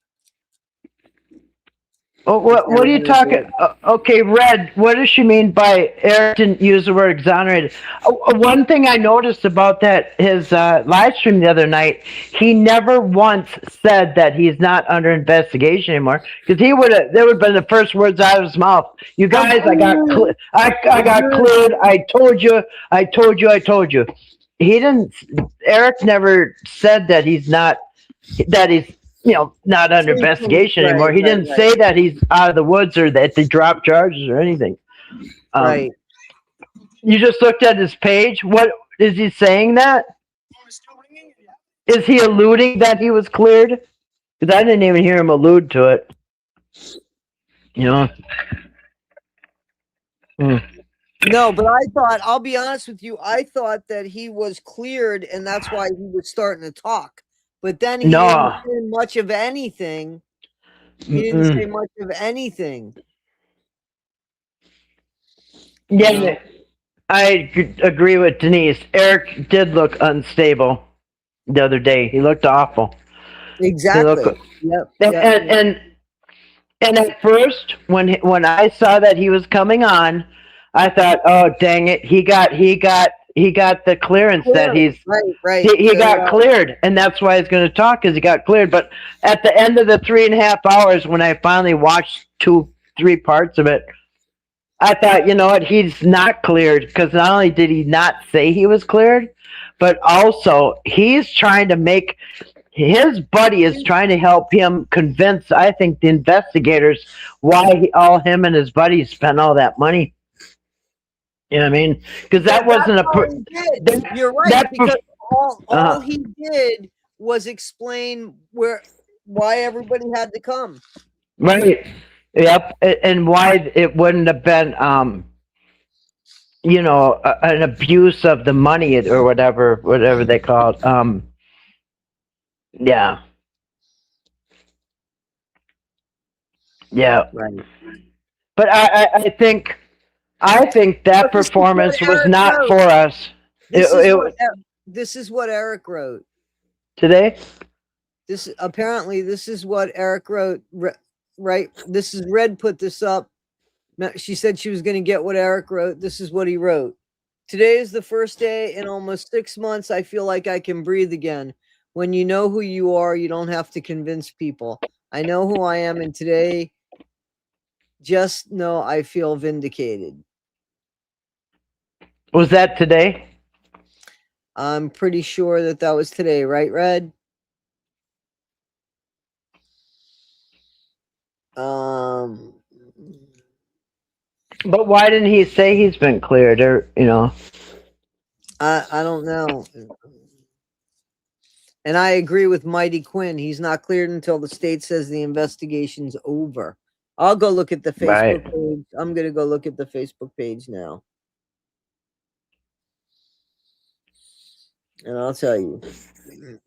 Oh, what are you talking? Okay, Red. What does she mean by Eric didn't use the word exonerated? One thing I noticed about that his live stream the other night, he never once said that he's not under investigation anymore. Because he would have, that would have been the first words out of his mouth. You guys, I got cleared. I told you. I told you. I told you. He didn't. Eric never said that he's not. That he's not under investigation anymore. He didn't say that he's out of the woods or that they dropped charges or anything. Right. You just looked at his page. What is he saying that? Is he alluding that he was cleared? Because I didn't even hear him allude to it. No, but I thought, I'll be honest with you, I thought that he was cleared and that's why he was starting to talk. But then he didn't say much of anything. He didn't say much of anything. Yeah, I agree with Denise. Eric did look unstable the other day. He looked awful. Exactly. Yep. And at first, when I saw that he was coming on, I thought, oh dang it, he got the clearance that he's right. He got cleared, and that's why he's going to talk, because he got cleared. But at the end of the 3.5 hours, when I finally watched 2-3 parts of it, I thought, you know what, he's not cleared, because not only did he not say he was cleared, but also he's trying to make his buddy is trying to help him convince, I think, the investigators why him and his buddy spent all that money. You know what I mean? Because that wasn't a. You're right. Because all he did was explain why everybody had to come. Right. Yep. And why it wouldn't have been, an abuse of the money or whatever they call it. Yeah. Yeah. Right. But I think that performance was not for us. This is what Eric wrote today. This is what Eric wrote. Right. This is Red put this up. She said she was going to get what Eric wrote. This is what he wrote. Today is the first day in almost 6 months. I feel like I can breathe again. When you know who you are, you don't have to convince people. I know who I am, and today, just know I feel vindicated. Was that today? I'm pretty sure that was today, right, Red? But why didn't he say he's been cleared, or I don't know. And I agree with Mighty Quinn. He's not cleared until the state says the investigation's over. I'll go look at the Facebook page. I'm going to go look at the Facebook page now. And I'll tell you.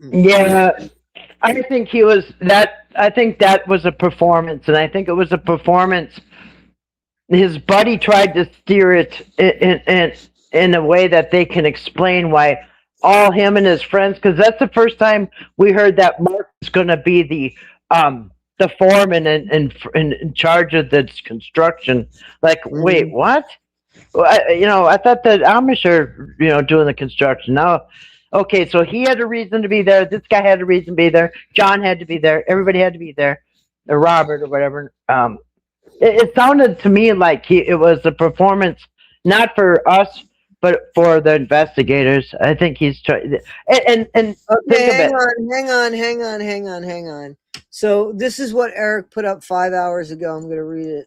Yeah, I think I think that was a performance, and I think it was a performance. His buddy tried to steer it in a way that they can explain why all him and his friends, because that's the first time we heard that Mark is going to be the foreman in charge of this construction. Like, wait, what? Well, I thought that Amish are doing the construction now. Okay, so he had a reason to be there. This guy had a reason to be there. John had to be there. Everybody had to be there. Or Robert or whatever. It sounded to me like it was a performance, not for us, but for the investigators. I think he's trying. And okay, hang on. So this is what Eric put up 5 hours ago. I'm going to read it.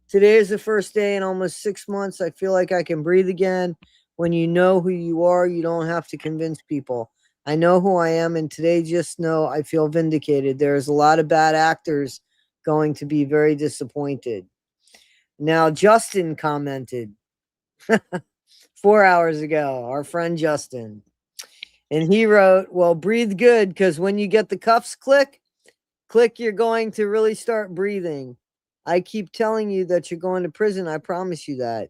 Today is the first day in almost 6 months. I feel like I can breathe again. When you know who you are, you don't have to convince people. I know who I am, and today just know I feel vindicated. There's a lot of bad actors going to be very disappointed. Now, Justin commented 4 hours ago, our friend Justin. And he wrote, well, breathe good, because when you get the cuffs click, you're going to really start breathing. I keep telling you that you're going to prison. I promise you that.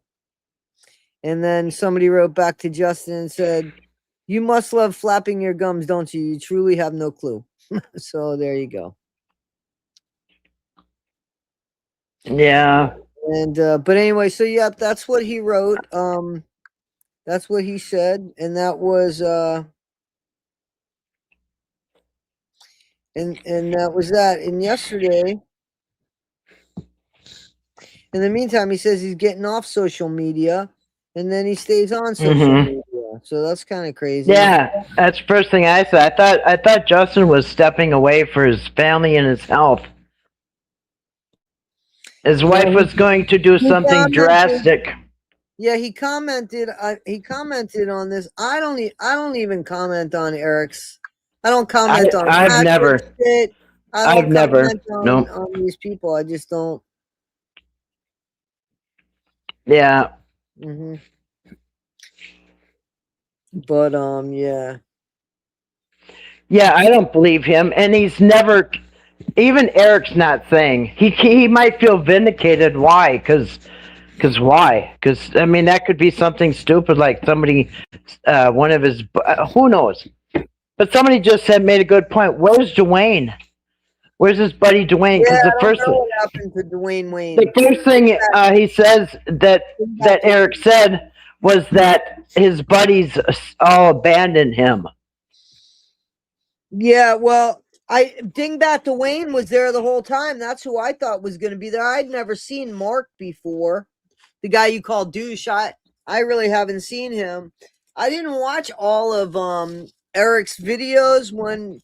And then somebody wrote back to Justin and said, you must love flapping your gums, don't you? You truly have no clue. So there you go. Yeah. And but anyway, so yeah, that's what he wrote. That's what he said, and that was and that was that. And yesterday, in the meantime, he says he's getting off social media, and then he stays on social Mm-hmm. media. So that's kind of crazy. Yeah, that's the first thing I said. I thought Justin was stepping away for his family and his health. His wife was going to do something drastic. Yeah, he commented. He commented on this. I don't even comment on Eric's. I don't comment on. I've never. Shit. I don't comment No. on these people. I just don't. Yeah. Mm-hmm. But yeah. Yeah, I don't believe him, and he's never. Even Eric's not saying he might feel vindicated. Why? Because why? Because I mean that could be something stupid like somebody, one of his who knows. But somebody just made a good point. Where's Dwayne? Where's his buddy Dwayne? Because the first know what happened to Dwayne Wayne. The first thing he says that Eric said was that his buddies all abandoned him. Yeah, well, Dingbat Dwayne was there the whole time. That's who I thought was going to be there. I'd never seen Mark before. The guy you call douche. I really haven't seen him. I didn't watch all of Eric's videos when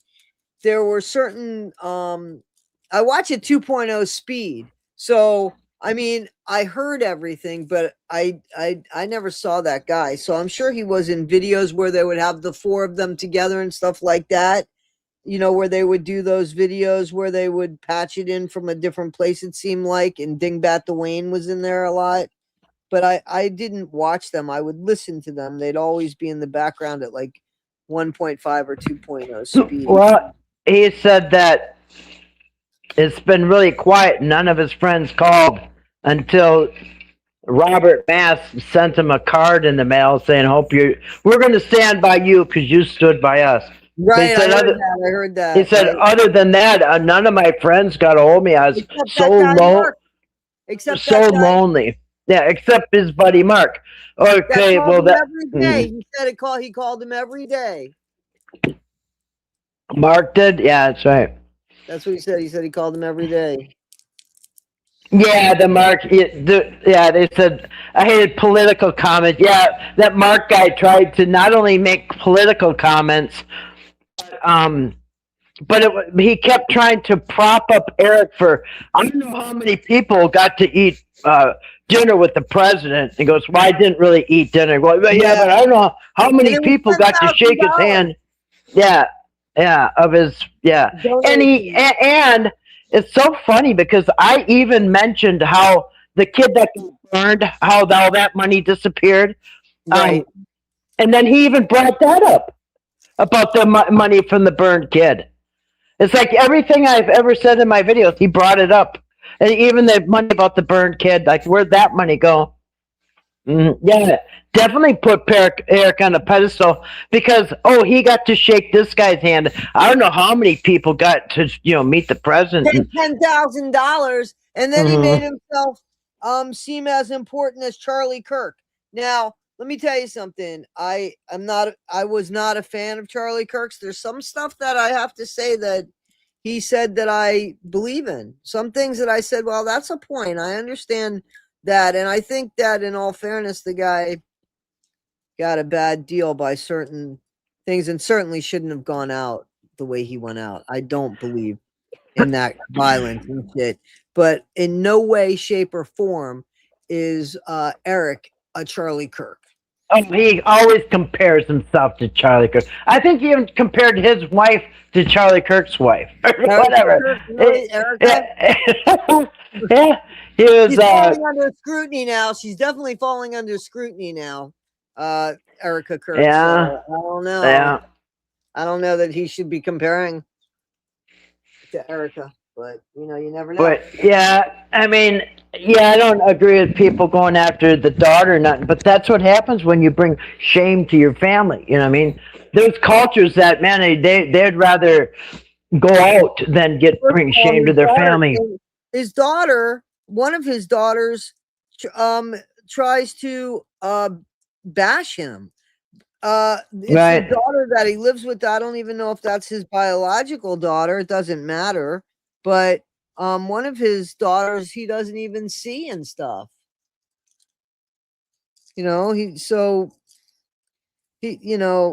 there were certain I watch at 2.0 speed. So I mean, I heard everything, but I never saw that guy. So I'm sure he was in videos where they would have the four of them together and stuff like that. You know, where they would do those videos where they would patch it in from a different place, it seemed like, and Dingbat Dwayne was in there a lot. But I didn't watch them. I would listen to them. They'd always be in the background at like 1.5 or 2.0 speed. Well, he said that it's been really quiet. None of his friends called until Robert Mass sent him a card in the mail saying, we're going to stand by you because you stood by us. Right, I heard that. He said, other than that, none of my friends got a hold of me. I was so lonely. Yeah, except his buddy Mark. Okay, well every day. He said he called him every day. Mark did? Yeah, that's right. That's what he said. He said he called him every day. Yeah, the Mark. They said I hated political comments. Yeah, that Mark guy tried to not only make political comments, but he kept trying to prop up Eric for. I don't know how many people got to eat dinner with the president. He goes, "Well, I didn't really eat dinner." Well, yeah, but I don't know how many people got to shake his hand. Yeah, of his and it's so funny because I even mentioned how the kid that burned, how all that money disappeared. Right. And then he even brought that up about the money from the burned kid. It's like everything I've ever said in my videos, he brought it up. And even the money about the burned kid, like where'd that money go? Yeah, definitely put Eric on a pedestal because he got to shake this guy's hand. I don't know how many people got to meet the president. $10,000, and then he made himself seem as important as Charlie Kirk. Now, let me tell you something. I was not a fan of Charlie Kirk's. There's some stuff that I have to say that he said that I believe in. Some things that I said, well, that's a point. I understand that, and I think that in all fairness, the guy got a bad deal by certain things and certainly shouldn't have gone out the way he went out. I don't believe in that violence and shit, but in no way, shape, or form is Eric a Charlie Kirk. Oh, he always compares himself to Charlie Kirk. I think he even compared his wife to Charlie Kirk's wife. Whatever. Yeah. She's falling under scrutiny now. She's definitely falling under scrutiny now. Erica Kirk. Yeah. So I don't know. Yeah. I don't know that he should be comparing to Erica, but you never know. But yeah, I mean, I don't agree with people going after the daughter or nothing, but that's what happens when you bring shame to your family. You know what I mean? There's cultures that, man, they'd rather go out than bring shame to their family. His daughter one of his daughters tries to bash him. It's Right. the daughter that he lives with. I don't even know if that's his biological daughter. It doesn't matter. But one of his daughters he doesn't even see and stuff. You know,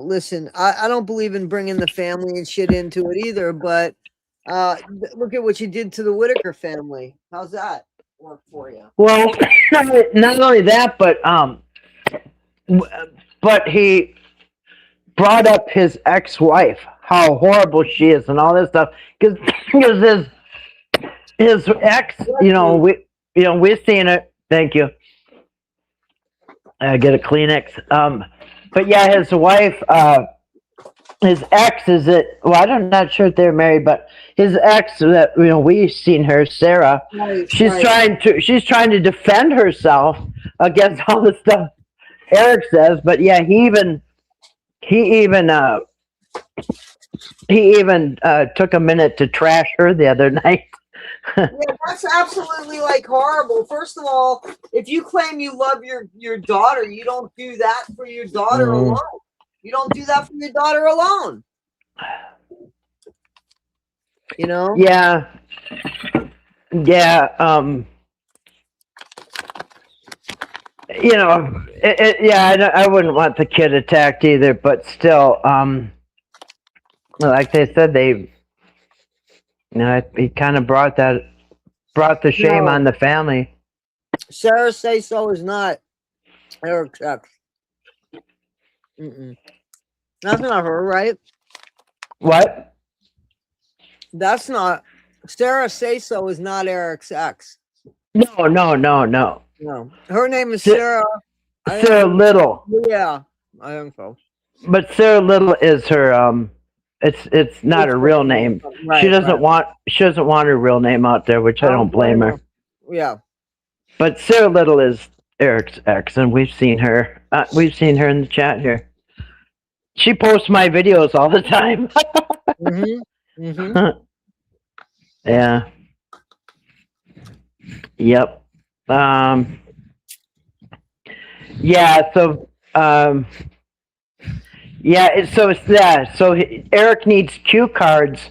listen, I don't believe in bringing the family and shit into it either, but look at what you did to the Whittaker family. How's that work for you? Well, not only that, but he brought up his ex-wife, how horrible she is, and all this stuff, because his ex, we've seen it. Thank you. Get a Kleenex. But yeah, his wife, his ex is it? Well, I'm not sure if they're married, but his ex that we've seen her, Sarah. Right, she's right. trying to defend herself against all the stuff Eric says. But yeah, he even took a minute to trash her the other night. Yeah, that's absolutely like horrible. First of all, if you claim you love your daughter, you don't do that for your daughter alone. You don't do that for your daughter alone. You know? Yeah. Yeah. I wouldn't want the kid attacked either, but still, like they said, he kind of brought the shame on the family. Sarah Say So is not Eric's ex. That's not her, right? What? That's not Sarah Say So is not Eric's ex. No. No, her name is Sarah. Sarah Little. Yeah, I think so. But Sarah Little is her. It's not her real name. Right, she doesn't want her real name out there, which I don't blame her. Yeah. But Sarah Little is Eric's ex, and we've seen her. We've seen her in the chat here. She posts my videos all the time. Yeah. Yep. Yeah. So. So Eric needs cue cards.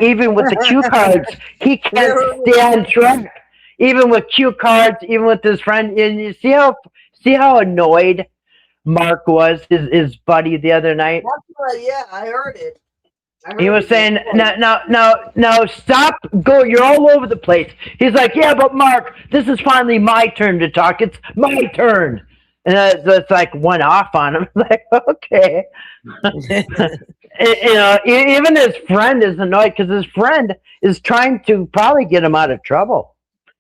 Even with the cue cards, he can't stay on track. Even with cue cards, even with his friend, and you see how annoyed Mark was, his buddy, the other night. Yeah, I heard it. He was saying, "No, stop! Go! You're all over the place." He's like, "Yeah, but Mark, this is finally my turn to talk. It's my turn." And it's like went off on him. Like, okay. Even his friend is annoyed because his friend is trying to probably get him out of trouble.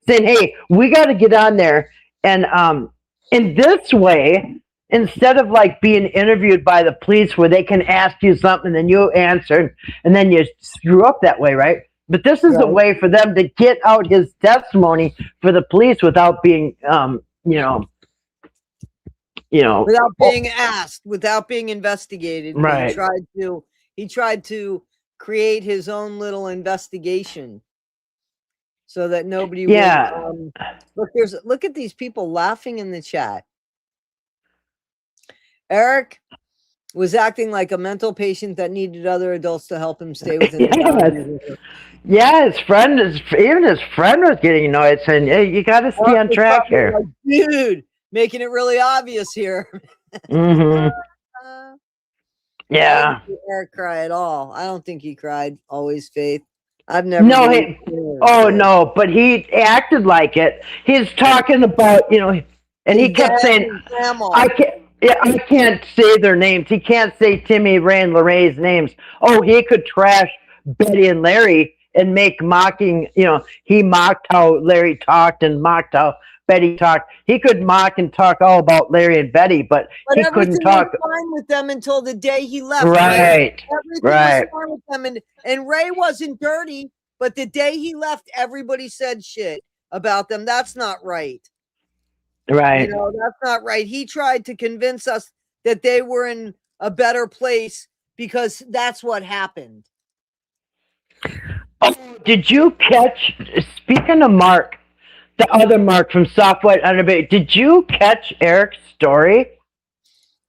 Saying, hey, we got to get on there. And in this way, instead of like being interviewed by the police where they can ask you something and then you answer and then you screw up that way, right? But this is a way for them to get out his testimony for the police without being, without being asked, without being investigated. Right. He tried to create his own little investigation so that nobody would look at these people laughing in the chat. Eric was acting like a mental patient that needed other adults to help him stay within the boundaries. Yeah, his friend was getting annoyed, saying, "Hey, you got to stay on track here, like, dude." Making it really obvious here. Yeah. I didn't see Eric cry at all. I don't think he cried. Always Faith. I've never. No, but he acted like it. He's talking about, and he kept saying, I can't say their names. He can't say Timmy, Ray, and Laray's names. Oh, he could trash Betty and Larry and make mocking, he mocked how Larry talked and mocked how Betty talked. He could mock and talk all about Larry and Betty, but he couldn't talk. Was fine with them until the day he left. Right. Everything was fine with them, and Ray wasn't dirty, but the day he left, everybody said shit about them. That's not right. Right. That's not right. He tried to convince us that they were in a better place because that's what happened. Oh, did you catch? Speaking of Mark. the other Mark from Soft White Underbay. Did you catch Eric's story?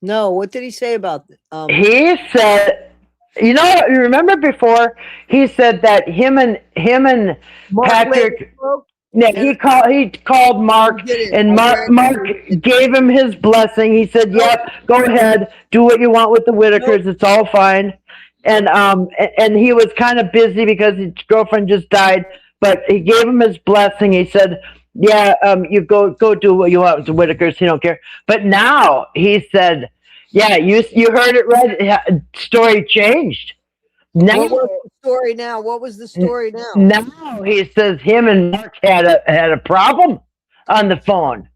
No, what did he say about He said, you know, you remember before he said that him and Mark Patrick. spoke? Yeah, he called Mark, Did it. and Mark gave him his blessing. He said, "Yep, go ahead, do what you want with the Whittakers. It's all fine." And he was kind of busy because his girlfriend just died, but he gave him his blessing. He said, "Yeah, you go do what you want with the Whittakers. He don't care." But now he said, "Yeah, you heard it right. Story changed." Now, What was the story now? What was the story now? now he says him and Mark had a problem on the phone.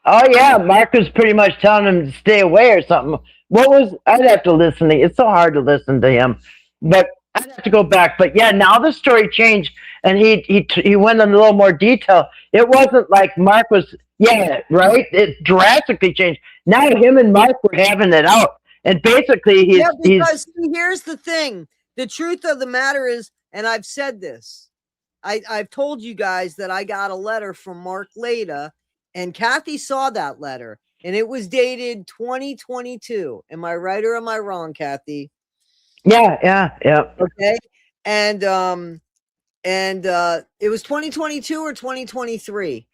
Oh yeah, Mark was pretty much telling him to stay away or something. I'd have to listen to. It's so hard to listen to him, but I'd have to go back. But yeah, now the story changed, and he went in a little more detail. It wasn't like Mark was. Yeah, right. It drastically changed. Now him and Mark were having it out, and basically because here's the thing. The truth of the matter is, and I've said this, I've told you guys that I got a letter from Mark Leda, and Kathy saw that letter, and it was dated 2022. Am I right or am I wrong, Kathy? Yeah. Okay. And it was 2022 or 2023.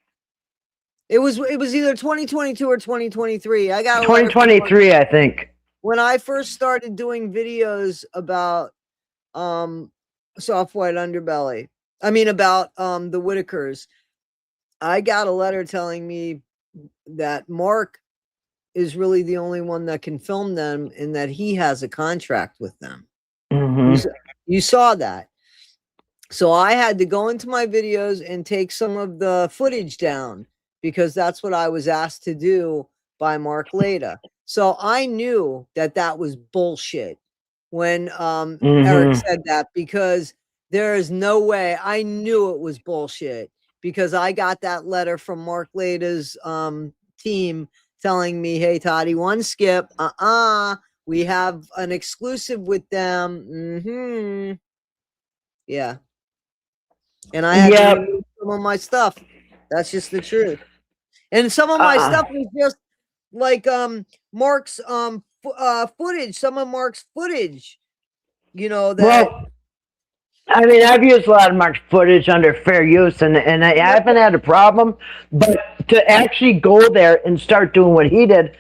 It was either 2022 or 2023. I got 2023, I think. When I first started doing videos about Soft White Underbelly, about the Whittakers, I got a letter telling me that Mark is really the only one that can film them and that he has a contract with them. Mm-hmm. You saw that. So I had to go into my videos and take some of the footage down because that's what I was asked to do by Mark Leda. So I knew that was bullshit when Eric said that, because there is no way. I knew it was bullshit because I got that letter from Mark Leda's team telling me, "Hey, Toddie, one skip. We have an exclusive with them." Yeah. And I had to remove some of my stuff. That's just the truth. And some of my stuff was just like Mark's footage, some of Mark's footage, that. Well, I've used a lot of Mark's footage under fair use, and I haven't had a problem. But to actually go there and start doing what he did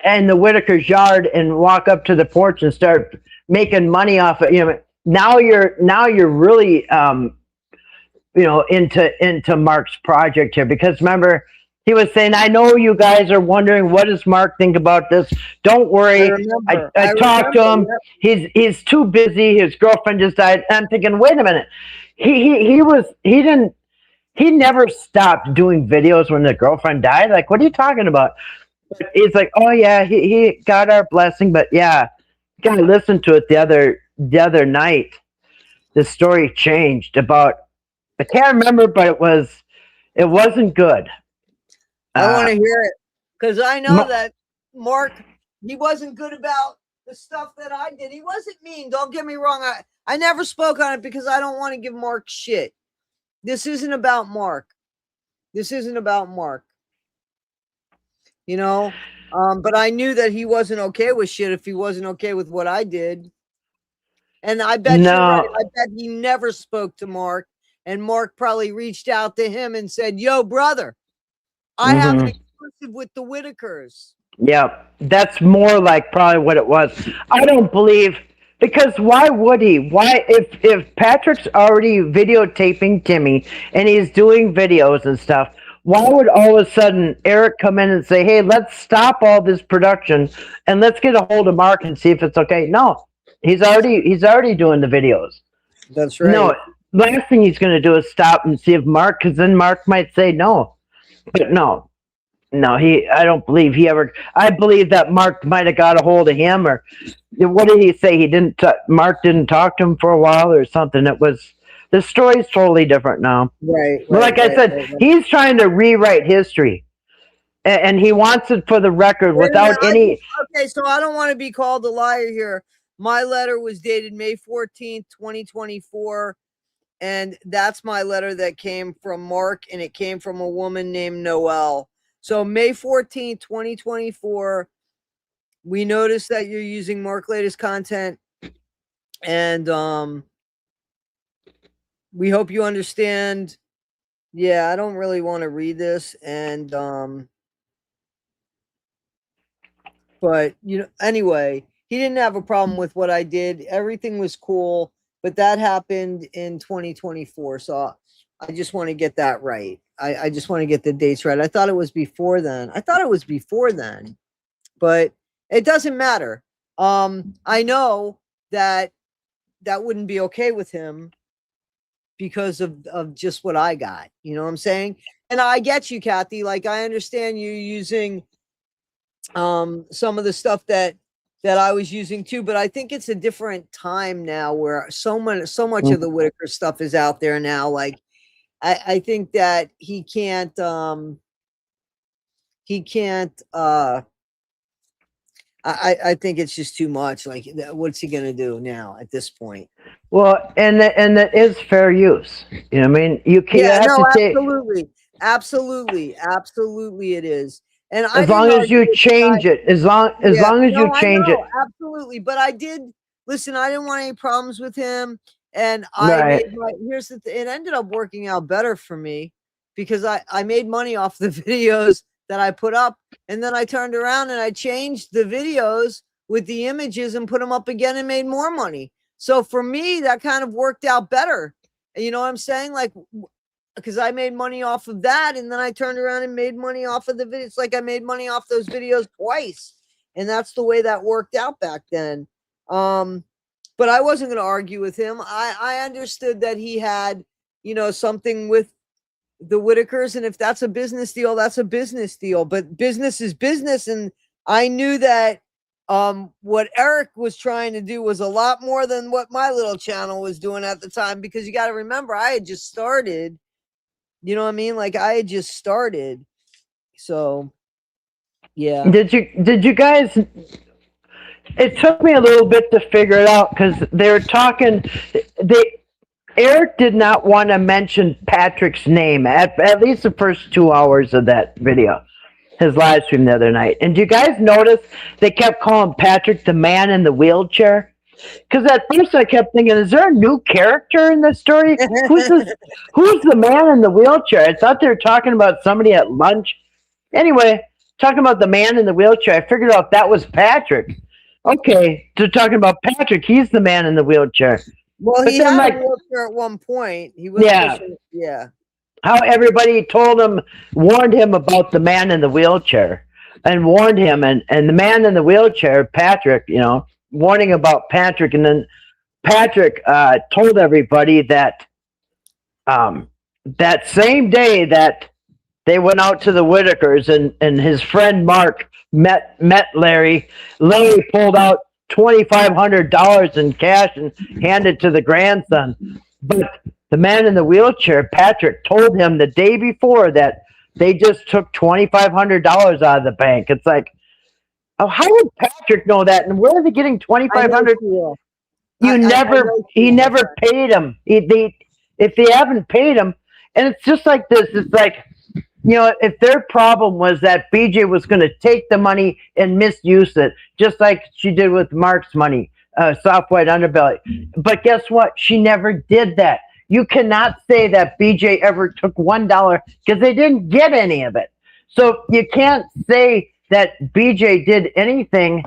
in the Whittaker's yard and walk up to the porch and start making money off it, now you're really into Mark's project here, because remember, he was saying, "I know you guys are wondering, what does Mark think about this? Don't worry. I talked to him. He's too busy. His girlfriend just died." And I'm thinking, wait a minute. He never stopped doing videos when the girlfriend died. Like, what are you talking about? But he's like, "Oh yeah, he got our blessing." But yeah, you gotta listen to it the other night. The story changed about, I can't remember, but it wasn't good. I want to hear it because I know that Mark, he wasn't good about the stuff that I did. He wasn't mean. Don't get me wrong. I never spoke on it because I don't want to give Mark shit. This isn't about Mark. But I knew that he wasn't okay with shit if he wasn't okay with what I did. And I bet you're right. I bet he never spoke to Mark, and Mark probably reached out to him and said, "Yo, brother, I have an exclusive with the Whittakers." Yeah, that's more like probably what it was. I don't believe, because why would he? Why, if Patrick's already videotaping Timmy and he's doing videos and stuff, why would all of a sudden Eric come in and say, "Hey, let's stop all this production and let's get a hold of Mark and see if it's okay"? No, he's already doing the videos. That's right. No, last thing he's going to do is stop and see if Mark, because then Mark might say no. But no, I don't believe he ever. I believe that Mark might have got a hold of him, or what did he say? Mark didn't talk to him for a while or something. The story's totally different now. Right. But like I said, he's trying to rewrite history, and he wants it for the record without any. Okay, so I don't want to be called a liar here. My letter was dated May 14th, 2024. And that's my letter that came from Mark, and it came from a woman named Noelle. So May 14th, 2024, we noticed that you're using Mark latest content, and we hope you understand. Yeah, I don't really want to read this, and but anyway, he didn't have a problem with what I did. Everything was cool, but that happened in 2024. So I just want to get that right. I just want to get the dates right. I thought it was before then. But it doesn't matter. I know that that wouldn't be okay with him because of just what I got. You know what I'm saying? And I get you, Kathy. Like, I understand you using some of the stuff that I was using too, but I think it's a different time now where so much of the Whittaker stuff is out there now. Like, I think that he can't I think it's just too much. Like, what's he gonna do now at this point? Well, and that is fair use. You know what I mean? You can't Yeah, have no, to take, absolutely, it is. And I as long didn't as argue you with the guy. change it, as long Yeah, as you no, I change it. know, absolutely. But I did listen. I didn't want any problems with him, and I Right. made my. Here's the. It ended up working out better for me because I made money off the videos that I put up, and then I turned around and I changed the videos with the images and put them up again and made more money. So for me, that kind of worked out better. You know what I'm saying? Like, because I made money off of that, and then I turned around and made money off of the video. It's like I made money off those videos twice, and that's the way that worked out back then. But I wasn't going to argue with him. I understood that he had, something with the Whittakers, and if that's a business deal, that's a business deal. But business is business, and I knew that what Eric was trying to do was a lot more than what my little channel was doing at the time, because you got to remember, I had just started. You know what I mean? Like, I had just started. So, yeah. Did you guys? It took me a little bit to figure it out because they were talking. Eric did not want to mention Patrick's name at least the first 2 hours of that video, his live stream the other night. And do you guys notice they kept calling Patrick the man in the wheelchair? Because at first I kept thinking, is there a new character in this story? Who's the man in the wheelchair? I thought they were talking about somebody at lunch. Anyway, talking about the man in the wheelchair, I figured out that was Patrick. Okay, they're talking about Patrick. He's the man in the wheelchair. Well, But he then, had like, a wheelchair at one point. He was yeah, pushing. Yeah. how everybody warned him about the man in the wheelchair, and warned him, and the man in the wheelchair, Patrick, warning about Patrick, and then Patrick told everybody that that same day that they went out to the Whittakers, and his friend Mark met Larry. Larry pulled out $2,500 in cash and handed to the grandson. But the man in the wheelchair, Patrick, told him the day before that they just took $2,500 out of the bank. It's like, oh, how would Patrick know that? And where are they getting $2,500? He never paid him. If they haven't paid him, and it's just like this. It's like, if their problem was that BJ was going to take the money and misuse it, just like she did with Mark's money, soft white underbelly. But guess what? She never did that. You cannot say that BJ ever took $1 because they didn't get any of it. So you can't say that BJ did anything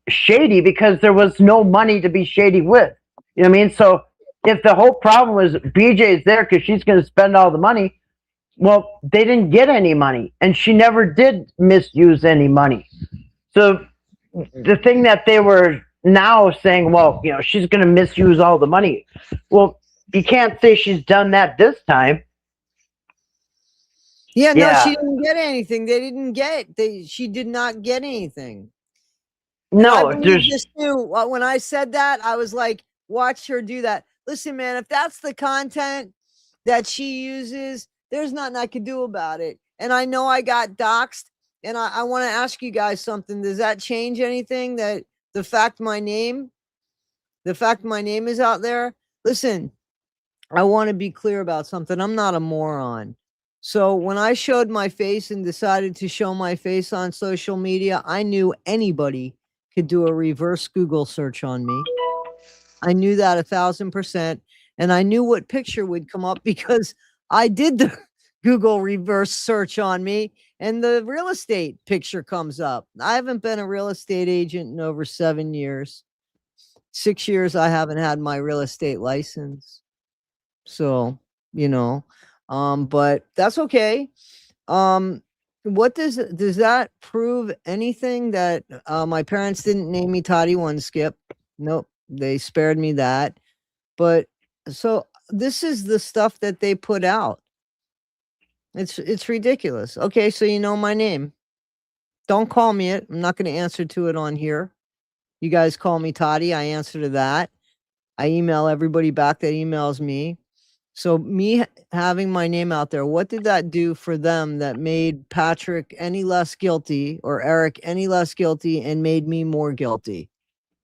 shady because there was no money to be shady with. You know what I mean? So if the whole problem was BJ's there because she's going to spend all the money, well, they didn't get any money, and she never did misuse any money. So the thing that they were now saying, well, she's going to misuse all the money. Well, you can't say she's done that this time. Yeah, no, she didn't get anything. She did not get anything. No, and I believe this too. When I said that, I was like, watch her do that. Listen, man, if that's the content that she uses, there's nothing I could do about it. And I know I got doxxed, and I want to ask you guys something. Does that change anything? That the fact my name is out there? Listen, I want to be clear about something. I'm not a moron. So when I showed my face and decided to show my face on social media, I knew anybody could do a reverse Google search on me. I knew that 1,000%. And I knew what picture would come up because I did the Google reverse search on me and the real estate picture comes up. I haven't been a real estate agent in over 7 years. 6 years I haven't had my real estate license. So, but that's okay. What does that prove anything that my parents didn't name me Toddie One Skip? Nope, they spared me that. But so this is the stuff that they put out. It's ridiculous. Okay, so you know my name. Don't call me it. I'm not going to answer to it on here. You guys call me Toddie. I answer to that. I email everybody back that emails me. So me having my name out there, what did that do for them that made Patrick any less guilty or Eric any less guilty and made me more guilty?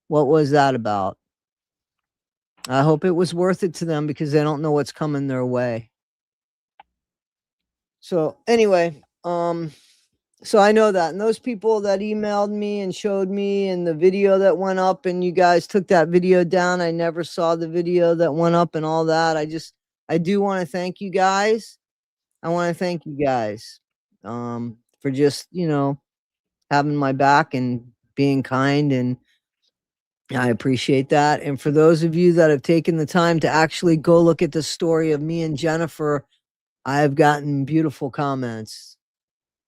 What was that about? I hope it was worth it to them because they don't know what's coming their way. So anyway, so I know that. And those people that emailed me and showed me and the video that went up and you guys took that video down, I never saw the video that went up and all that. I do want to thank you guys. I want to thank you guys for just, having my back and being kind. And I appreciate that. And for those of you that have taken the time to actually go look at the story of me and Jennifer, I have gotten beautiful comments.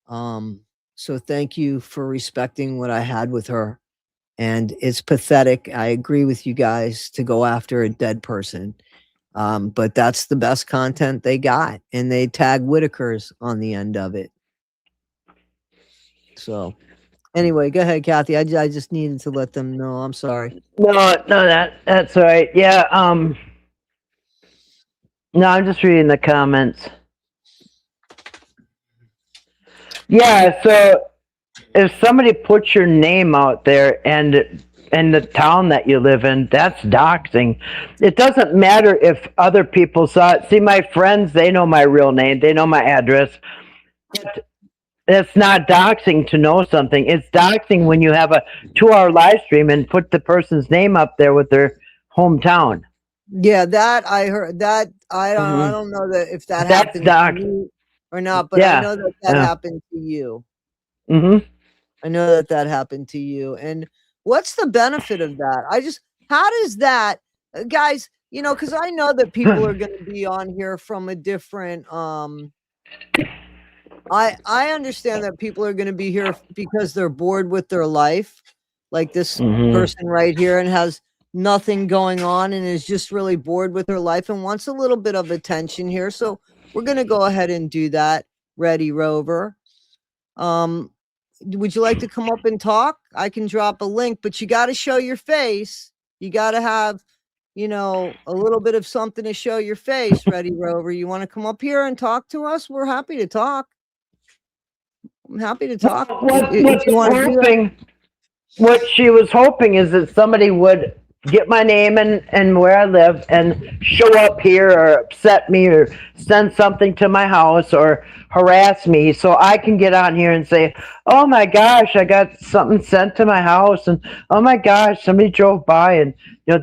So thank you for respecting what I had with her. And it's pathetic. I agree with you guys to go after a dead person. But that's the best content they got. And they tag Whittaker's on the end of it. So anyway, go ahead, Kathy. I just needed to let them know. I'm sorry. No, that's all right. Yeah. No, I'm just reading the comments. Yeah. So if somebody puts your name out there and in the town that you live in, that's doxing. It doesn't matter if other people saw it. See, my friends, they know my real name. They know my address. It's not doxing to know something. It's doxing when you have a 2-hour live stream and put the person's name up there with their hometown. Yeah, that I heard. That I don't know that if that happened to you or not, but I know that happened to you. I know that happened to you. And what's the benefit of that? How does that, guys? Because I know that people are going to be on here from a different. I understand that people are going to be here because they're bored with their life, like this person right here, and has nothing going on and is just really bored with her life and wants a little bit of attention here. So we're going to go ahead and do that. Ready, Rover. Would you like to come up and talk? I can drop a link, but you got to show your face. You got to have, a little bit of something to show your face. Ready, Rover. You want to come up here and talk to us? We're happy to talk. I'm happy to talk. What she was hoping is that somebody would get my name and where I live and show up here or upset me or send something to my house or harass me so I can get on here and say, oh my gosh, I got something sent to my house, and oh my gosh, somebody drove by, and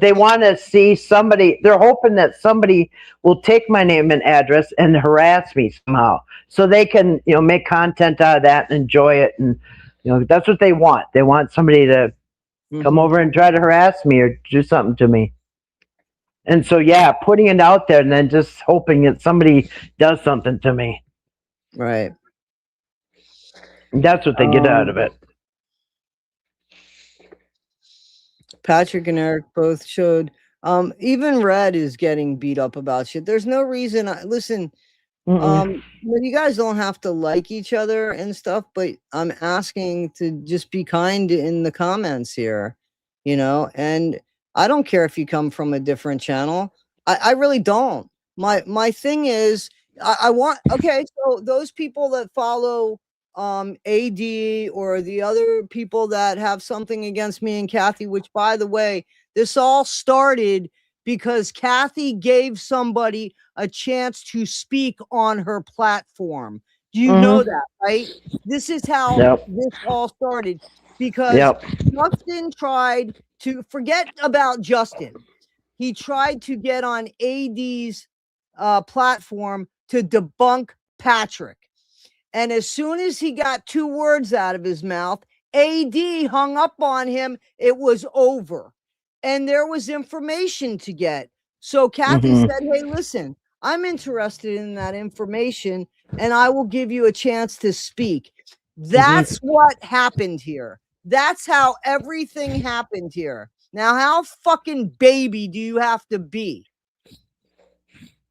they want to see somebody. They're hoping that somebody will take my name and address and harass me somehow so they can make content out of that and enjoy it. And that's what they want. They want somebody to come over and try to harass me or do something to me. And so, yeah, putting it out there and then just hoping that somebody does something to me. Right. That's what they get out of it. Patrick and Eric both showed. Even Red is getting beat up about shit. There's no reason. Listen, you guys don't have to like each other and stuff, but I'm asking to just be kind in the comments here, and I don't care if you come from a different channel. I really don't. My thing is I want, okay, so those people that follow AD or the other people that have something against me and Kathy, which by the way, this all started because Kathy gave somebody a chance to speak on her platform. Do you know that, right? This is how this all started, because Justin tried to forget about Justin. He tried to get on AD's platform to debunk Patrick. And as soon as he got 2 words out of his mouth, AD hung up on him. It was over. And there was information to get. So Kathy said, hey, listen, I'm interested in that information and I will give you a chance to speak. That's what happened here. That's how everything happened here. Now, how fucking baby do you have to be?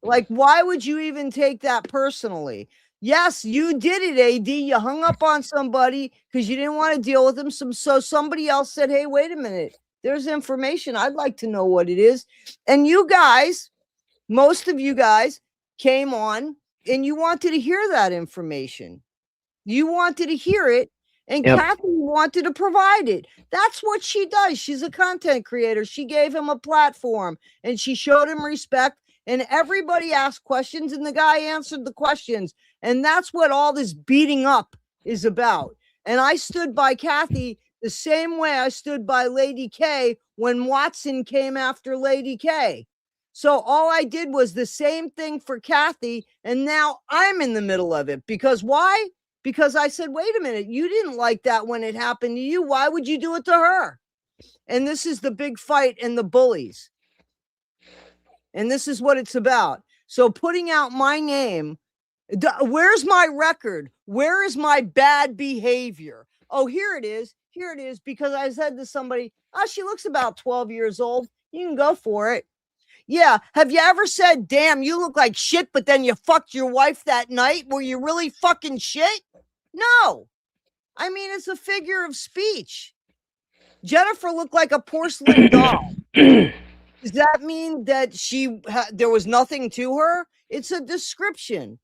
Like, why would you even take that personally? Yes, you did it, AD. You hung up on somebody because you didn't want to deal with them. So somebody else said, hey, wait a minute. There's information. I'd like to know what it is. And you guys, most of you guys came on and you wanted to hear that information. You wanted to hear it. And Kathy wanted to provide it. That's what she does. She's a content creator. She gave him a platform and she showed him respect. And everybody asked questions and the guy answered the questions. And that's what all this beating up is about. And I stood by Kathy the same way I stood by Lady K when Watson came after Lady K. So all I did was the same thing for Kathy. And now I'm in the middle of it. Because why? Because I said, wait a minute, you didn't like that when it happened to you. Why would you do it to her? And this is the big fight and the bullies. And this is what it's about. So putting out my name, where's my record? Where is my bad behavior? Oh, here it is. Here it is. Because I said to somebody, oh, she looks about 12 years old. You can go for it. Yeah. Have you ever said, damn, you look like shit, but then you fucked your wife that night? Were you really fucking shit? No. I mean, it's a figure of speech. Jennifer looked like a porcelain doll. Does that mean that there was nothing to her? It's a description.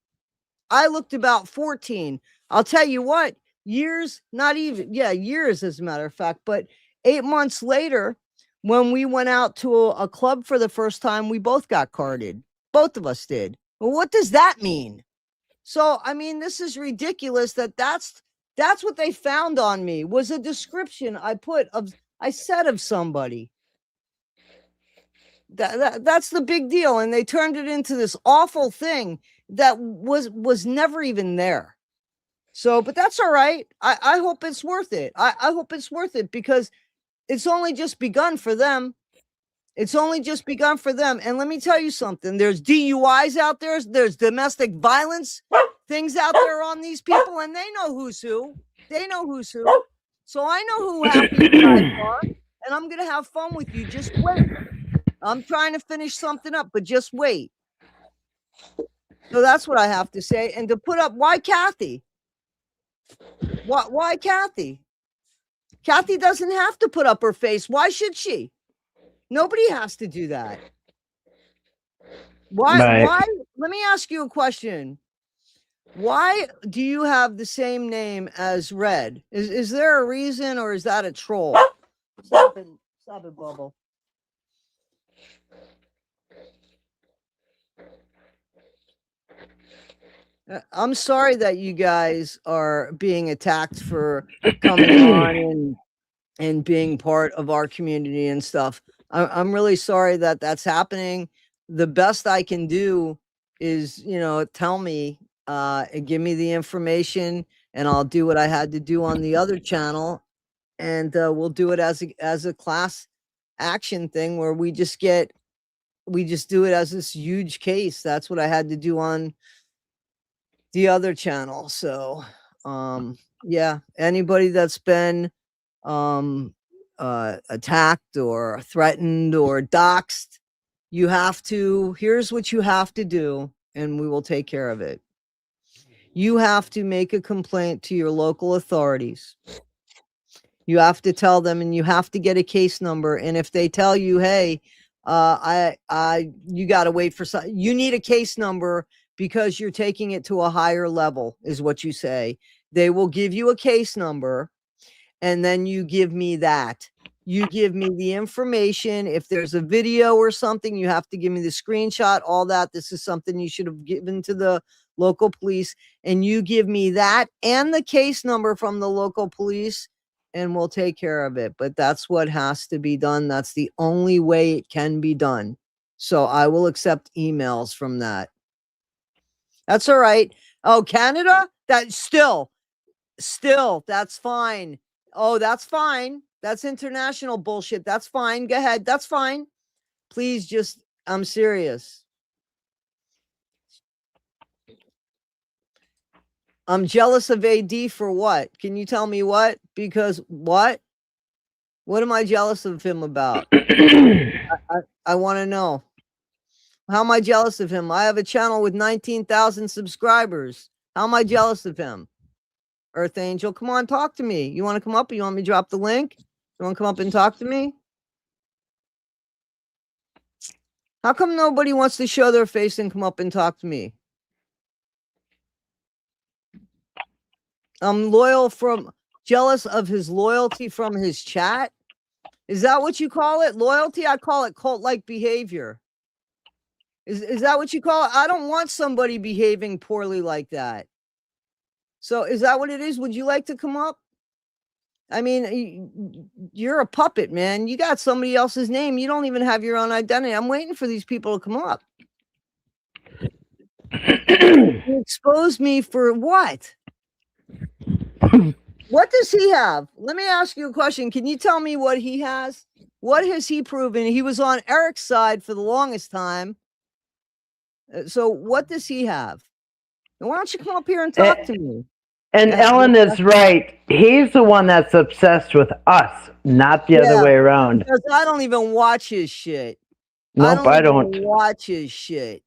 I looked about 14. I'll tell you what, years, not even, years as a matter of fact, but 8 months later, when we went out to a club for the first time, we both got carded. Both of us did. Well, what does that mean? So, I mean, this is ridiculous that's what they found on me was a description I said of somebody. That's the big deal. And they turned it into this awful thing that was never even there. So, but that's all right. I hope it's worth it. I hope it's worth it because it's only just begun for them. It's only just begun for them. And let me tell you something. There's DUIs out there. There's domestic violence things out there on these people. And they know who's who. They know who's who. So I know who half you guys are. And I'm going to have fun with you. Just wait. I'm trying to finish something up, but just wait. So that's what I have to say. And to put up, why Kathy? Why Kathy? Kathy doesn't have to put up her face. Why should she? Nobody has to do that. Why? Let me ask you a question. Why do you have the same name as Red? Is there a reason or is that a troll? Stop it, Bubble. I'm sorry that you guys are being attacked for coming on and being part of our community and stuff. I'm really sorry that that's happening. The best I can do is, tell me, give me the information and I'll do what I had to do on the other channel. And we'll do it as a class action thing where we just do it as this huge case. That's what I had to do on the other channel. So, anybody that's been attacked or threatened or doxxed, here's what you have to do, and we will take care of it. You have to make a complaint to your local authorities. You have to tell them, and you have to get a case number. And if they tell you, hey, you got to wait for you need a case number because you're taking it to a higher level, is what you say. They will give you a case number, and then you give me that. You give me the information. If there's a video or something, you have to give me the screenshot, all that. This is something you should have given to the local police. And you give me that and the case number from the local police, and we'll take care of it. But that's what has to be done. That's the only way it can be done. So I will accept emails from that. That's all right. Oh, Canada? That still, that's fine. Oh, that's fine. That's international bullshit. That's fine. Go ahead. That's fine. Please just, I'm serious. I'm jealous of AD for what? Can you tell me what? Because what? What am I jealous of him about? I want to know. How am I jealous of him? I have a channel with 19,000 subscribers. How am I jealous of him? Earth Angel, come on, talk to me. You want to come up? Or you want me to drop the link? You want to come up and talk to me? How come nobody wants to show their face and come up and talk to me? I'm jealous of his loyalty from his chat. Is that what you call it? Loyalty? I call it cult-like behavior. Is that what you call it? I don't want somebody behaving poorly like that. So is that what it is? Would you like to come up? I mean, you're a puppet, man. You got somebody else's name. You don't even have your own identity. I'm waiting for these people to come up. You expose me for what? What does he have? Let me ask you a question. Can you tell me what he has? What has he proven? He was on Eric's side for the longest time. So what does he have? And why don't you come up here and talk to me? And Ellen is right. He's the one that's obsessed with us, not the other way around. Because I don't even watch his shit. Nope, I don't watch his shit.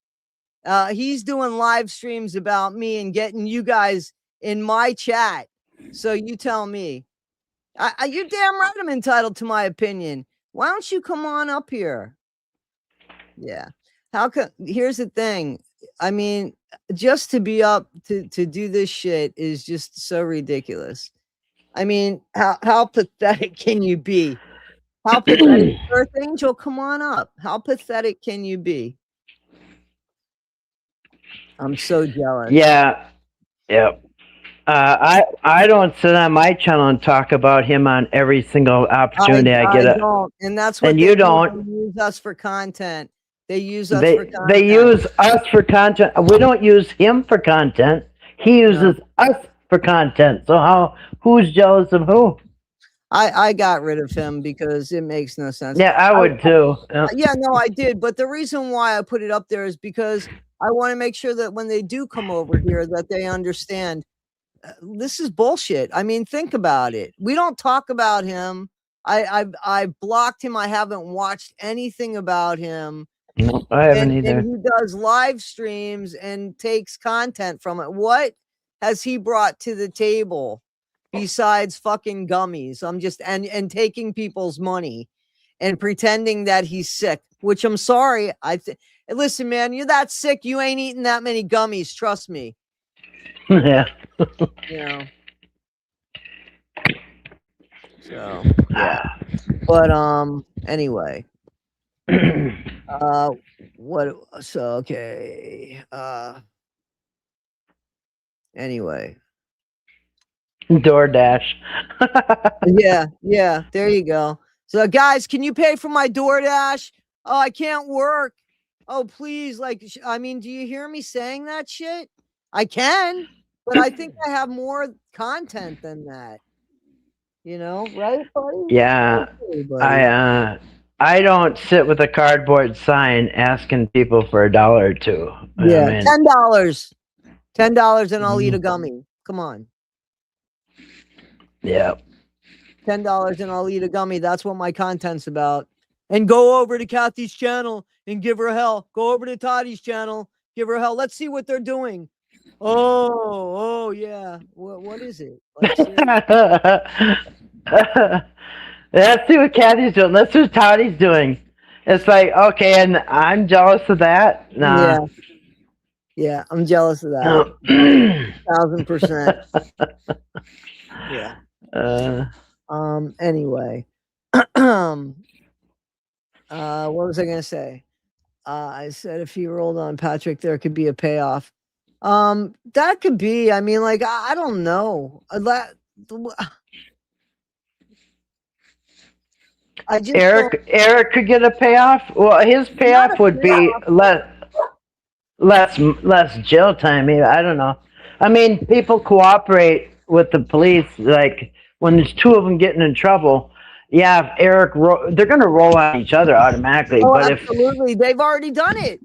He's doing live streams about me and getting you guys in my chat. So you tell me. You're damn right I'm entitled to my opinion. Why don't you come on up here? Yeah. Here's the thing. I mean, just to be up to do this shit is just so ridiculous. I mean, how pathetic can you be? How pathetic? Earth Angel, come on up. How pathetic can you be? I'm so jealous. Yeah. Yep. I don't sit on my channel and talk about him on every single opportunity I get. Don't, and that's what you don't use us for content. They use us for content. They use us for content. We don't use him for content. He uses us for content. So who's jealous of who? I got rid of him because it makes no sense. Yeah, I would too. Yeah, no, I did. But the reason why I put it up there is because I want to make sure that when they do come over here, that they understand this is bullshit. I mean, think about it. We don't talk about him. I blocked him. I haven't watched anything about him. No, I haven't either. And he does live streams and takes content from it. What has he brought to the table besides fucking gummies? And taking people's money and pretending that he's sick, which I'm sorry. Listen, man, you're that sick. You ain't eating that many gummies. Trust me. Yeah. You know. So yeah. But anyway. Anyway. DoorDash. yeah, there you go. So guys, can you pay for my DoorDash? Oh, I can't work. Oh, please, I mean, do you hear me saying that shit? I can, but I think I have more content than that. You know, right, buddy? Yeah. Okay, buddy. I don't sit with a cardboard sign asking people for $1 or $2. Yeah, $10. $10 and I'll eat a gummy. Come on. Yeah. $10 and I'll eat a gummy. That's what my content's about. And go over to Kathy's channel and give her hell. Go over to Toddie's channel, give her hell. Let's see what they're doing. Oh yeah. What is it? Let's see what Kathy's doing. Let's see what Toddie's doing. It's like, okay, and I'm jealous of that. Nah. Yeah, I'm jealous of that. 1,000%. Yeah. Anyway. What was I going to say? I said if he rolled on Patrick, there could be a payoff. That could be. I mean, like I don't know. I just Eric could get a payoff. Well, his payoff would be less jail time. Maybe. I don't know. I mean, people cooperate with the police. Like when there's two of them getting in trouble, yeah, if they're going to roll on each other automatically. Oh, but absolutely, they've already done it.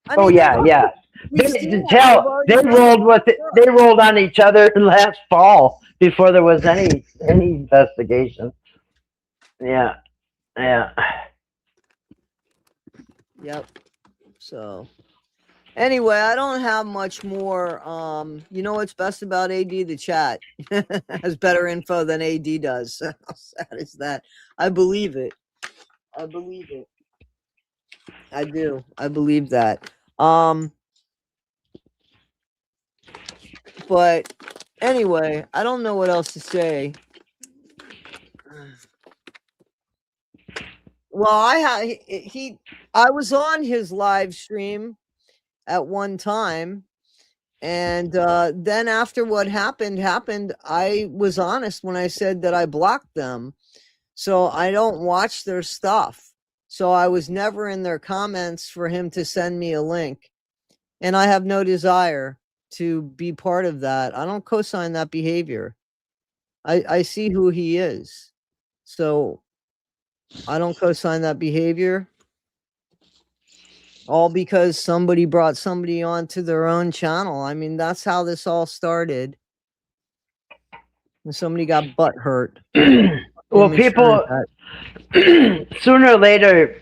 I mean, yeah. They rolled on each other last fall before there was any investigation. Yeah. Yep. So anyway, I don't have much more. You know what's best about AD? The chat has better info than AD does. How sad is that? I believe it. I do. I believe that. But anyway, I don't know what else to say. Well, I was on his live stream at one time, and then after what happened, I was honest when I said that I blocked them, so I don't watch their stuff. So I was never in their comments for him to send me a link, and I have no desire to be part of that. I don't co-sign that behavior. I see who he is, so I don't co-sign that behavior. All because somebody brought somebody onto their own channel. I mean, that's how this all started. And somebody got butt hurt. Well, people sooner or later,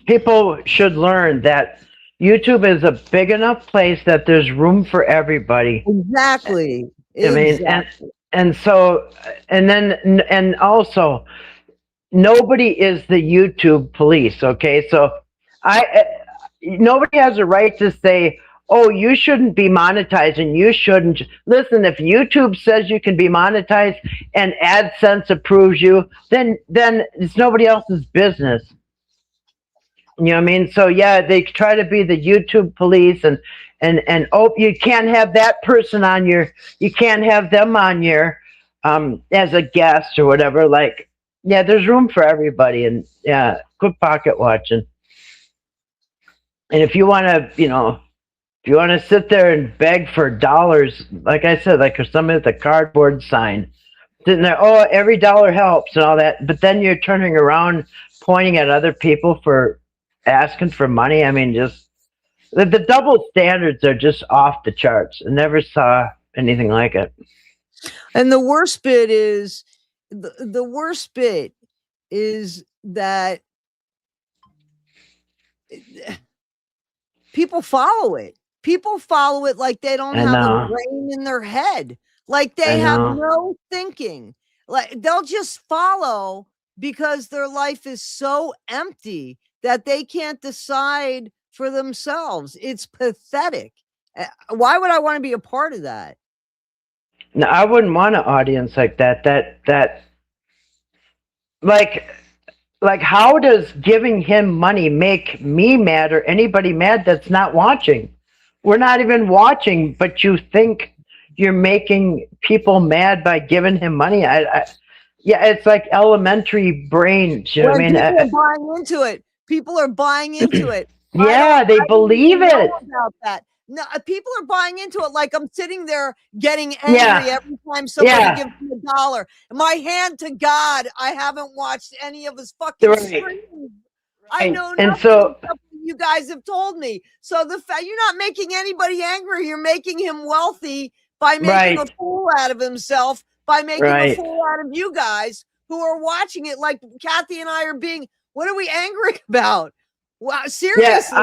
people should learn that YouTube is a big enough place that there's room for everybody. Exactly. I mean, and so, and also, nobody is the YouTube police. Okay, so nobody has a right to say, oh, you shouldn't be monetizing. You shouldn't. Listen, if YouTube says you can be monetized and AdSense approves you, then it's nobody else's business. You know what I mean? So yeah, they try to be the YouTube police and oh, you can't have that person on you can't have them on your as a guest or whatever. Like, yeah, there's room for everybody, and yeah, quit pocket watching. And if you want to sit there and beg for dollars, like I said, like somebody with a cardboard sign, sitting there, oh, every dollar helps and all that, but then you're turning around pointing at other people for asking for money. I mean, just the double standards are just off the charts. I never saw anything like it. And the worst bit is that people follow it. People follow it like they don't have a brain in their head. Like they have no thinking. Like they'll just follow because their life is so empty that they can't decide for themselves. It's pathetic. Why would I want to be a part of that? No, I wouldn't want an audience like that. That like how does giving him money make me mad or anybody mad that's not watching? We're not even watching, but you think you're making people mad by giving him money? Yeah, it's like elementary brain. You know what I mean? People are buying into it. People are buying into it. Yeah, they believe it. About that. No, people are buying into it like I'm sitting there getting angry every time somebody gives me $1. My hand to God, I haven't watched any of his fucking streams. I know nothing except what you guys have told me. So the fact you're not making anybody angry, you're making him wealthy by making a fool out of himself, by making a fool out of you guys who are watching it. Like Kathy and I are being. What are we angry about? Wow, seriously.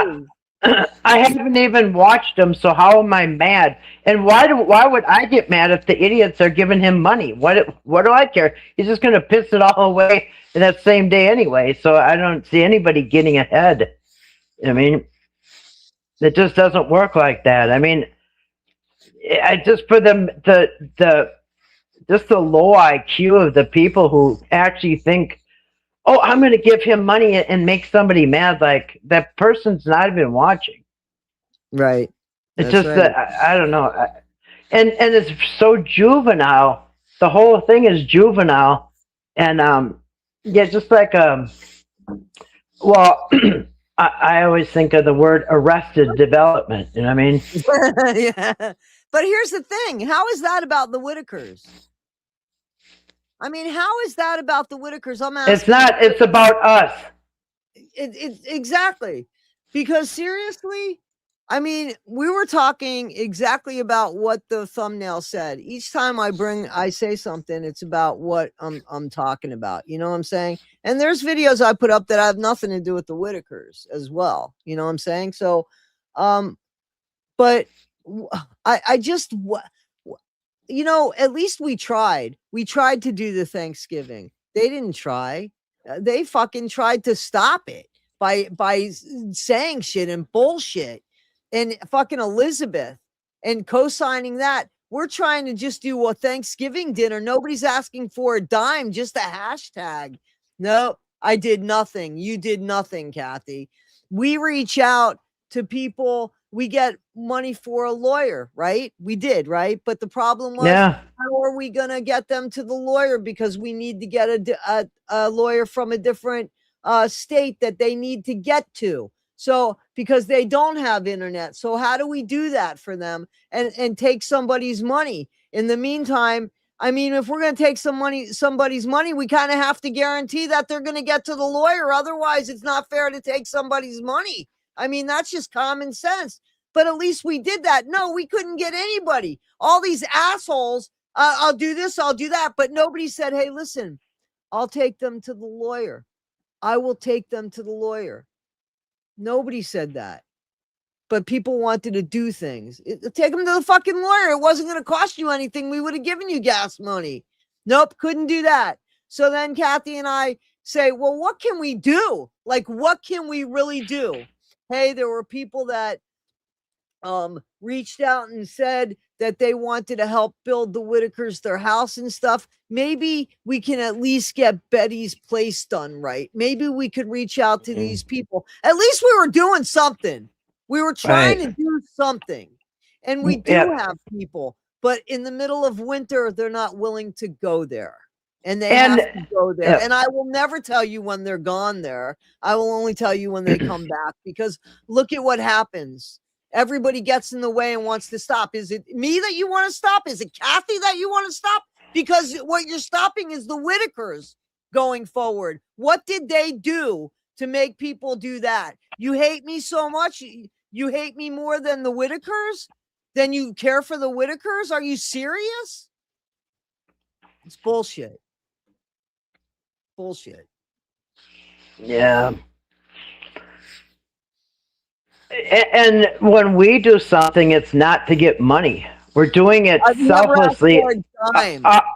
Yeah, I haven't even watched him, so how am I mad? And why would I get mad if the idiots are giving him money? What do I care? He's just going to piss it all away in that same day anyway. So I don't see anybody getting ahead. I mean, it just doesn't work like that. I mean, I just for them the low IQ of the people who actually think oh, I'm going to give him money and make somebody mad. Like that person's not even watching. Right. It's That's just right. that I don't know, and it's so juvenile. The whole thing is juvenile, and yeah, just like well, I always think of the word arrested development. You know what I mean? Yeah. But here's the thing. How is that about the Whittakers? I mean, how is that about the Whittakers? I'm asking. It's not. It's about us. Exactly. Because seriously, I mean, we were talking exactly about what the thumbnail said. Each time I say something, it's about what I'm talking about. You know what I'm saying? And there's videos I put up that have nothing to do with the Whittakers as well. You know what I'm saying? So, um, but I just you know, at least we tried. We tried to do the Thanksgiving. They didn't try. They fucking tried to stop it by saying shit and bullshit, and fucking Elizabeth and co-signing that. We're trying to just do a Thanksgiving dinner. Nobody's asking for a dime, just a hashtag. No, I did nothing. You did nothing, Kathy. We reach out to people. We get money for a lawyer, right? We did, right? But the problem was, Yeah. how are we going to get them to the lawyer? Because we need to get a lawyer from a different state that they need to get to. So, because they don't have internet. So, how do we do that for them and take somebody's money? In the meantime, I mean, if we're going to take somebody's money, we kind of have to guarantee that they're going to get to the lawyer. Otherwise, it's not fair to take somebody's money. I mean, that's just common sense. But at least we did that. No, we couldn't get anybody. All these assholes, I'll do this, I'll do that. But nobody said, hey, listen, I'll take them to the lawyer. I will take them to the lawyer. Nobody said that. But people wanted to do things. Take them to the fucking lawyer. It wasn't going to cost you anything. We would have given you gas money. Nope, couldn't do that. So then Kathy and I say, well, what can we do? Like, what can we really do? Hey, there were people that reached out and said that they wanted to help build the Whittakers their house and stuff. Maybe we can at least get Betty's place done right. Maybe we could reach out to these people. At least we were doing something. We were trying to do something. And we do have people, but in the middle of winter, they're not willing to go there. And they have to go there. And I will never tell you when they're gone there. I will only tell you when they come back, because look at what happens. Everybody gets in the way and wants to stop. Is it me that you want to stop? Is it Kathy that you want to stop? Because what you're stopping is the Whittakers going forward. What did they do to make people do that? You hate me so much? You hate me more than the Whittakers? Then you care for the Whittakers? Are you serious? It's bullshit. Bullshit. Yeah. And when we do something, it's not to get money. We're doing it selflessly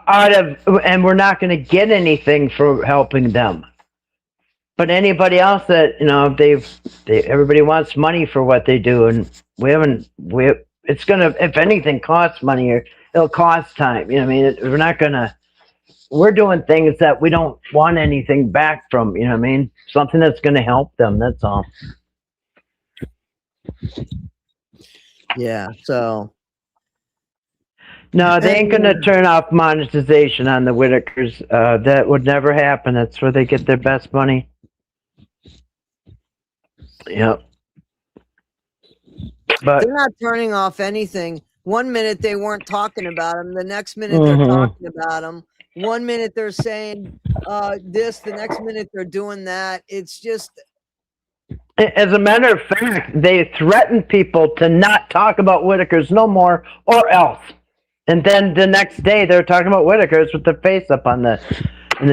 out of, and we're not going to get anything for helping them. But anybody else that, you know, everybody wants money for what they do, and it's going to, if anything, cost money, or it'll cost time. You know what I mean? We're not going to, we're doing things that we don't want anything back from, you know what I mean? Something that's going to help them. That's all. Yeah. So. No, they ain't going to turn off monetization on the Whittakers. That would never happen. That's where they get their best money. Yep. But they're not turning off anything. 1 minute they weren't talking about them. The next minute they're talking about them. 1 minute they're saying this. The next minute they're doing that. It's just. As a matter of fact, they threaten people to not talk about Whittakers no more, or else. And then the next day they're talking about Whittakers with their face up on the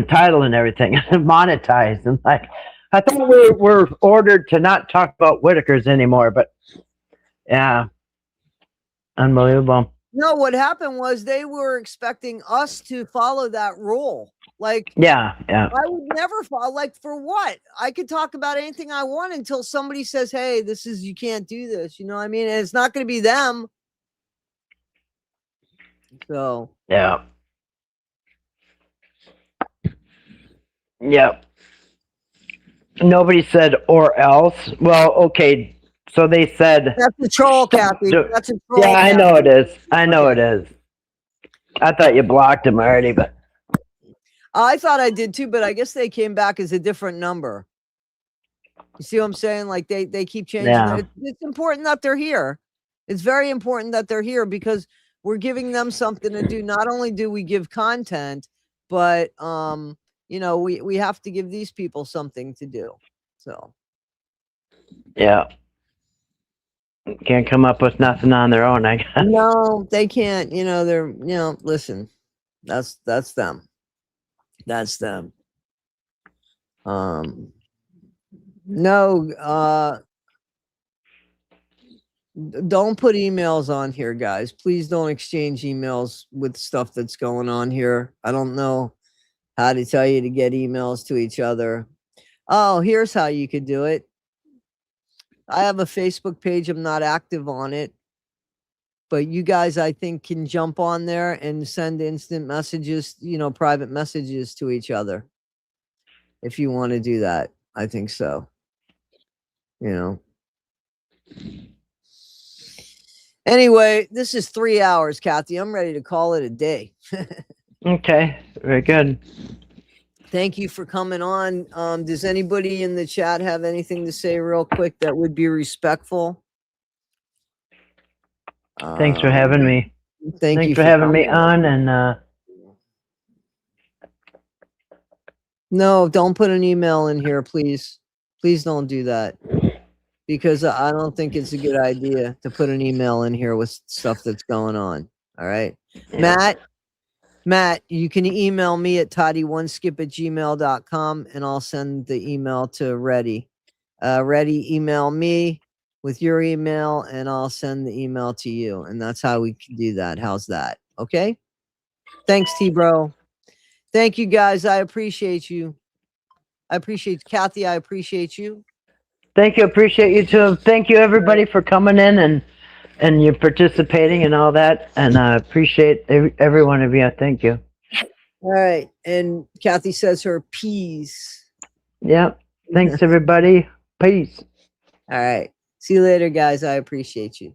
title and everything, monetized. And like, I thought we were ordered to not talk about Whittakers anymore, but yeah, unbelievable. No, what happened was they were expecting us to follow that rule. Like, yeah. I would never follow. Like, for what? I could talk about anything I want until somebody says, hey, you can't do this. You know what I mean? And it's not going to be them. So. Yeah. Yep. Nobody said or else. Well, okay. So they said. That's a troll, Kathy. That's a troll. Yeah, I know it is. I know Okay. it is. I thought you blocked him already, but I thought I did too, but I guess they came back as a different number. You see what I'm saying? Like they keep changing yeah. it. It's important that they're here. It's very important that they're here because we're giving them something to do. Not only do we give content, but you know, we have to give these people something to do. So Yeah. Can't come up with nothing on their own, I guess. no, they can't. You know, they're listen, that's them. That's them. No, don't put emails on here, guys. Please don't exchange emails with stuff that's going on here. I don't know how to tell you to get emails to each other. Oh, here's how you could do it. I have a Facebook page. I'm not active on it. But you guys, I think, can jump on there and send instant messages, private messages to each other. If you want to do that, I think so. Anyway, this is 3 hours, Kathy. I'm ready to call it a day. Okay, very good. Thank you for coming on. Does anybody in the chat have anything to say real quick that would be respectful? Thanks for having me. Thanks for having me on. And no, don't put an email in here, please. Please don't do that. Because I don't think it's a good idea to put an email in here with stuff that's going on. All right. Matt, you can email me at toddie1skip@gmail.com and I'll send the email to Reddy. Reddy, email me with your email and I'll send the email to you. And that's how we can do that. How's that? Okay. Thanks, T-Bro. Thank you, guys. I appreciate you. I appreciate Kathy. I appreciate you. thank you. Appreciate you too. Thank you, everybody, for coming in and you participating and all that. And I appreciate every one of you. Thank you. All right. And Kathy says her peace. Yep. Thanks, everybody. Peace. All right. See you later, guys. I appreciate you.